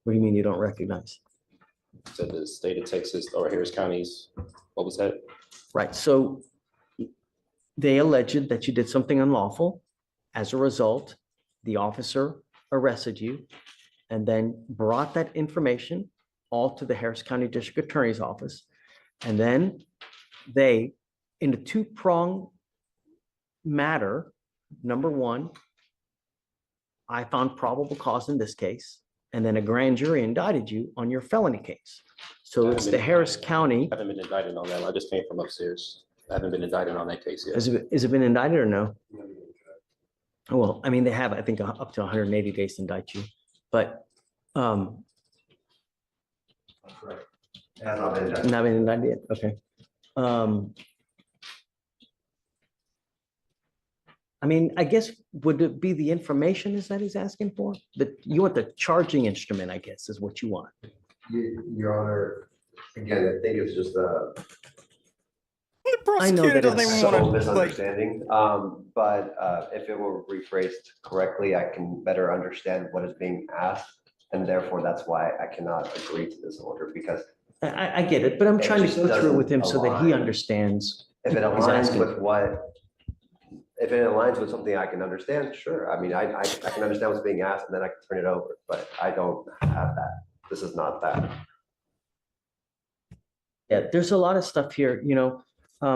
What do you mean you don't recognize? So the state of Texas or Harris County's, what was that? Right, so they alleged that you did something unlawful. As a result, the officer arrested you and then brought that information all to the Harris County District Attorney's Office. And then they, in a two-pronged matter, number one, I found probable cause in this case, and then a grand jury indicted you on your felony case. So it's the Harris County. I haven't been indicted on that. I just came from upstairs. I haven't been indicted on that case yet. Has it been indicted or no? Well, I mean, they have, I think, up to 180 days to indict you, but not been indicted yet. Okay. I mean, I guess, would it be the information is that he's asking for? That you want the charging instrument, I guess, is what you want. Your Honor, again, I think it's just a I know that it's subtle misunderstanding. But if it were rephrased correctly, I can better understand what is being asked. And therefore, that's why I cannot agree to this order, because I get it, but I'm trying to go through with him so that he understands. if it he's aligns asking. with what, if it aligns with something I can understand, sure. I mean, I can understand what's being asked and then I can turn it over, but I don't have that. This is not that. Yeah, there's a lot of stuff here, you know, Yeah, I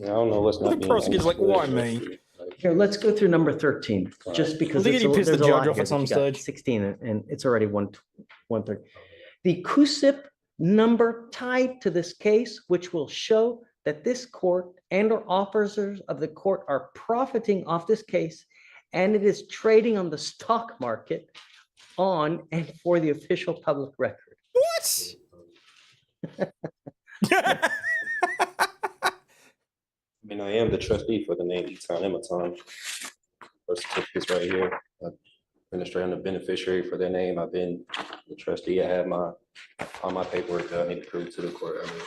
don't know what's not The being prosecutor's like, why understood. me? Here, let's go through number 13, just because I think he pissed the there's a lot judge off here at some that you got. stage. 16 and it's already 130. The CUSIP number tied to this case, which will show that this court and or officers of the court are profiting off this case, and it is trading on the stock market on and for the official public record. What? I mean, I am the trustee for the name Eton Ematon. Birth certificate's right here. Administrator, I'm the beneficiary for their name. I've been the trustee. I have all my paperwork that I need to prove to the court. I mean,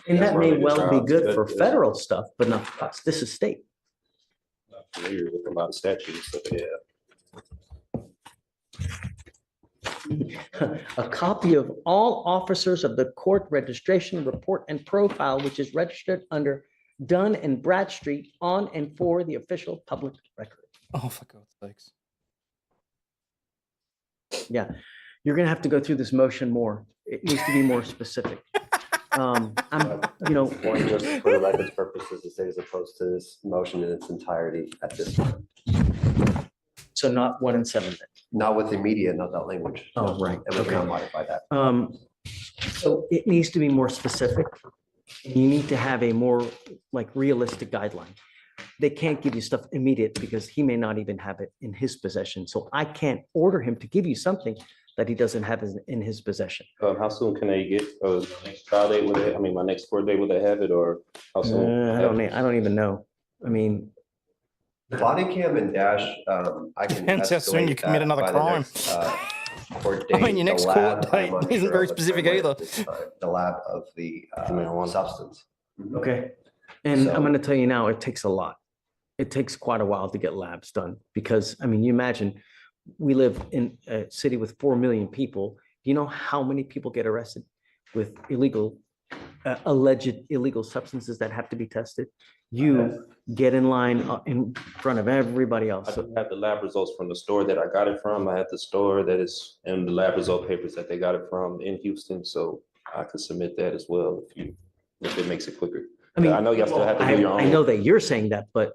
And that's that why I may made the well be trial. good for That's- federal stuff, but not for us. This is state. I'm familiar with a lot of statutes, so yeah. A copy of all officers of the court registration report and profile, which is registered under Dunn and Bradstreet on and for the official public record. Oh, for God's sakes. Yeah, you're gonna have to go through this motion more. It needs to be more specific. I'm, you know, Point just for the record's purposes, to say as opposed to this motion in its entirety at this time. so not 1 and 7 then. Not with the media, not that language. Oh, right, And we okay. cannot modify that. So it needs to be more specific. You need to have a more like realistic guideline. They can't give you stuff immediate because he may not even have it in his possession. So I can't order him to give you something that he doesn't have in his possession. How soon can they get my next trial date? Will they? I mean, my next court date, will they have it, or how soon? I don't even know. I mean, Body cam and dash, I can. Depends how soon you escalate commit that another by the crime. next, court I mean, date. your The next lab, court date I'm isn't unsure very of the specific timeline either. at this time. The lab of the substance. okay. And So- I'm going to tell you now, it takes a lot. It takes quite a while to get labs done because, I mean, you imagine we live in a city with 4 million people. Do you know how many people get arrested with alleged illegal substances that have to be tested? You get in line in front of everybody else. I do have the lab results from the store that I got it from. I have the store that is in the lab result papers that they got it from in Houston, so I could submit that as well if it makes it quicker. I mean, I know y'all still have to do your own. I know that you're saying that, but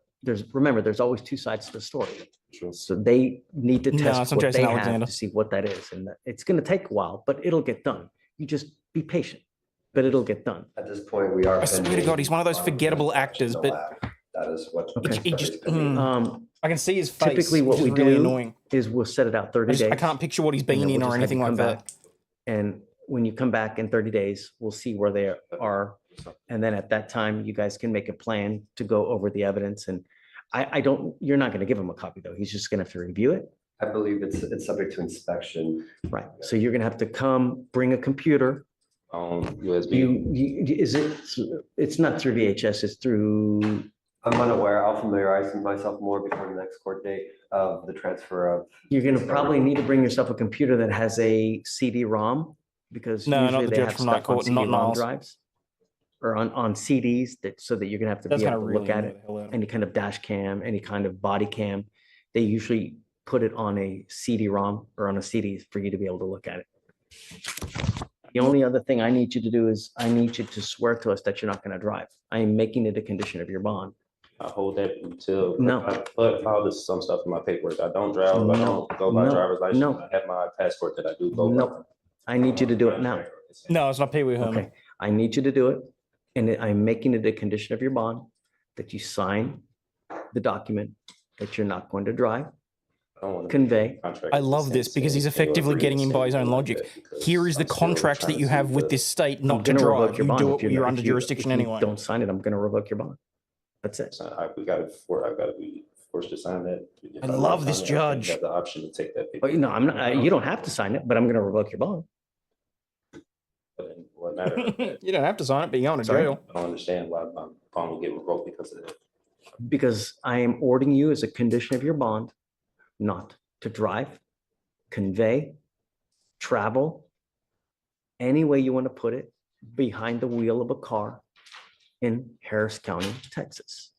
remember, there's always two sides to the story. True. So they need to No, test it's not what Jason they have Alexander. to see what that is. And it's going to take a while, but it'll get done. You just be patient. but it'll get done. At this point, we are. I swear to God, he's one of those forgettable actors, but that is what. Okay. he just, I can see his face. Typically, what which we is really do annoying. is we'll set it out 30 days. I can't picture what he's and then been in we'll or just have anything you like come that. back. And when you come back in 30 days, we'll see where they are. And then at that time, you guys can make a plan to go over the evidence. And you're not going to give him a copy though. He's just going to have to review it. I believe it's subject to inspection. Right. So you're going to have to come, bring a computer. USB. It's not through VHS, it's through. I'm unaware. I'll familiarize myself more before the next court date of the transfer of. You're going to probably need to bring yourself a computer that has a CD-ROM because No, not usually the they judge have from Night stuff on Court, not CD-ROM Niles. drives or on CDs so that you're going to have to That's be able gonna to look really at annoy it. the hell out of me. Any kind of dash cam, any kind of body cam, they usually put it on a CD-ROM or on a CD for you to be able to look at it. The only other thing I need you to do is I need you to swear to us that you're not going to drive. I am making it a condition of your bond. I hold that until No. I filed some stuff in my paperwork. I don't drive. I don't go by No. driver's license. No. I have my passport that I do go by. Nope. I need you to do it now. No, it's not Pee Wee Herman. Okay, I need you to do it, and I'm making it a condition of your bond that you sign the document that you're not going to drive, convey. I love this because he's effectively getting him by his own logic. Here is the contract that you have with this state not to I'm gonna revoke drive. your You bond do if it, you're under if you- jurisdiction if you anyway. Don't sign it, I'm gonna revoke your bond. That's it. I've got to be forced to sign that. If I don't love sign this it, I judge. have the option to take that paper. Oh, no, I'm not, you don't have to sign it, but I'm gonna revoke your bond. But in what matter? You don't have to sign it, but you're going to Sorry? jail. I don't understand why my bond will get revoked because of that. Because I am ordering you as a condition of your bond, not to drive, convey, travel, any way you want to put it, behind the wheel of a car in Harris County, Texas,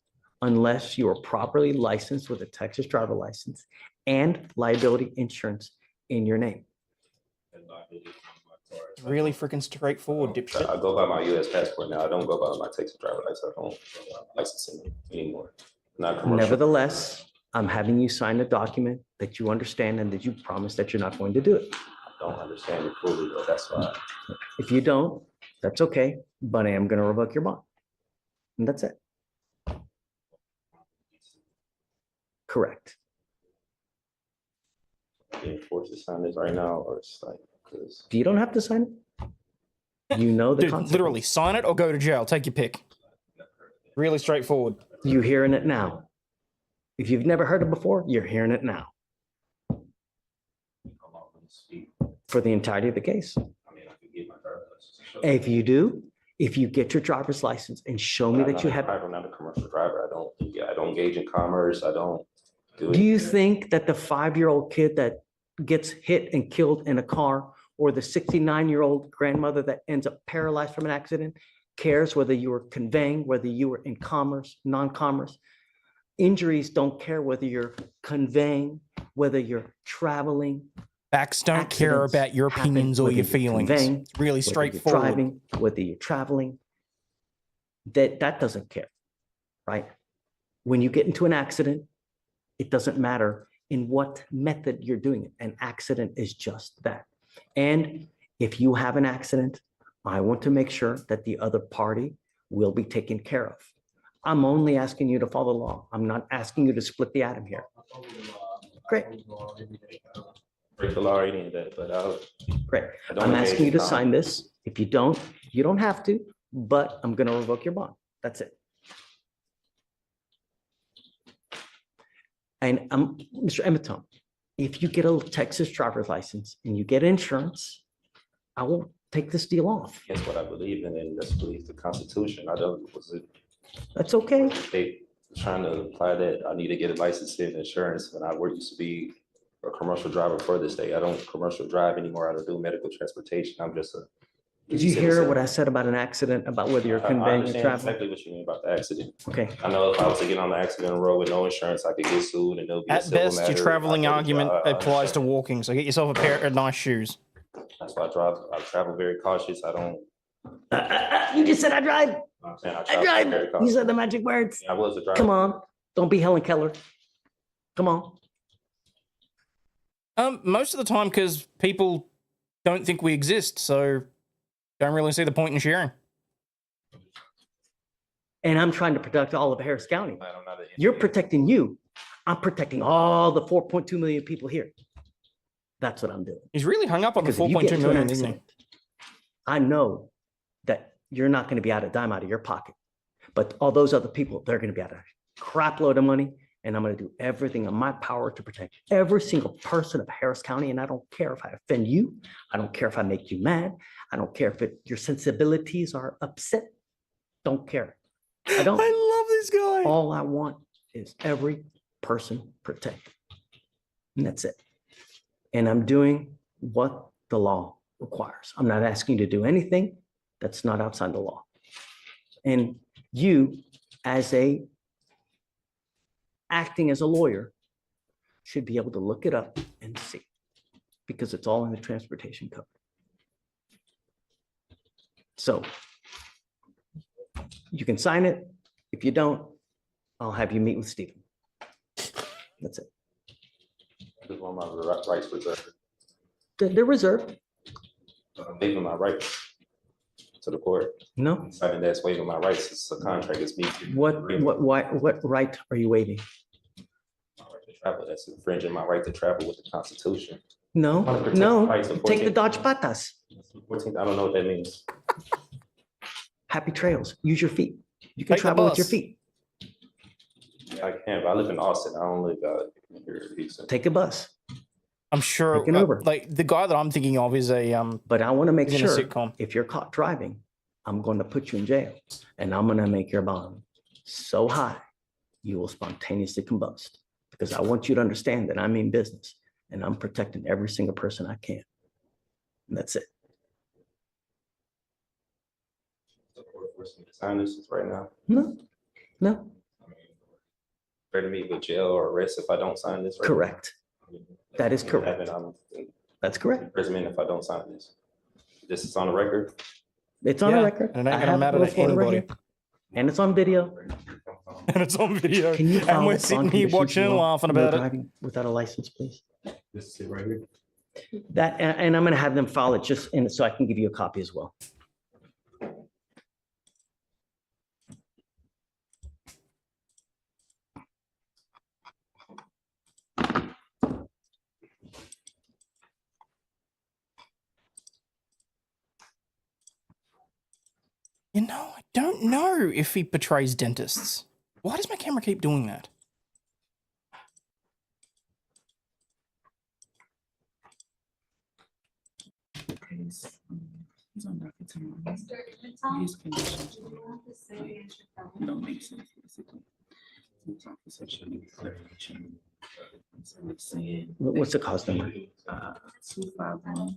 unless you are properly licensed with a Texas driver license and liability insurance in your name. Really freaking straightforward, dipshit. I go by my U.S. passport now. I don't go by my Texas driver license. I don't license it anymore. Not commercial. Nevertheless, I'm having you sign a document that you understand and that you promise that you're not going to do it. I don't understand it fully, but that's why. If you don't, that's okay, but I am going to revoke your bond. And that's it. Correct. Being forced to sign this right now, or it's like, because You don't have to sign it. You know the Dude, concept. literally, sign it or go to jail. Take your pick. Really straightforward. You're hearing it now. If you've never heard it before, you're hearing it now. For the entirety of the case. If you do, if you get your driver's license and show me that you have. I'm not a commercial driver. I don't engage in commerce. I don't do it. Do you think that the 5-year-old kid that gets hit and killed in a car, or the 69-year-old grandmother that ends up paralyzed from an accident, cares whether you were conveying, whether you were in commerce, non-commerce? Injuries don't care whether you're conveying, whether you're traveling. Facts don't care Accidents about your happen opinions or whether your you're feelings. conveying, It's really whether you're straightforward. driving, whether you're traveling. That doesn't care, right? When you get into an accident, it doesn't matter in what method you're doing it. An accident is just that. And if you have an accident, I want to make sure that the other party will be taken care of. I'm only asking you to follow the law. I'm not asking you to split the atom here. Great. Break the law or any of that, but Great. I don't I'm engage asking you in to sign this. If you don't have to, but I'm going to revoke your bond. That's it. And Mr. Emiton, if you get a Texas driver's license and you get insurance, I will take this deal off. That's what I believe in, and that's believe the Constitution. I don't, was it That's okay. they trying to apply that I need to get a license and insurance when I used to be a commercial driver for this state. I don't commercial drive anymore. I don't do medical transportation. I'm just a. Did you hear what I said about an accident, about whether you're I conveying or understand traveling? exactly what you mean about the accident. Okay. I know if I was to get on the accident road with no insurance, I could get sued and it'll be a At civil best, your matter. traveling argument I applies to walking, so get yourself a pair of nice shoes. That's why I travel very cautious. I don't. You just said I drive. I'm saying I I travel drive. very You cautious. said the magic words. I was a driver. Come on. Don't be Helen Keller. Come on. Most of the time, because people don't think we exist, so Don't really see the point in sharing. And I'm trying to protect all of Harris County. You're protecting you. I'm protecting all the 4.2 million people here. That's what I'm doing. He's really hung up on the Because if you get 4.2 into an million, isn't he? accident, I know that you're not going to be out a dime out of your pocket, but all those other people, they're going to be out a crap load of money. And I'm going to do everything in my power to protect every single person of Harris County. And I don't care if I offend you. I don't care if I make you mad. I don't care if your sensibilities are upset. Don't care. I don't. I love this guy. All I want is every person protected. And that's it. And I'm doing what the law requires. I'm not asking you to do anything that's not outside the law. And you, as acting as a lawyer, should be able to look it up and see, because it's all in the transportation code. So you can sign it. If you don't, I'll have you meet with Stephen. That's it. I just want my rights reserved. They're reserved. I'm waiving my rights to the court. No. Signing that's waiving my rights. It's a contract. It's me. What right are you waiving? My right to travel. That's infringing my right to travel with the Constitution. No, I wanna protect no. the rights of Take the 14 Dodge Patas. 14th, I don't know what that means. Happy trails. Use your feet. You can Take the travel with your bus. feet. I can, but I live in Austin. I don't live here in Houston. Take a bus. I'm sure. Take an Uber. Like the guy that I'm thinking of is a But I want to make he's in a sure sitcom. if you're caught driving, I'm going to put you in jail, and I'm going to make your bond so high you will spontaneously combust, because I want you to understand that I mean business and I'm protecting every single person I can. And that's it. The court forcing me to sign this right now. No, Fair to me with jail or arrest if I don't sign this. Right correct. now. That is correct. I'm in That's correct. imprisonment if I don't sign this. This is on the record. It's on Yeah, a record. and it ain't I gonna have matter the to photo right anybody. here. And it's on video. And it's on video. Can you And file we're this sitting bond here conditions watching and law? laughing No about it. driving without a license, please. This is it right here. That, and I'm going to have them file it just in, so I can give you a copy as well. You know, I don't know if he betrays dentists. Why does my camera keep doing that? He's on docket tomorrow. His conditions don't make sense, basically. This officer should need clarification. So it's saying, What's the cost number? 251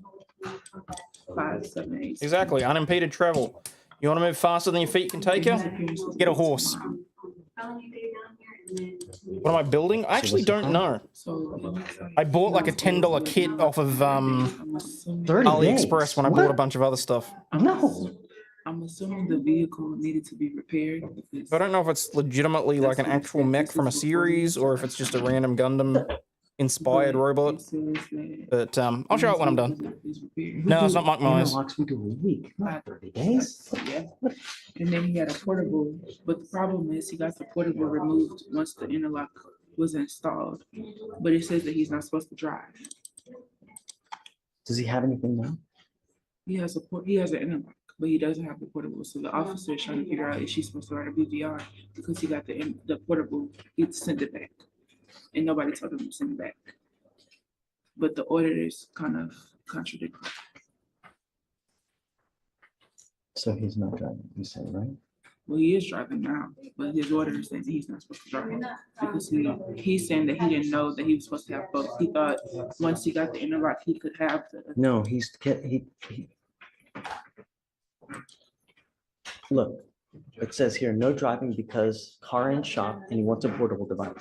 578. Exactly, unimpeded travel. You want to move faster than your feet can take you? Get a horse. What am I building? I actually don't know. I bought like a $10 kit off of 30 AliExpress days. when I bought a bunch of other stuff. No. I'm assuming the vehicle needed to be repaired. I don't know if it's legitimately like an actual mech from a series or if it's just a random Gundam inspired robot. But I'll show it when I'm done. No, it's not Mike Myers. Interlocks we do a week, not 30 days. Yeah. And then he had a portable, but the problem is he got the portable removed once the interlock was installed. But it says that he's not supposed to drive. Does he have anything now? He has an interlock, but he doesn't have the portable. So the officer is trying to figure out if she's supposed to write a BVR because he got the portable. He sent it back, and nobody told him to send it back. But the auditors kind of contradict. So he's not driving, you said, right? Well, he is driving now, but his auditor says he's not supposed to drive because he's saying that he didn't know that he was supposed to have both. He thought once he got the interlock, he could have the. No, look, it says here, no driving because car in shop and he wants a portable device.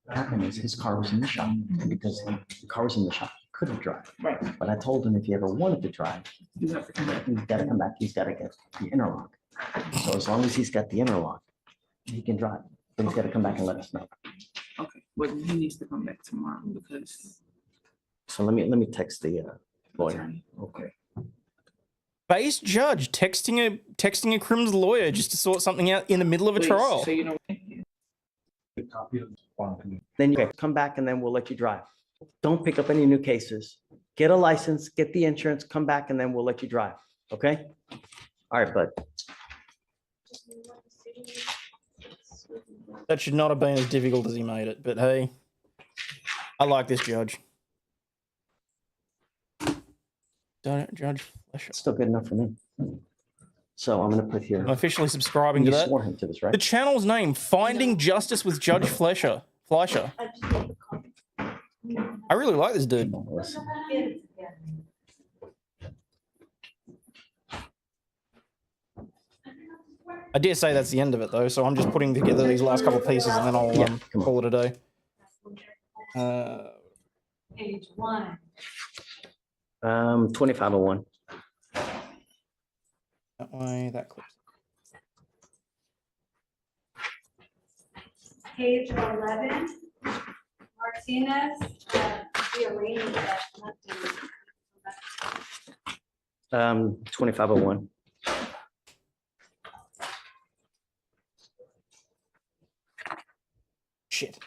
What happened is his car was in the shop, and because the car was in the shop, he couldn't drive. Right. But I told him if he ever wanted to drive, You have to come back. he's gotta come back, he's gotta get the interlock. So as long as he's got the interlock, he can drive, but he's gotta come back and let us know. Okay, well, he needs to come back tomorrow because. So let me text the lawyer. Okay. Base judge texting a criminal lawyer just to sort something out in the middle of a trial. So you know. Then you come back and then we'll let you drive. Don't pick up any new cases. Get a license, get the insurance, come back, and then we'll let you drive. Okay? All right, bud. That should not have been as difficult as he made it, but hey, I like this judge. Judge Fletcher. Still good enough for me. So I'm going to put here. I'm officially subscribing to You that. swore him to this, right? The channel's name, Finding Justice with Judge Fleischer. I really like this dude. I dare say that's the end of it though, so I'm just putting together these last couple of pieces and then I'll call it a day. Page 1. 2501. That way, that clips. Page 11. Martinez, the arraignment session. 2501. Shit.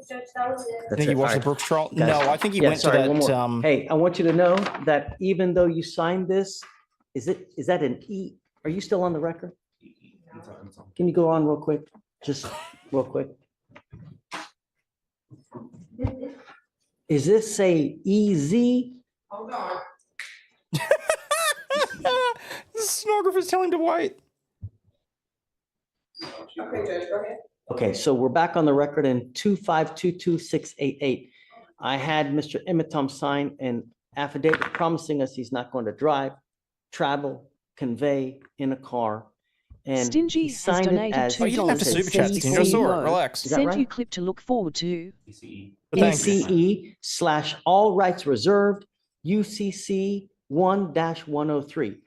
Judge, that was it. I think you watched the Brooks trial? Guys, No, I think he yeah, went sorry, to one that. more. Hey, I want you to know that even though you signed this, is that an E? Are you still on the record? Can you go on real quick? Just real quick. Is this a EZ? Hold on. The stenographer's telling him to wait. Okay, Judge, go ahead. Okay, so we're back on the record in 2522688. I had Mr. Emitom sign an affidavit promising us he's not going to drive, travel, convey in a car. And Stingy he has signed it donated as $2 and super chat, says Stingy. I saw it. CEO Relax. Is that sent right? you clip to look forward to. ECE/ all rights reserved UCC 1-103.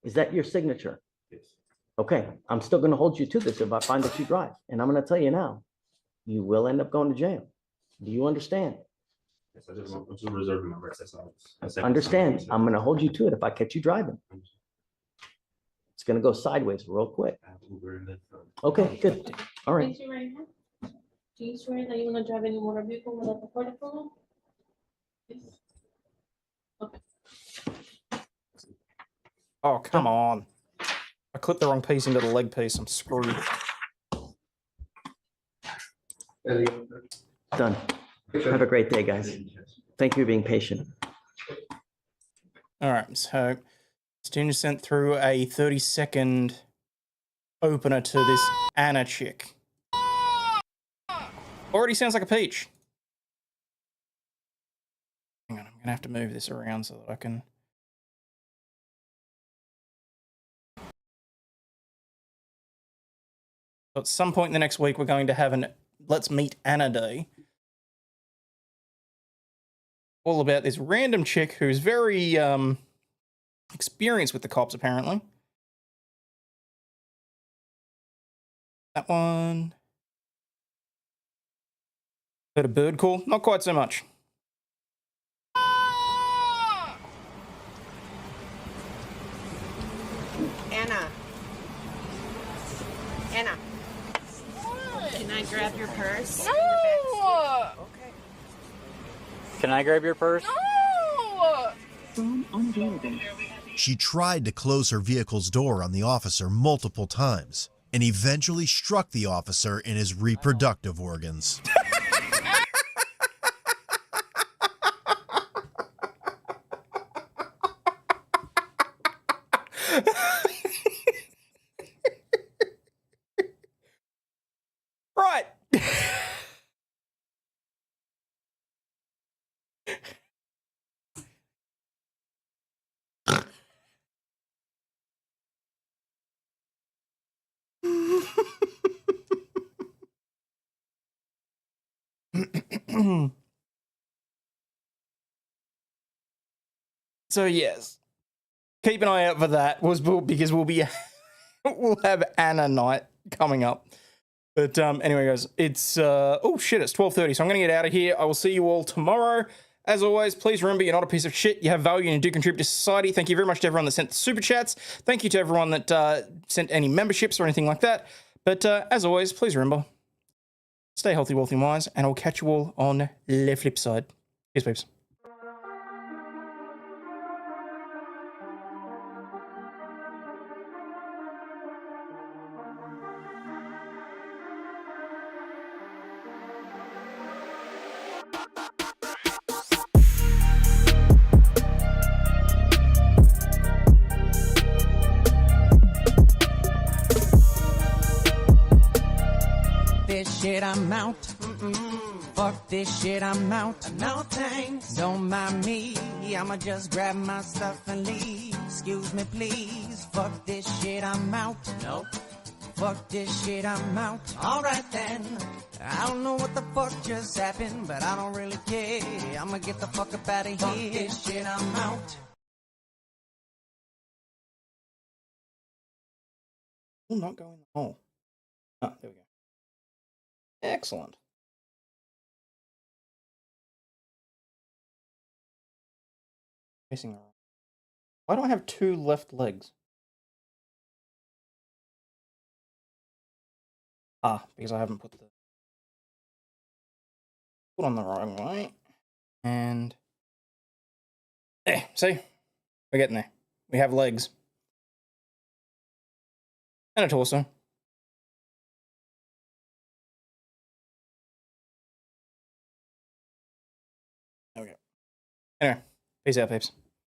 Is that your signature? Yes. Okay, I'm still going to hold you to this if I find that you drive. And I'm going to tell you now, you will end up going to jail. Do you understand? Yes, I just want to reserve my rights. That's all. Understand, I'm going to hold you to it if I catch you driving. It's going to go sideways real quick. Okay, good. All right. Raise your right hand. Do you swear that you will not drive any motor vehicle without the court approval? Yes. Okay. Oh, come on. I clipped the wrong piece into the leg piece. I'm screwed. Done. Have a great day, guys. Thank you for being patient. All right, so Stingy sent through a 30-second opener to this Anna chick. Already sounds like a peach. Hang on, I'm going to have to move this around so that I can... At some point in the next week, we're going to have an Let's Meet Anna Day. All about this random chick who's very experienced with the cops, apparently. That one. Heard a bird call? Not quite so much. Anna. Anna. Can I grab your purse? No! Can I grab your purse? No! Phone unavailable. She tried to close her vehicle's door on the officer multiple times and eventually struck the officer in his reproductive organs. Right. So yes, keep an eye out for that. Because we'll be we'll have Anna night coming up. But anyway, guys, it's oh shit, it's 12:30, so I'm gonna get out of here. I will see you all tomorrow As always, please remember you're not a piece of shit. You have value and you do contribute to society. Thank you very much to everyone that sent the super chats. Thank you to everyone that sent any memberships or anything like that. But as always, please remember, stay healthy, wealthy, and wise, and I'll catch you all on the flip side. Peace, peeps. This shit, I'm out. Fuck this shit, I'm out. No thanks. Don't mind me. I'ma just grab my stuff and leave. Excuse me, please. Fuck this shit, I'm out. Nope. Fuck this shit, I'm out. Alright then. I don't know what the fuck just happened, but I don't really care. I'ma get the fuck up out of here. Fuck this shit, I'm out. Will not go in the hole. Oh, there we go. Excellent. Facing the right. Why do I have two left legs? Ah, because I haven't put the foot on the wrong way. And there, see? We're getting there. We have legs. And a torso. There we go. Anyway, peace out, peeps.